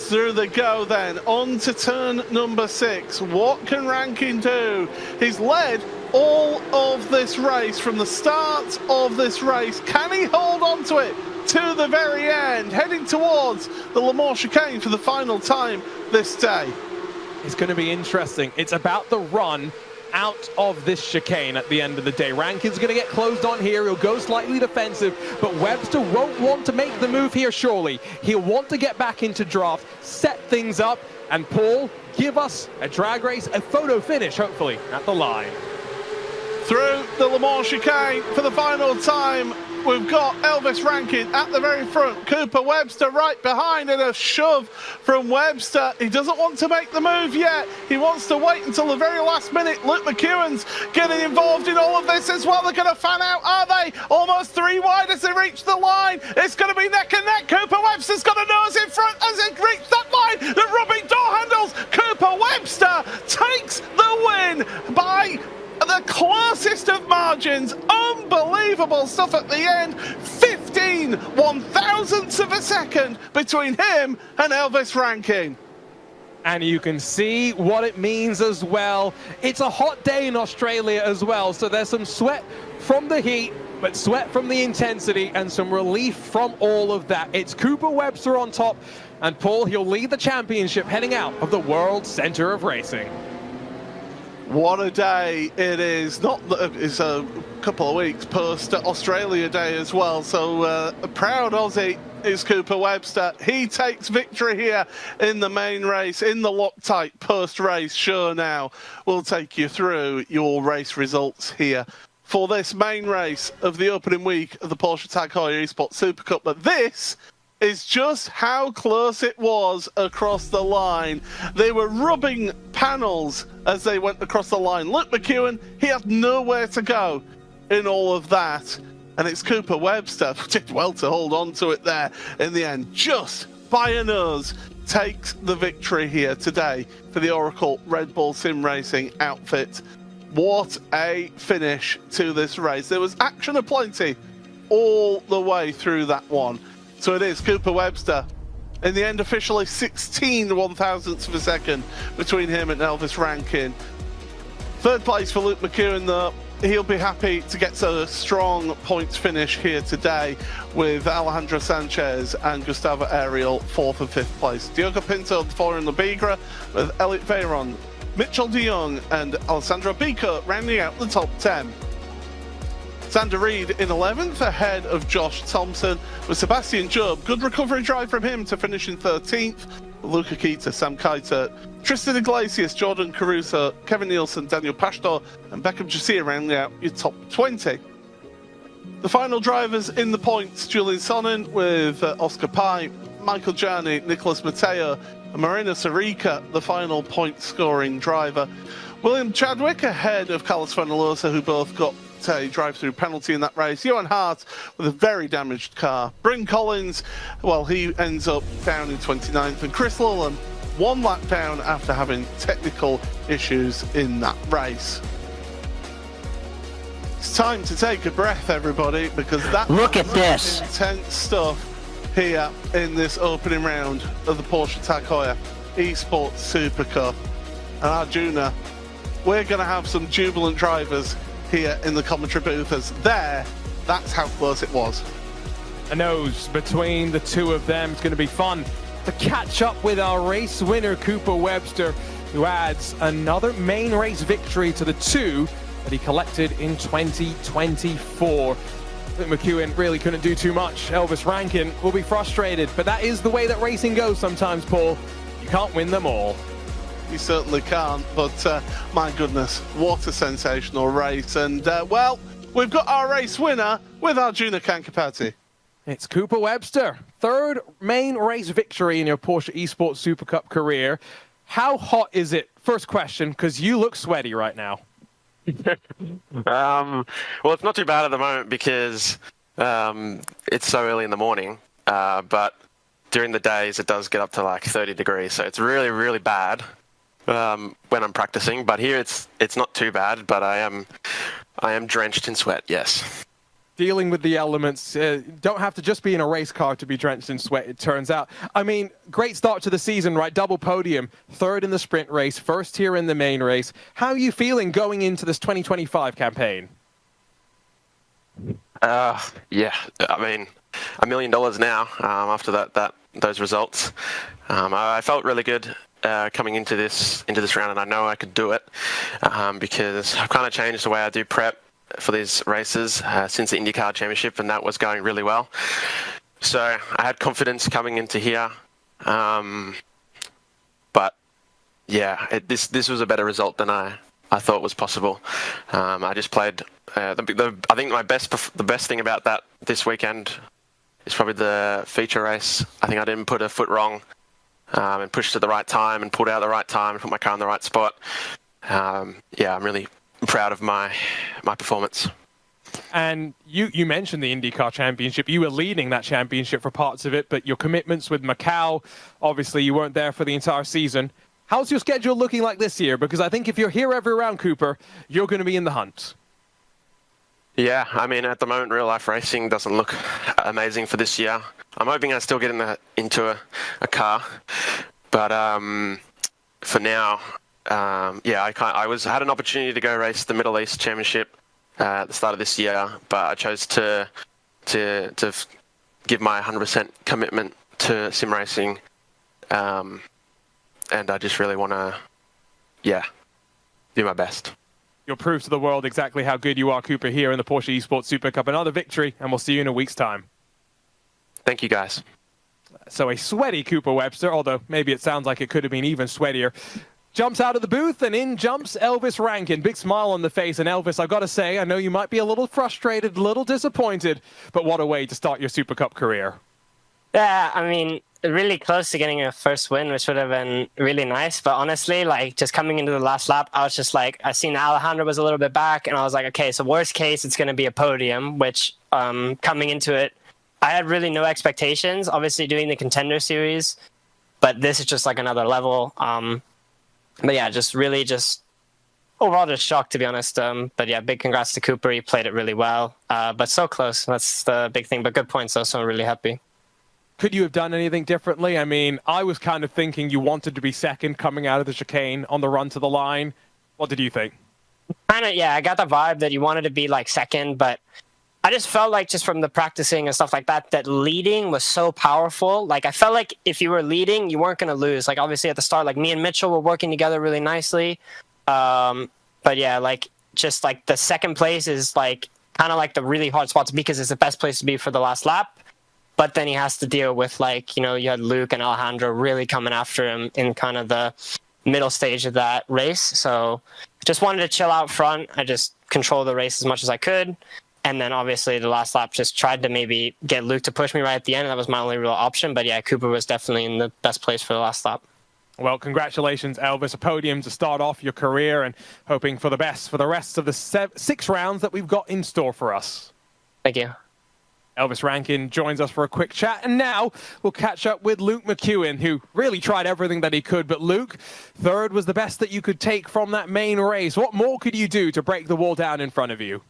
Through they go then, on to turn number 6. What can Rankin do? He's led all of this race from the start of this race. Can he hold on to it to the very end, heading towards the Le Mans chicane for the final time this day? is going to be interesting. It's about the run out of this chicane at the end of the day. Rankin's going to get closed on here. He'll go slightly defensive, but Webster won't want to make the move here, surely. He'll want to get back into draft, set things up, and Paul, give us a drag race, a photo finish, hopefully, at the line. Through the Le Mans chicane for the final time, we've got Elvis Rankin at the very front, Cooper Webster right behind, and a shove from Webster. He doesn't want to make the move yet. He wants to wait until the very last minute. Luke McEwen's getting involved in all of this as well. They're going to fan out, are they? Almost 3 wide as they reach the line. It's going to be neck and neck. Cooper Webster's got a nose in front as they reach that line. The rubbing door handles. Cooper Webster takes the win by the closest of margins. Unbelievable stuff at the end. 15 one-thousandths of a second between him and Elvis Rankin. And you can see what it means as well. It's a hot day in Australia as well, so there's some sweat from the heat, but sweat from the intensity and some relief from all of that. It's Cooper Webster on top, and Paul, he'll lead the championship heading out of the World Center of Racing. What a day it is. It's a couple of weeks post Australia Day as well. So a proud Aussie is Cooper Webster. He takes victory here in the main race, in the Loctite post-race show now. We'll take you through your race results here for this main race of the opening week of the Porsche Tag Heuer Esports Supercup. But this is just how close it was across the line. They were rubbing panels as they went across the line. Luke McEwen, he had nowhere to go in all of that. And it's Cooper Webster, did well to hold on to it there in the end. Just by a nose, takes the victory here today for the Oracle Red Bull Sim Racing outfit. What a finish to this race. There was action aplenty all the way through that one. So it is Cooper Webster. In the end, officially 16 one-thousandths of a second between him and Elvis Rankin. Third place for Luke McEwen, though. He'll be happy to get a strong points finish here today with Alejandro Sanchez and Gustavo Ariel 4th and 5th place. Diogo Pinto, Florian Labigra, with Elliot Veyron, Mitchell de Jong and Alessandro Bico rounding out the top 10. Sander Reed in 11th, ahead of Josh Thompson, with Sebastian Job. Good recovery drive from him to finish in 13th. Luca Kita, Sam Keitert, Tristan Iglesias, Jordan Caruso, Kevin Nielsen, Daniel Pastor, and Beckham Jasir rounding out your top 20. The final drivers in the points, Julian Sonnen with Oscar Pai, Michael Gianni, Nicholas Matteo, and Marina Sarica, the final point-scoring driver. William Chadwick ahead of Carlos Fanalosa, who both got a drive-through penalty in that race. Johan Hart with a very damaged car. Bryn Collins, well, he ends up down in 29th, and Chris Lullen 1 lap down after having technical issues in that race. It's time to take a breath, everybody, because that look at this intense stuff here in this opening round of the Porsche Tag Heuer Esports Super Cup. And Arjuna, we're going to have some jubilant drivers here in the commentary booth as that's how close it was. A nose between the two of them. It's going to be fun to catch up with our race winner, Cooper Webster, who adds another main race victory to the 2 that he collected in 2024. I think McEwen really couldn't do too much. Elvis Rankin will be frustrated, but that is the way that racing goes sometimes, Paul. You can't win them all. You certainly can't, but my goodness, what a sensational race. And, well, we've got our race winner with Arjuna Kankapati. It's Cooper Webster. 3rd main race victory in your Porsche Esports Super Cup career. How hot is it? First question, because you look sweaty right now. Well, it's not too bad at the moment because it's so early in the morning, but during the days it does get up to like 30 degrees, so it's really, really bad when I'm practicing. But here it's not too bad, but I am drenched in sweat, yes. Dealing with the elements, don't have to just be in a race car to be drenched in sweat, it turns out. I mean, great start to the season, right? Double podium, 3rd in the sprint race, 1st here in the main race. How are you feeling going into this 2025 campaign? Yeah, I mean, $1 million now after those results. I felt really good coming into this round, and I know I could do it because I've kind of changed the way I do prep for these races since the IndyCar Championship, and that was going really well. So I had confidence coming into here, but yeah, this was a better result than I thought was possible. I just played. I think the best thing about that this weekend is probably the feature race. I think I didn't put a foot wrong and pushed at the right time and pulled out at the right time and put my car in the right spot. I'm really proud of my performance. And you mentioned the IndyCar Championship. You were leading that championship for parts of it, but your commitments with Macau, obviously you weren't there for the entire season. How's your schedule looking like this year? Because I think if you're here every round, Cooper, you're going to be in the hunt. Yeah, I mean, at the moment, real life racing doesn't look amazing for this year. I'm hoping I still get into a car, but for now, I had an opportunity to go race the Middle East Championship at the start of this year, but I chose to give my 100% commitment to sim racing, and I just really want to, do my best. You'll prove to the world exactly how good you are, Cooper, here in the Porsche Esports Supercup. Another victory, and we'll see you in a week's time. Thank you, guys. So a sweaty Cooper Webster, although maybe it sounds like it could have been even sweatier, jumps out of the booth, and in jumps Elvis Rankin. Big smile on the face. And Elvis, I've got to say, I know you might be a little frustrated, a little disappointed, but what a way to start your Supercup career. Yeah, I mean, really close to getting a first win, which would have been really nice. But honestly, like, just coming into the last lap, I was just like, I seen Alejandro was a little bit back, and I was like, okay, so worst case, it's going to be a podium, which coming into it, I had really no expectations, obviously doing the Contender Series, but this is just like another level. But yeah, just overall just shocked, to be honest. But yeah, big congrats to Cooper. He played it really well, but so close. That's the big thing. But good points, though, so I'm really happy. Could you have done anything differently? I mean, I was kind of thinking you wanted to be second coming out of the chicane on the run to the line. What did you think? Kind of, yeah, I got the vibe that you wanted to be like second, but I just felt like just from the practicing and stuff like that, that leading was so powerful. Like, I felt like if you were leading, you weren't going to lose. Like, obviously at the start, like me and Mitchell were working together really nicely. But yeah, like just like the second place is like kind of like the really hard spots because it's the best place to be for the last lap. But then he has to deal with, like, you know, you had Luke and Alejandro really coming after him in kind of the middle stage of that race. So just wanted to chill out front. I just controlled the race as much as I could. And then obviously the last lap just tried to maybe get Luke to push me right at the end. That was my only real option. But yeah, Cooper was definitely in the best place for the last lap. Well, congratulations, Elvis. A podium to start off your career, and hoping for the best for the rest of the 6 rounds that we've got in store for us. Thank you. Elvis Rankin joins us for a quick chat, and now we'll catch up with Luke McEwen, who really tried everything that he could. But Luke, third was the best that you could take from that main race. What more could you do to break the wall down in front of you?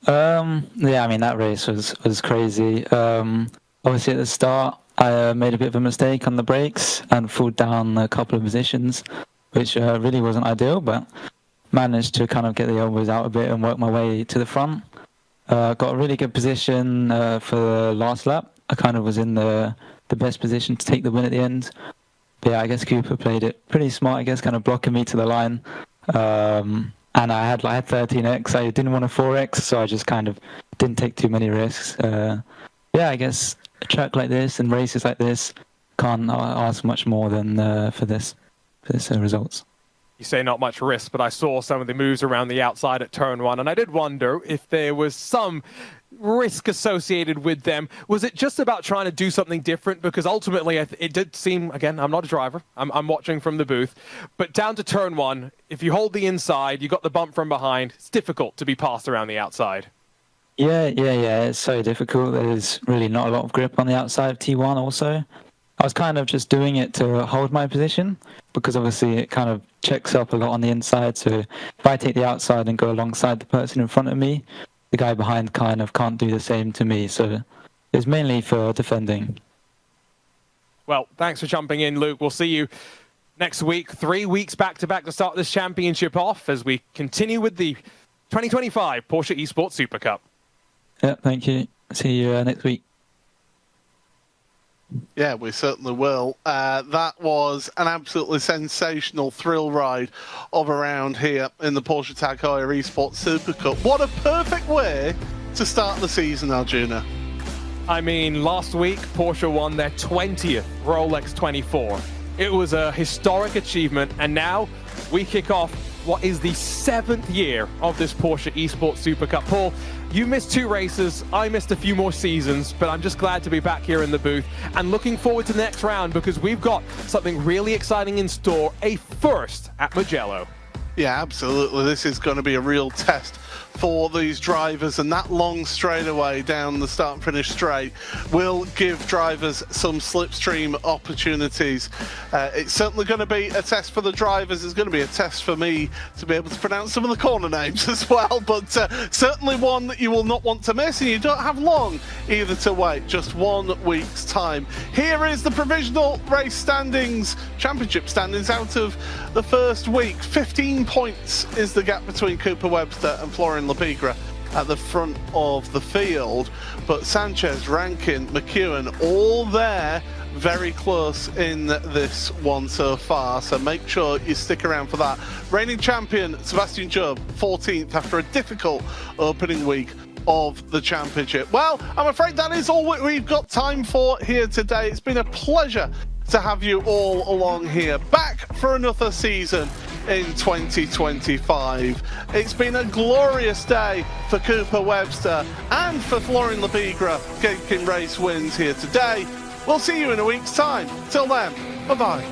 Yeah, I mean, that race was crazy. Obviously at the start, I made a bit of a mistake on the brakes and pulled down a couple of positions, which really wasn't ideal, but managed to kind of get the elbows out a bit and work my way to the front. Got a really good position for the last lap. I kind of was in the best position to take the win at the end. But yeah, I guess Cooper played it pretty smart, I guess, kind of blocking me to the line. And I had 13x. I didn't want a 4x, so I just kind of didn't take too many risks. Yeah, I guess a track like this and races like this can't ask much more than for this results. You say not much risk, but I saw some of the moves around the outside at turn 1, and I did wonder if there was some risk associated with them. Was it just about trying to do something different? Because ultimately, it did seem, again, I'm not a driver. I'm watching from the booth. But down to turn 1, if you hold the inside, you got the bump from behind, it's difficult to be passed around the outside. Yeah. It's so difficult. There's really not a lot of grip on the outside of T1 also. I was kind of just doing it to hold my position because obviously it kind of checks up a lot on the inside. So if I take the outside and go alongside the person in front of me, the guy behind kind of can't do the same to me. So it's mainly for defending. Well, thanks for jumping in, Luke. We'll see you next week. 3 weeks back-to-back to start this championship off as we continue with the 2025 Porsche Esports Supercup. Yeah, thank you. See you next week. Yeah, we certainly will. That was an absolutely sensational thrill ride of around here in the Porsche Tag Heuer Esports Supercup. What a perfect way to start the season, Arjuna. I mean, last week, Porsche won their 20th Rolex 24. It was a historic achievement, and now we kick off what is the 7th year of this Porsche Esports Supercup. Paul, you missed 2 races, I missed a few more seasons, but I'm just glad to be back here in the booth and looking forward to the next round because we've got something really exciting in store, a first at Mugello. Yeah, absolutely. This is going to be a real test for these drivers, and that long straightaway down the start and finish straight will give drivers some slipstream opportunities. It's certainly going to be a test for the drivers. It's going to be a test for me to be able to pronounce some of the corner names as well, but certainly one that you will not want to miss, and you don't have long either to wait, just 1 week's time. Here is the provisional race standings, championship standings out of the first week. 15 points is the gap between Cooper Webster and Florian Lepigra at the front of the field, but Sanchez, Rankin, McEwen, all there very close in this one so far, so make sure you stick around for that. Reigning champion Sebastian Job, 14th after a difficult opening week of the championship. Well, I'm afraid that is all we've got time for here today. It's been a pleasure to have you all along here, back for another season in 2025. It's been a glorious day for Cooper Webster and for Florian Lepigra taking race wins here today. We'll see you in a week's time. Till then, bye-bye.